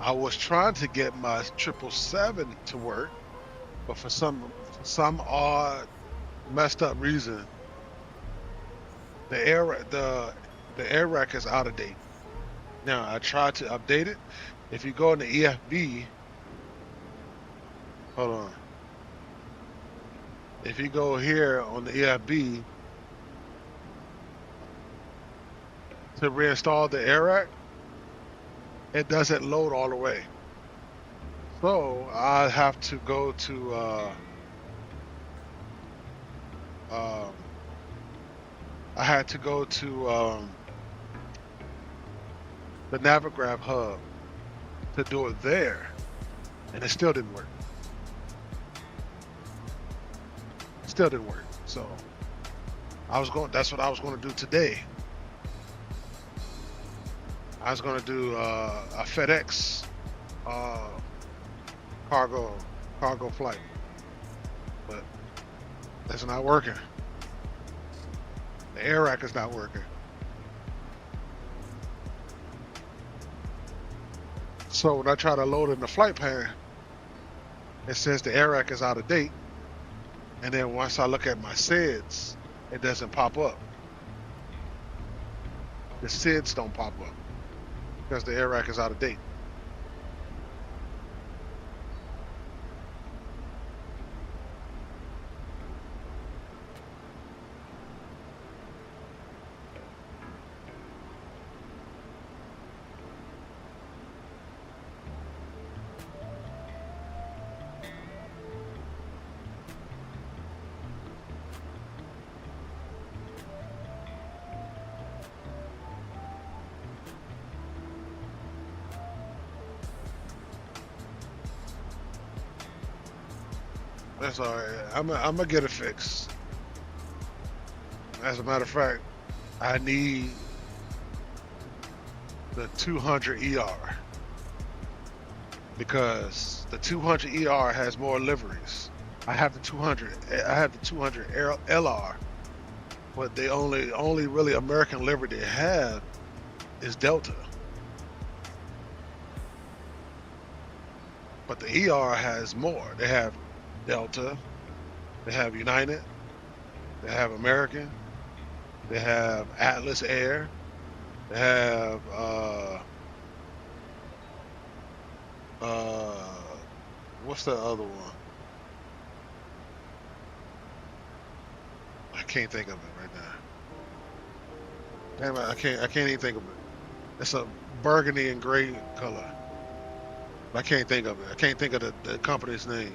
I was trying to get my 777 to work, but for some odd messed up reason, the air rack is out of date. Now I tried to update it. If you go in the EFB, hold on. If you go here on the EFB to reinstall the air rack, it doesn't load all the way. So I have to go to I had to go to the Navigraph hub to do it there, and it still didn't work. Still didn't work. So that's what I was going to do today. I was going to do a FedEx cargo flight, but that's not working. The air rack is not working. So when I try to load in the flight plan, it says the air rack is out of date. And then once I look at my SIDS, it doesn't pop up. The SIDS don't pop up because the air rack is out of date. That's all right. I'm gonna get it fixed. As a matter of fact, I need the 200 ER because the 200 ER has more liveries. I have the 200 LR, but the only really American livery they have is Delta. But the ER has more. They have Delta, they have United, they have American, they have Atlas Air, they have what's the other one? I can't think of it right now. Damn it, I can't even think of it. It's a burgundy and gray color. I can't think of it. I can't think of the company's name.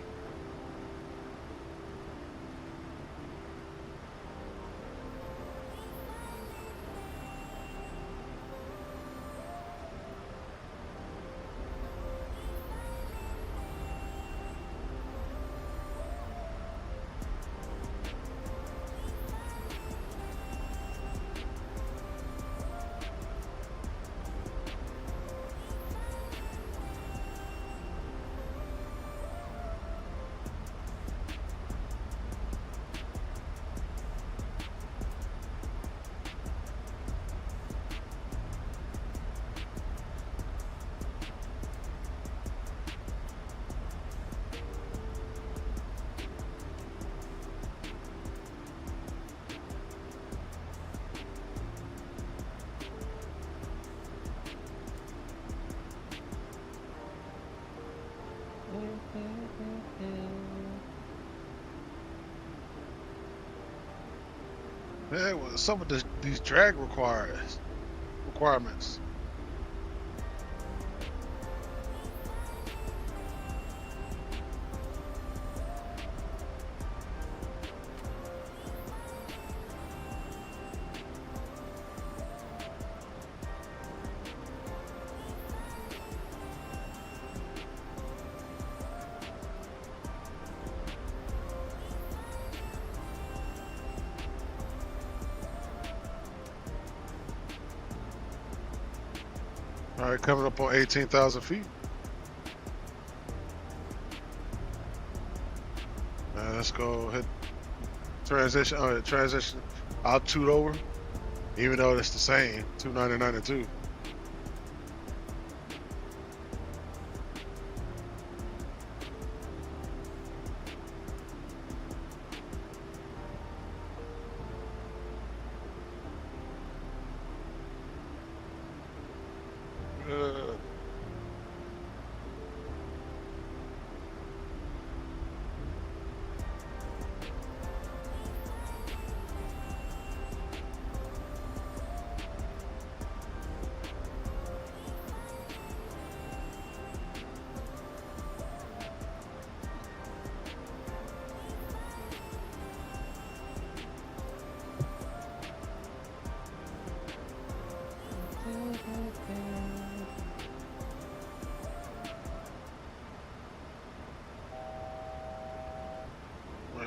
Yeah, well, some of these drag requirements. All right, coming up on 18,000 feet. Let's go hit transition. Transition. I'll toot over, even though it's the same 299 and 2.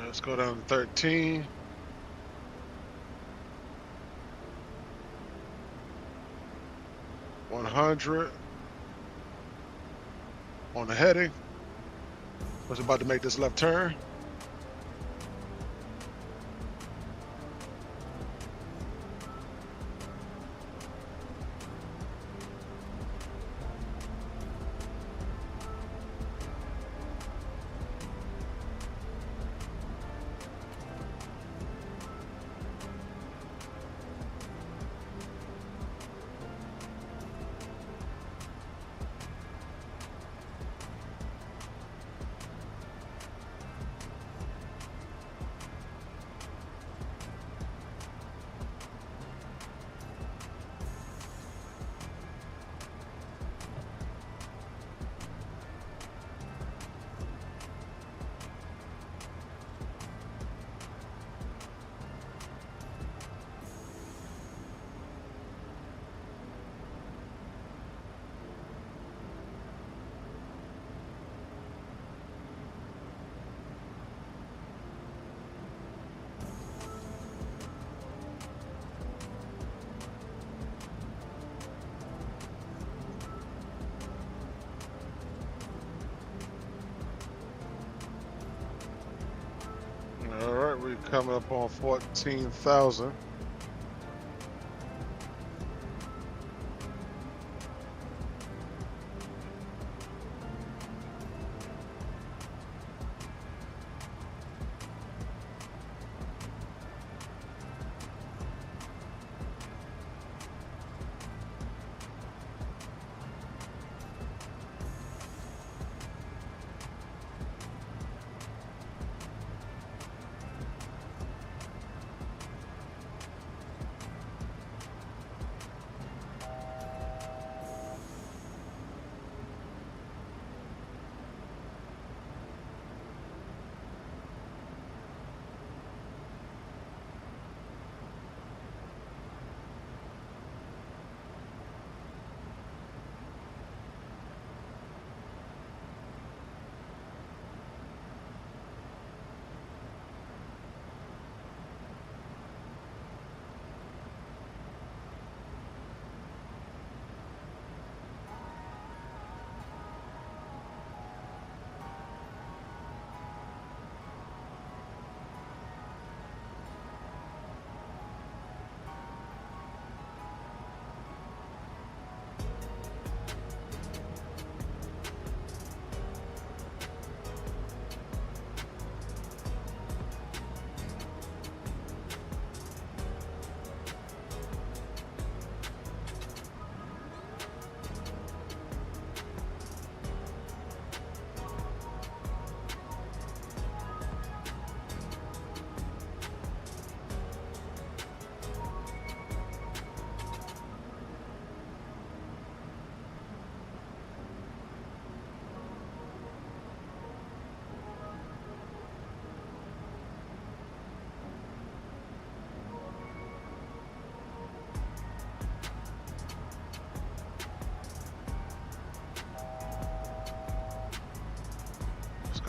Let's go down to 13. $100 on the heading. Was about to make this left turn. All right, we're coming up on 14,000.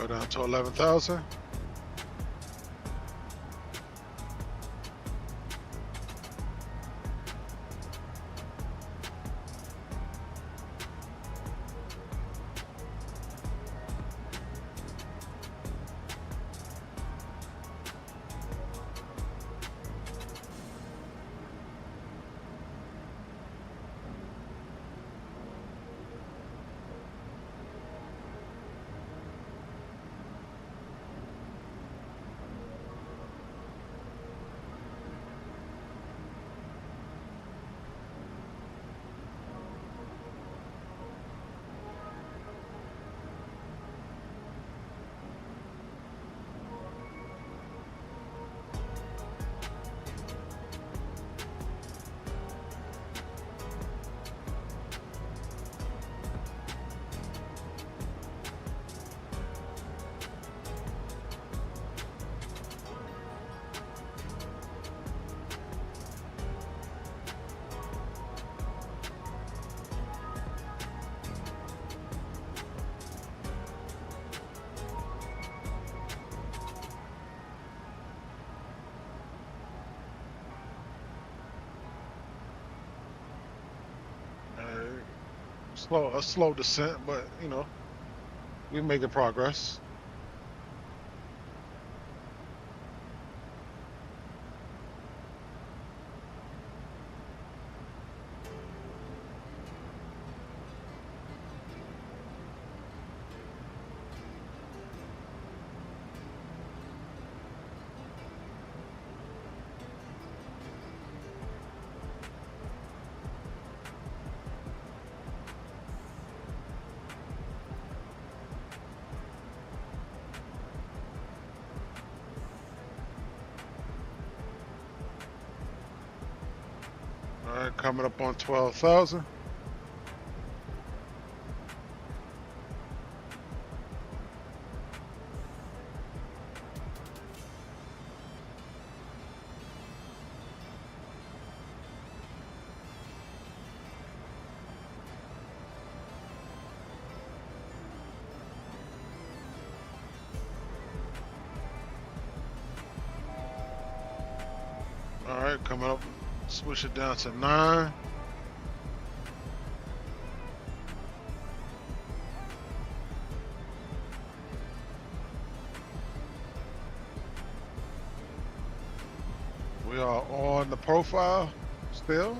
Go down to 11,000. A slow descent, but you know, we're making progress. All right, coming up on 12,000. All right, coming up, switch it down to 9. We are on the profile still.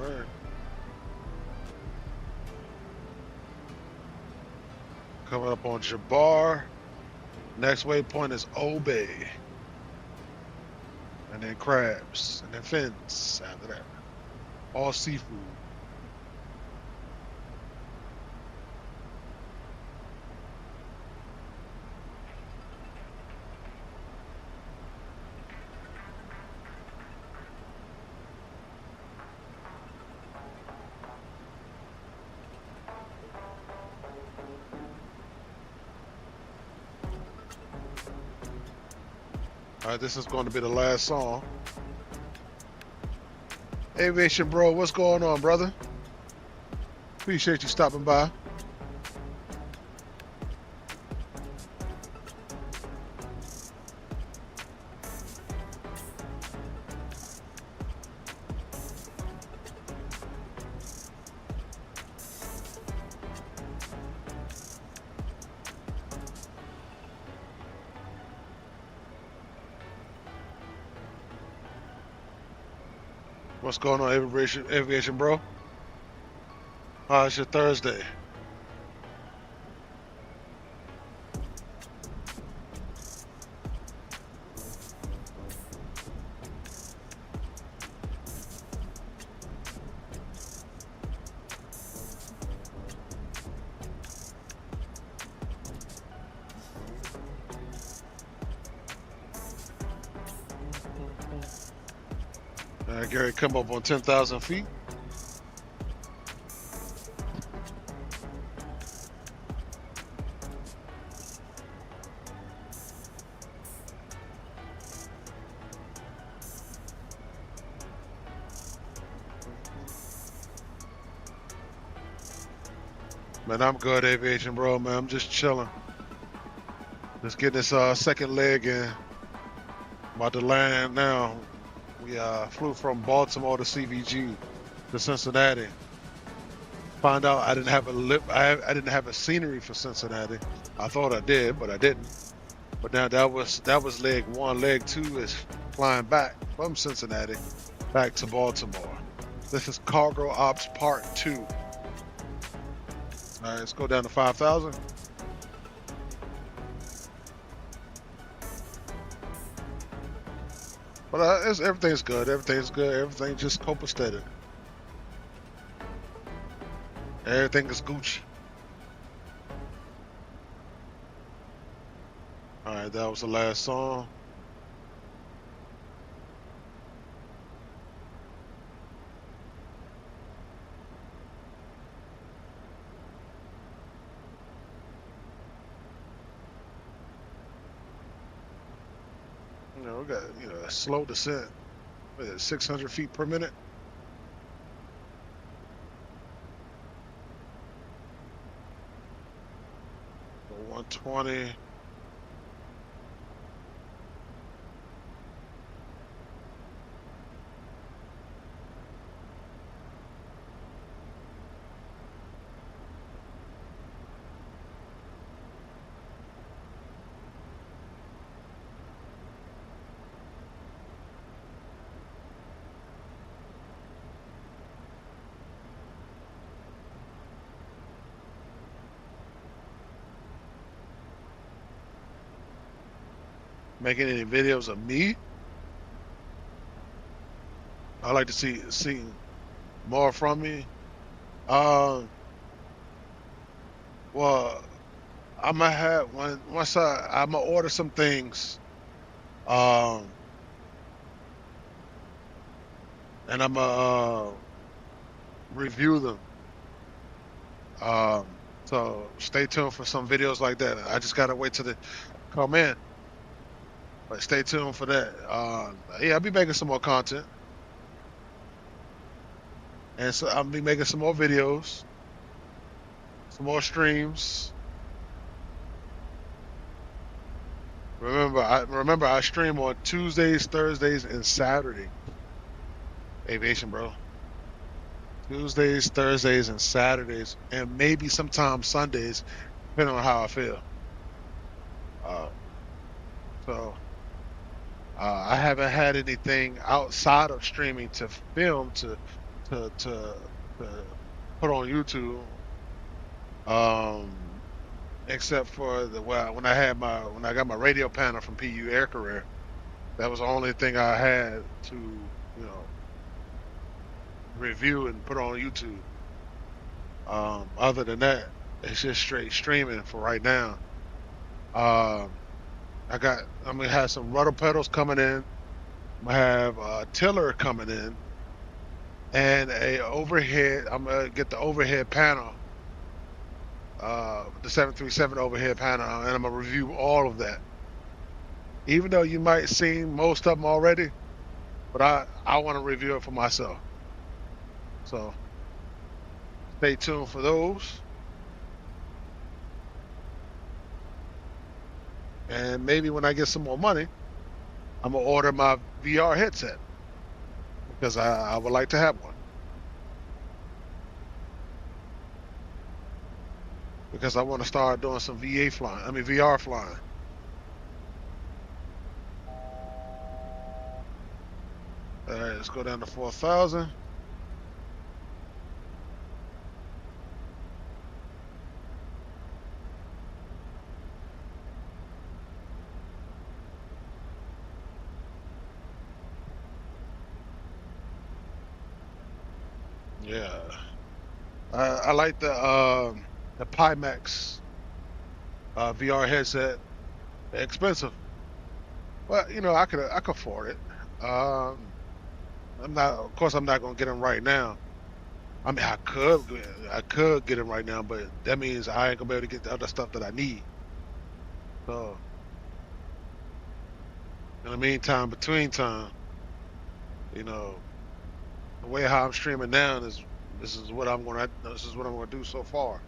All right. Coming up on Jabbar. Next waypoint is Obey. And then crabs. And then fins after that. All seafood. All right, this is going to be the last song. Aviation Bro, what's going on, brother? Appreciate you stopping by. What's going on, aviation bro? It's your Thursday. Gary, come up on 10,000 feet. Man, I'm good, aviation bro, man. I'm just chilling. Just getting this second leg in. About to land now. We flew from Baltimore to CVG to Cincinnati. Found out I didn't have I didn't have a scenery for Cincinnati. I thought I did, but I didn't. But now that was leg one. Leg two is flying back from Cincinnati back to Baltimore. This is Cargo Ops Part 2. All right, let's go down to 5,000. But everything's good. Everything's good. Everything just copacetic. Everything is Gucci. All right, that was the last song. You know, we got a slow descent. 600 feet per minute. So 120. Making any videos of me? I like to see more from me. Well, I'm gonna have once I'm gonna order some things, and I'm gonna review them. So stay tuned for some videos like that. I just gotta wait till they come in. But stay tuned for that. Yeah, I'll be making some more content. And so I'll be making some more videos, some more streams. Remember I stream on Tuesdays, Thursdays, and Saturday. Aviation, bro. Tuesdays, Thursdays, and Saturdays, and maybe sometimes Sundays, depending on how I feel. So I haven't had anything outside of streaming to film to put on YouTube, except for when I got my radio panel from PU Air Career. That was the only thing I had to review and put on YouTube. Other than that, it's just straight streaming for right now. I'm gonna have some rudder pedals coming in. I'm gonna have a tiller coming in, and a overhead. I'm gonna get the overhead panel, the 737 overhead panel, and I'm gonna review all of that. Even though you might see most of them already, but I want to review it for myself. So stay tuned for those. And maybe when I get some more money, I'm gonna order my VR headset because I would like to have one. Because I want to start doing some VR flying. All right, let's go down to 4,000. Yeah, I like the Pimax VR headset. They're expensive, but you know I could afford it. I'm not, of course, I'm not gonna get them right now. I mean, I could get them right now, but that means I ain't gonna be able to get the other stuff that I need. So in the meantime, between time, you know, the way how I'm streaming now is this is what I'm gonna do so far.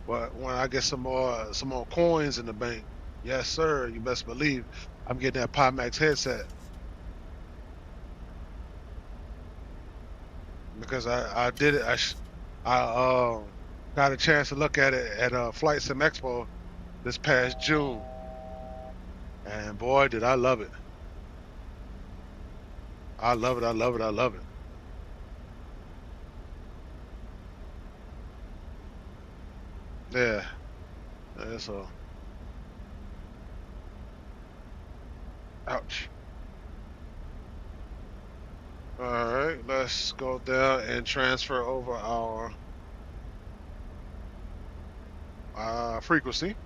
But when I get some more coins in the bank, yes sir, you best believe I'm getting that Pimax headset because I did it. I got a chance to look at it at Flight Sim Expo this past June, and boy did I love it. I love it. I love it. I love it. Yeah. Yeah, so ouch. All right, let's go down and transfer over our frequency.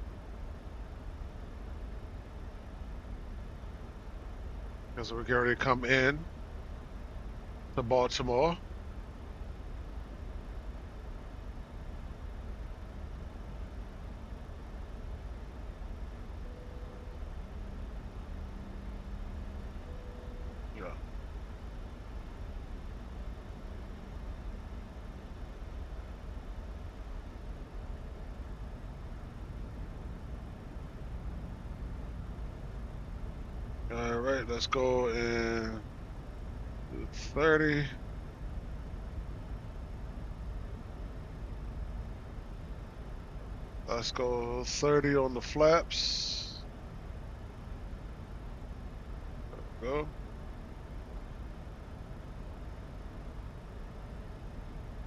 Because we're getting ready to come in to Baltimore. Yeah. All right, let's go and do 30. Let's go 30 on the flaps. Go.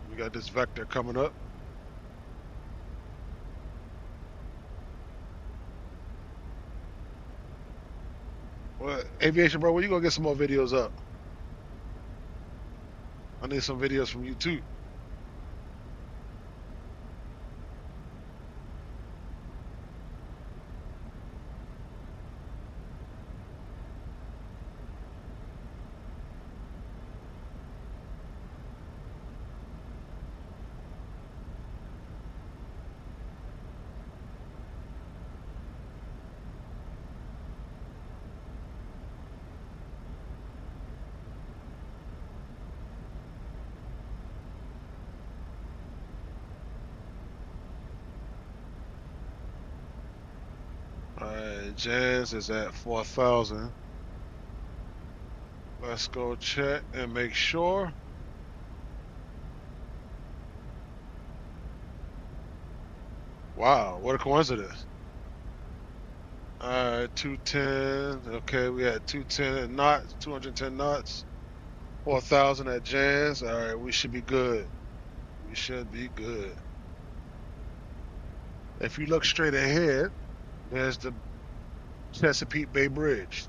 We got this vector coming up. Well, aviation, bro, when you gonna get some more videos up? I need some videos from you too. All right, Jazz is at 4,000. Let's go check and make sure. Wow, what a coincidence. All right, 210. Okay, we had 210 knots, 210 knots, 4,000 at Jazz. All right, we should be good. We should be good. If you look straight ahead, there's the Chesapeake Bay Bridge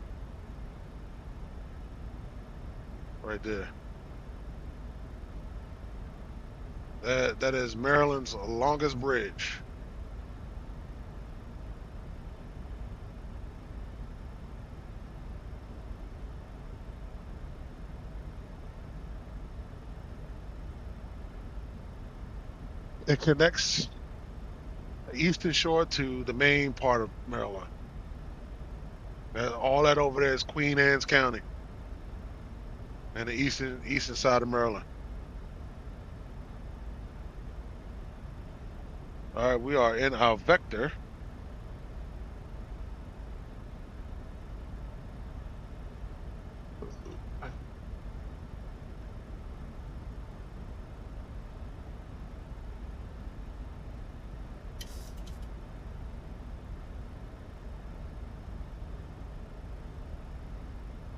right there. That is Maryland's longest bridge. It connects the eastern shore to the main part of Maryland. All that over there is Queen Anne's County and the eastern side of Maryland. All right, we are in our vector.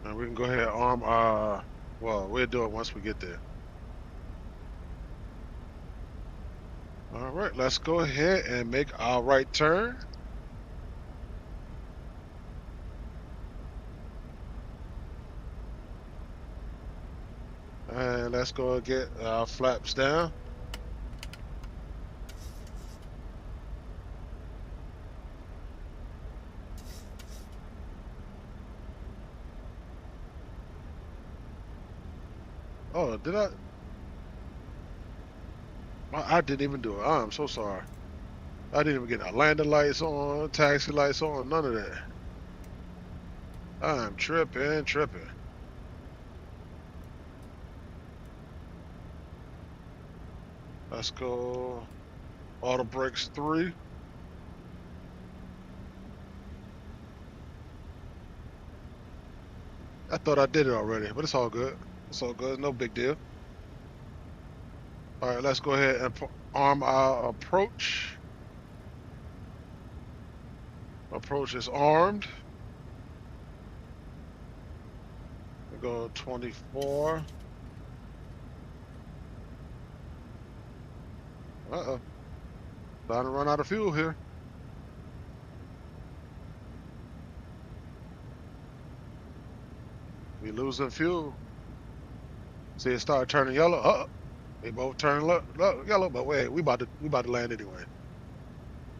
And we can go ahead and arm our Well, we'll do it once we get there. All right, let's go ahead and make our right turn. And let's go get our flaps down. Oh, did I? I didn't even do it. I'm so sorry. I didn't even get our landing lights on, taxi lights on, none of that. I'm tripping. Let's go auto brakes 3. I thought I did it already, but it's all good. It's all good. No big deal. All right, let's go ahead and arm our approach. Approach is armed. We go 24. Uh-oh. About to run out of fuel here. We losing fuel. See it start turning yellow. They both turn yellow, but wait, we about to land anyway.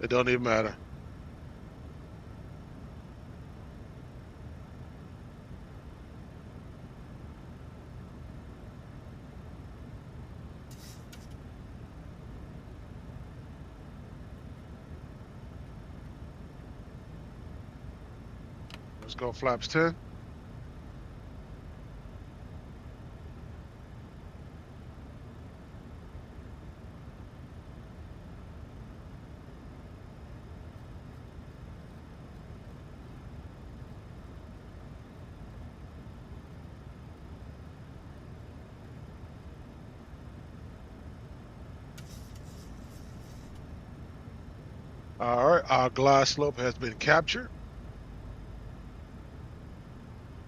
It don't even matter. Let's go flaps 10. All right, our glide slope has been captured.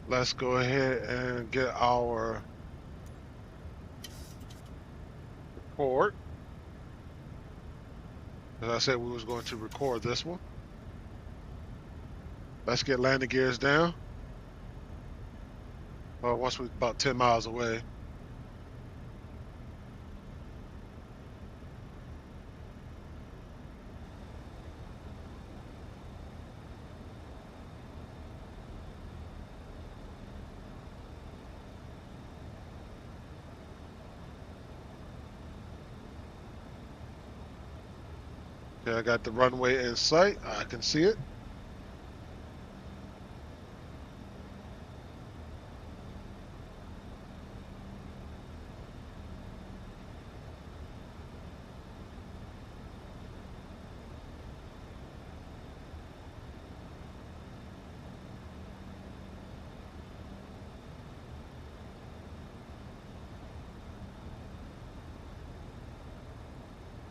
Let's go ahead and get our record. As I said, we was going to record this one. Let's get landing gears down. Well, once we're about 10 miles away. Okay, I got the runway in sight. I can see it.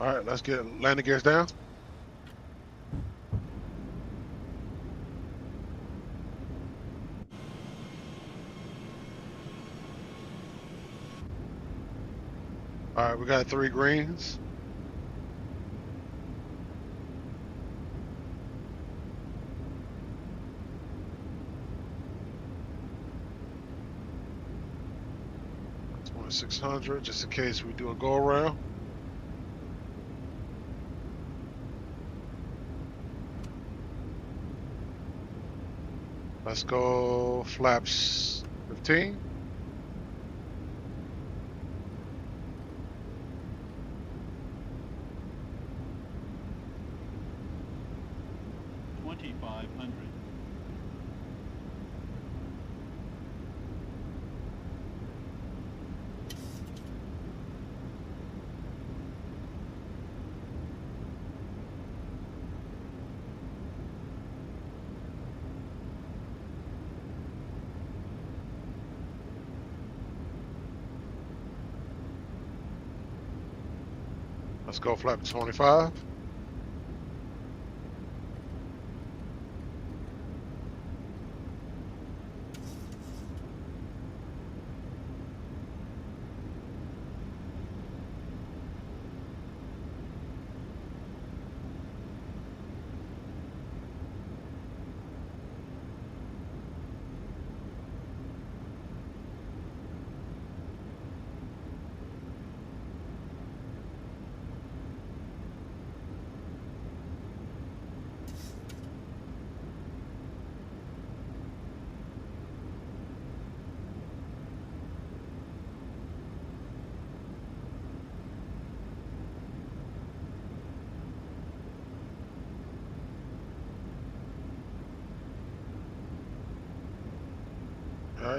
All right, let's get landing gears down. All right, we got 3 greens. That's 2600, just in case we do a go around. Let's go flaps 15. Let's go flap 25.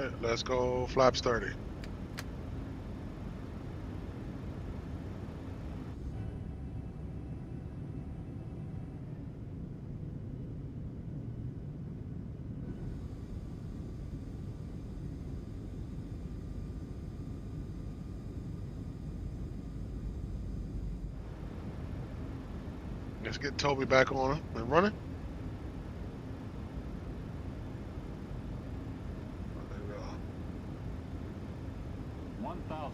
right, let's go flaps 30. Let's get Toby back on and running. There we go. 1,000.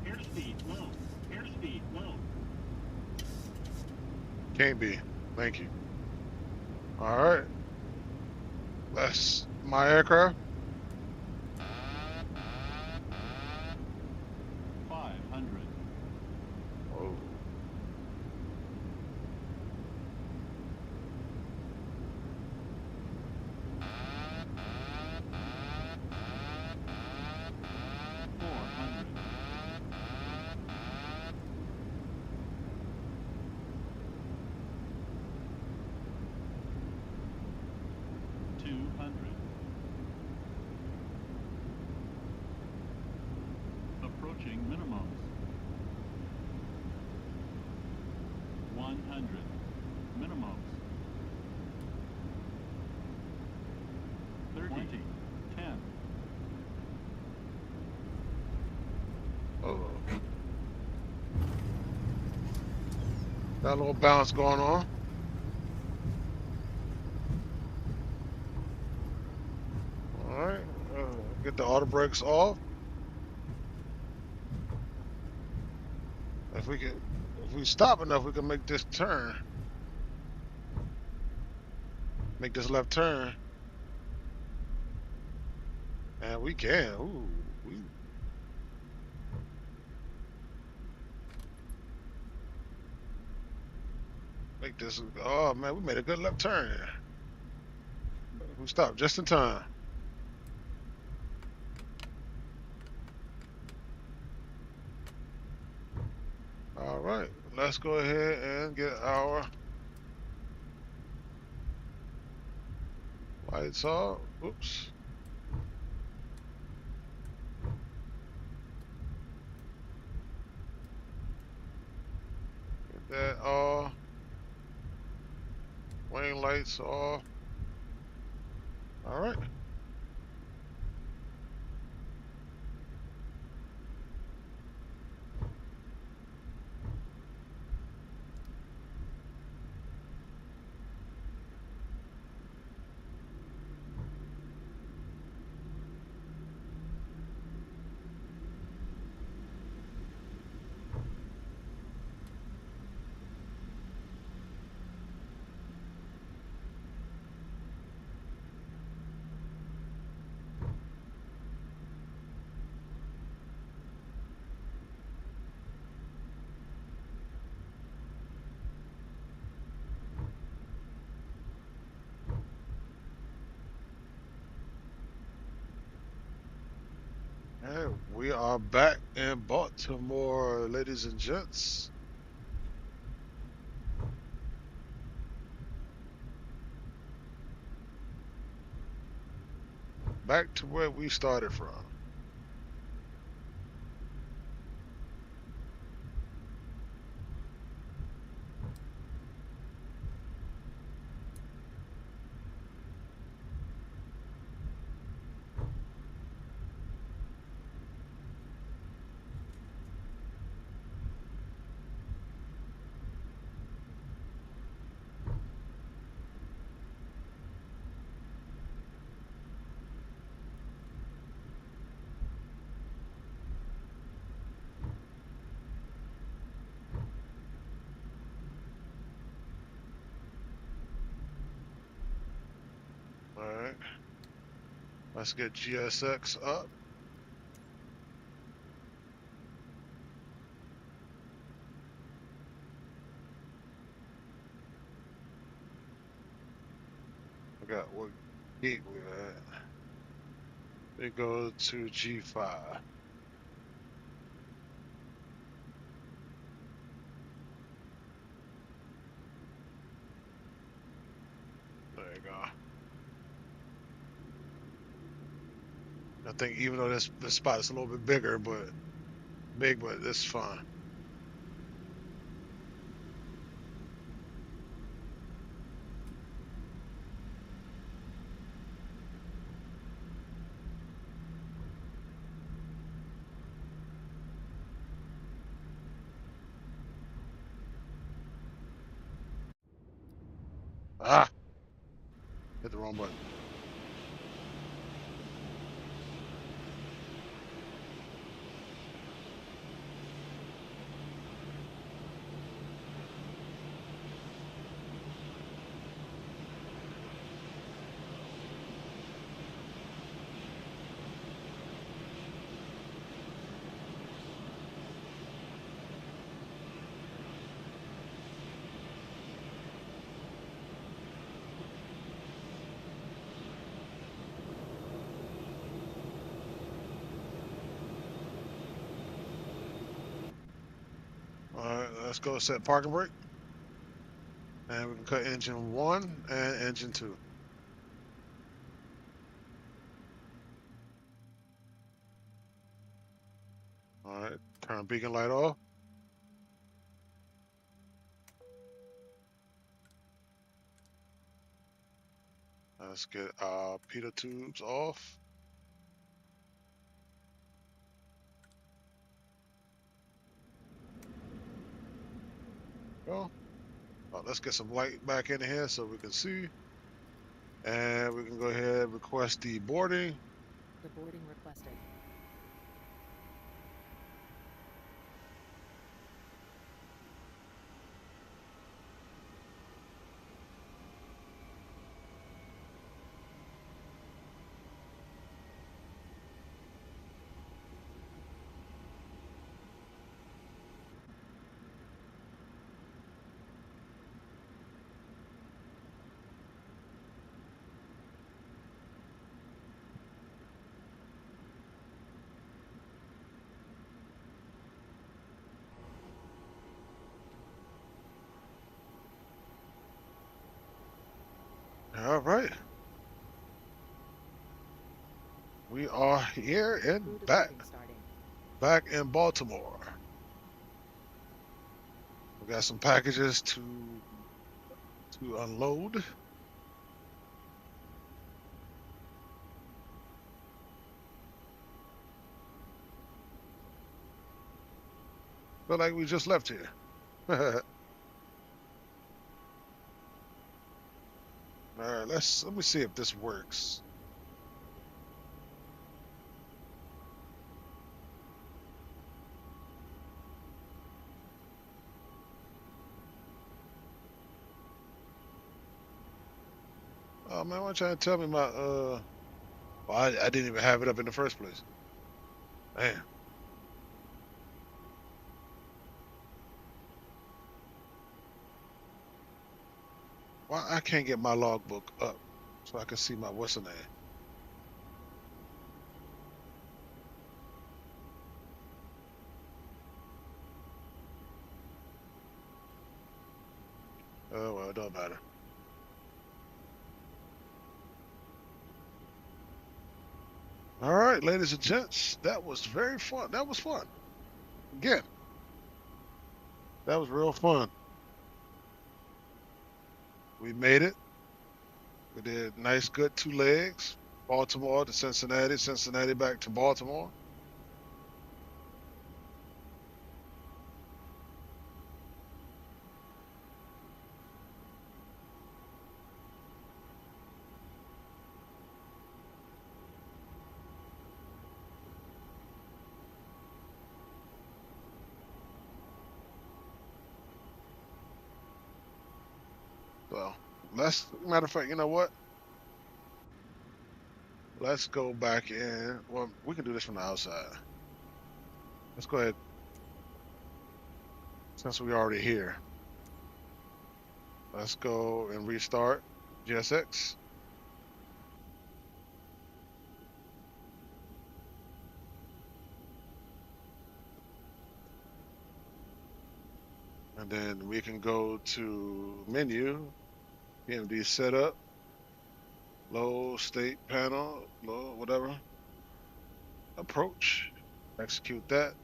Airspeed low. Airspeed low. Can't be. Thank you. All right. That's my aircraft. 500. Oh. Approaching minimums. 100. Minimums. 30. 20. 10. Oh. Got a little bounce going on. All right. Get the auto brakes off. If we stop enough, we can make this turn. Make this left turn. And we can. Ooh, we. Make this. Oh man, we made a good left turn here. We stopped just in time. All right, let's go ahead and get our lights off. Oops. Get that off. Wing lights off. All right. And we are back in Baltimore, ladies and gents. Back to where we started from. All right. Let's get GSX up. Forgot what gate we're at. We go to G5. There you go. I think even though this spot is a little bit bigger, but it's fun. Ah, hit the wrong button. All right, let's go set parking brake. And we can cut engine 1 and engine 2. All right, turn beacon light off. Let's get our PETA tubes off. Go. Let's get some light back in here so we can see. And we can go ahead and request the boarding. The boarding requested. All right. We are here and Crew to back. boarding starting. Back in Baltimore. We got some packages to unload. Feel like we just left here. All right, let me see if this works. Oh man, why you trying to tell me my well, I didn't even have it up in the first place. Man. Why I can't get my logbook up so I can see my what's the name? Oh well, it don't matter. All right, ladies and gents, that was very fun. That was fun. Again, that was real fun. We made it. We did nice, good 2 legs. Baltimore to Cincinnati, Cincinnati back to Baltimore. So, matter of fact, you know what? Let's go back in. Well, we can do this from the outside. Let's go ahead, since we're already here. Let's go and restart GSX. And then we can go to menu, PMD setup, low state panel, low whatever, approach, execute that.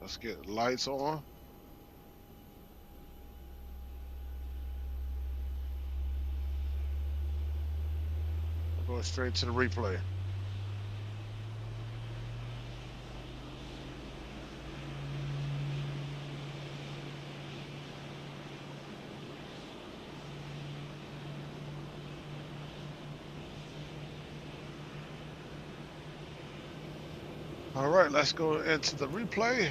Let's get lights on. We're going straight to the replay. All right, let's go into the replay.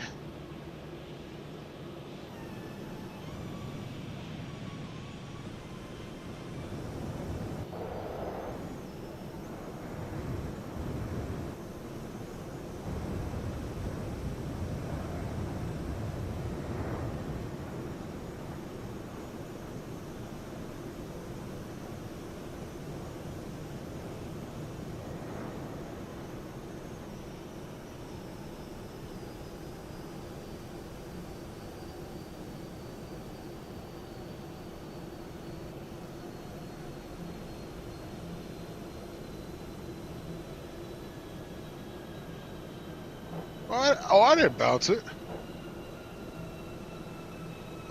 I didn't bounce it.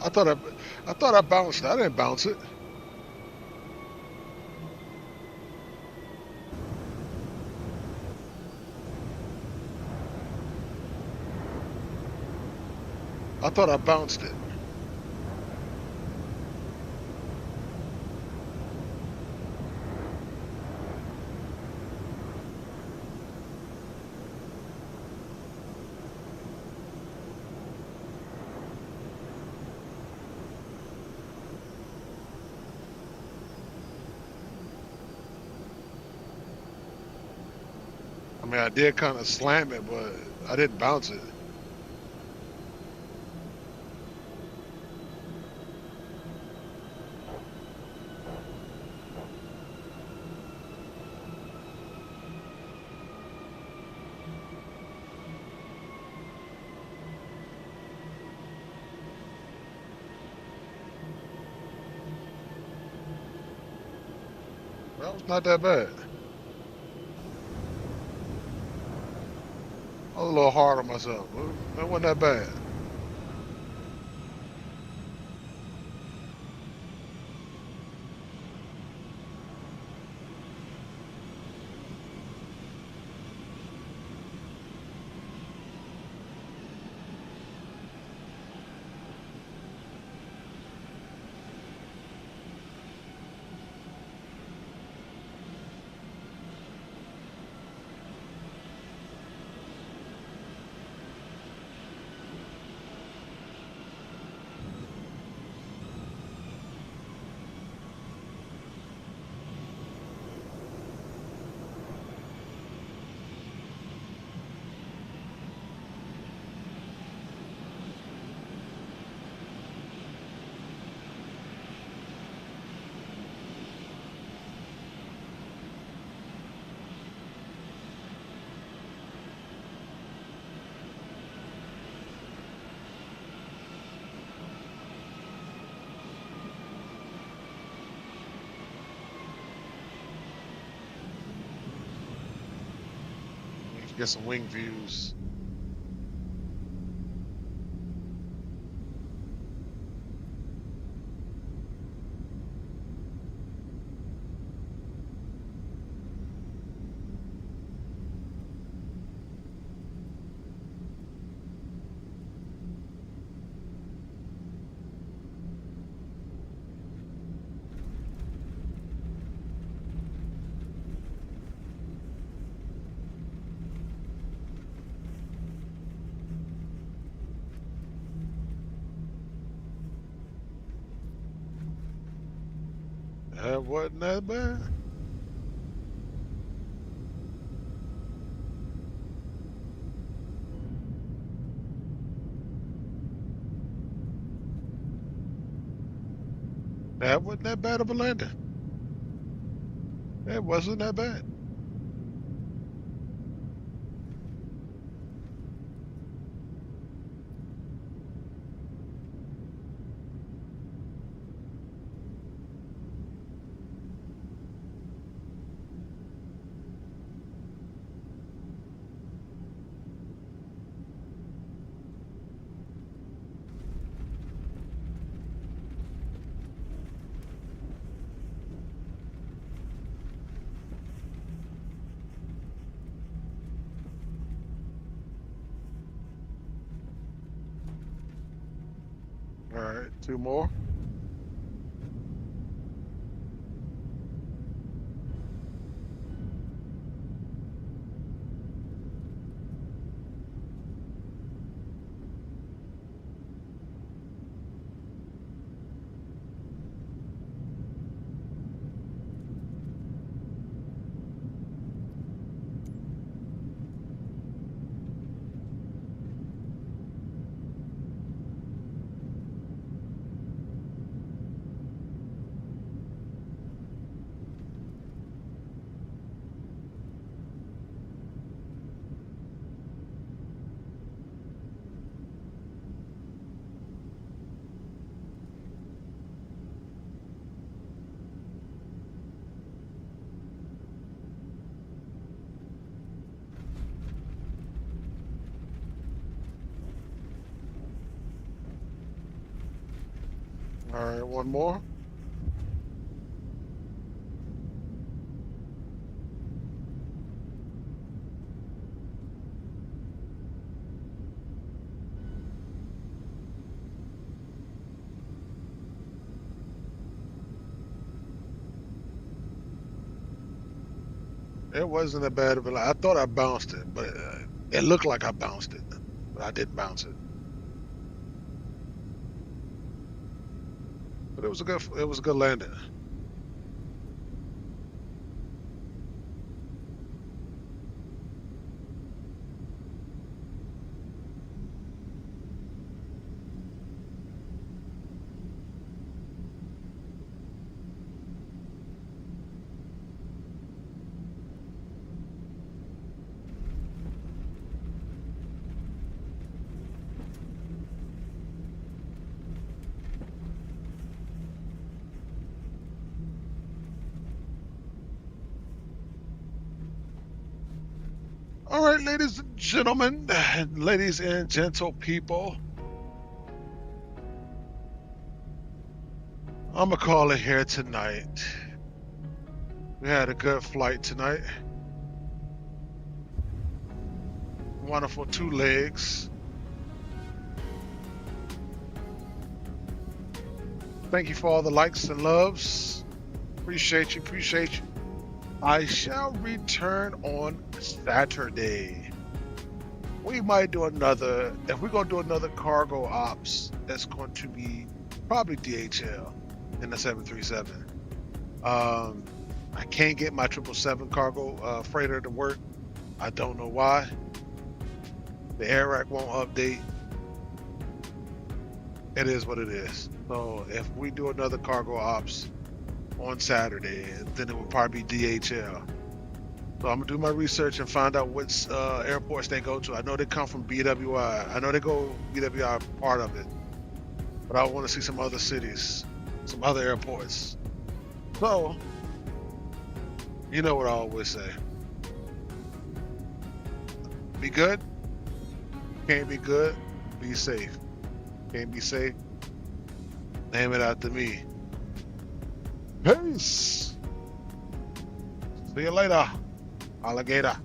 I thought I bounced it. I didn't bounce it. I thought I bounced it. I mean, I did kind of slam it, but I didn't bounce it. That was not that bad. I was a little hard on myself. That wasn't that bad. Get some wing views. That wasn't that bad. That wasn't that bad of a landing. It wasn't that bad. 2 more. All right, 1 more. It wasn't a bad of a. I thought I bounced it, but it looked like I bounced it, but I didn't bounce it. But it was a good landing. All right, ladies and gentlemen, ladies and gentle people, I'm gonna call it here tonight. We had a good flight tonight. Wonderful 2 legs. Thank you for all the likes and loves. Appreciate you, appreciate you. I shall return on Saturday. We might do another, if we're going to do another cargo ops, that's going to be probably DHL in the 737. I can't get my 777 cargo freighter to work. I don't know why. The air rack won't update. It is what it is. So if we do another cargo ops on Saturday, then it will probably be DHL. So I'm gonna do my research and find out which airports they go to. I know they come from BWI. I know they go BWI part of it, but I want to see some other cities, some other airports. So you know what I always say: be good. Can't be good. Be safe. Can't be safe. Name it after me. Peace. See you later, alligator.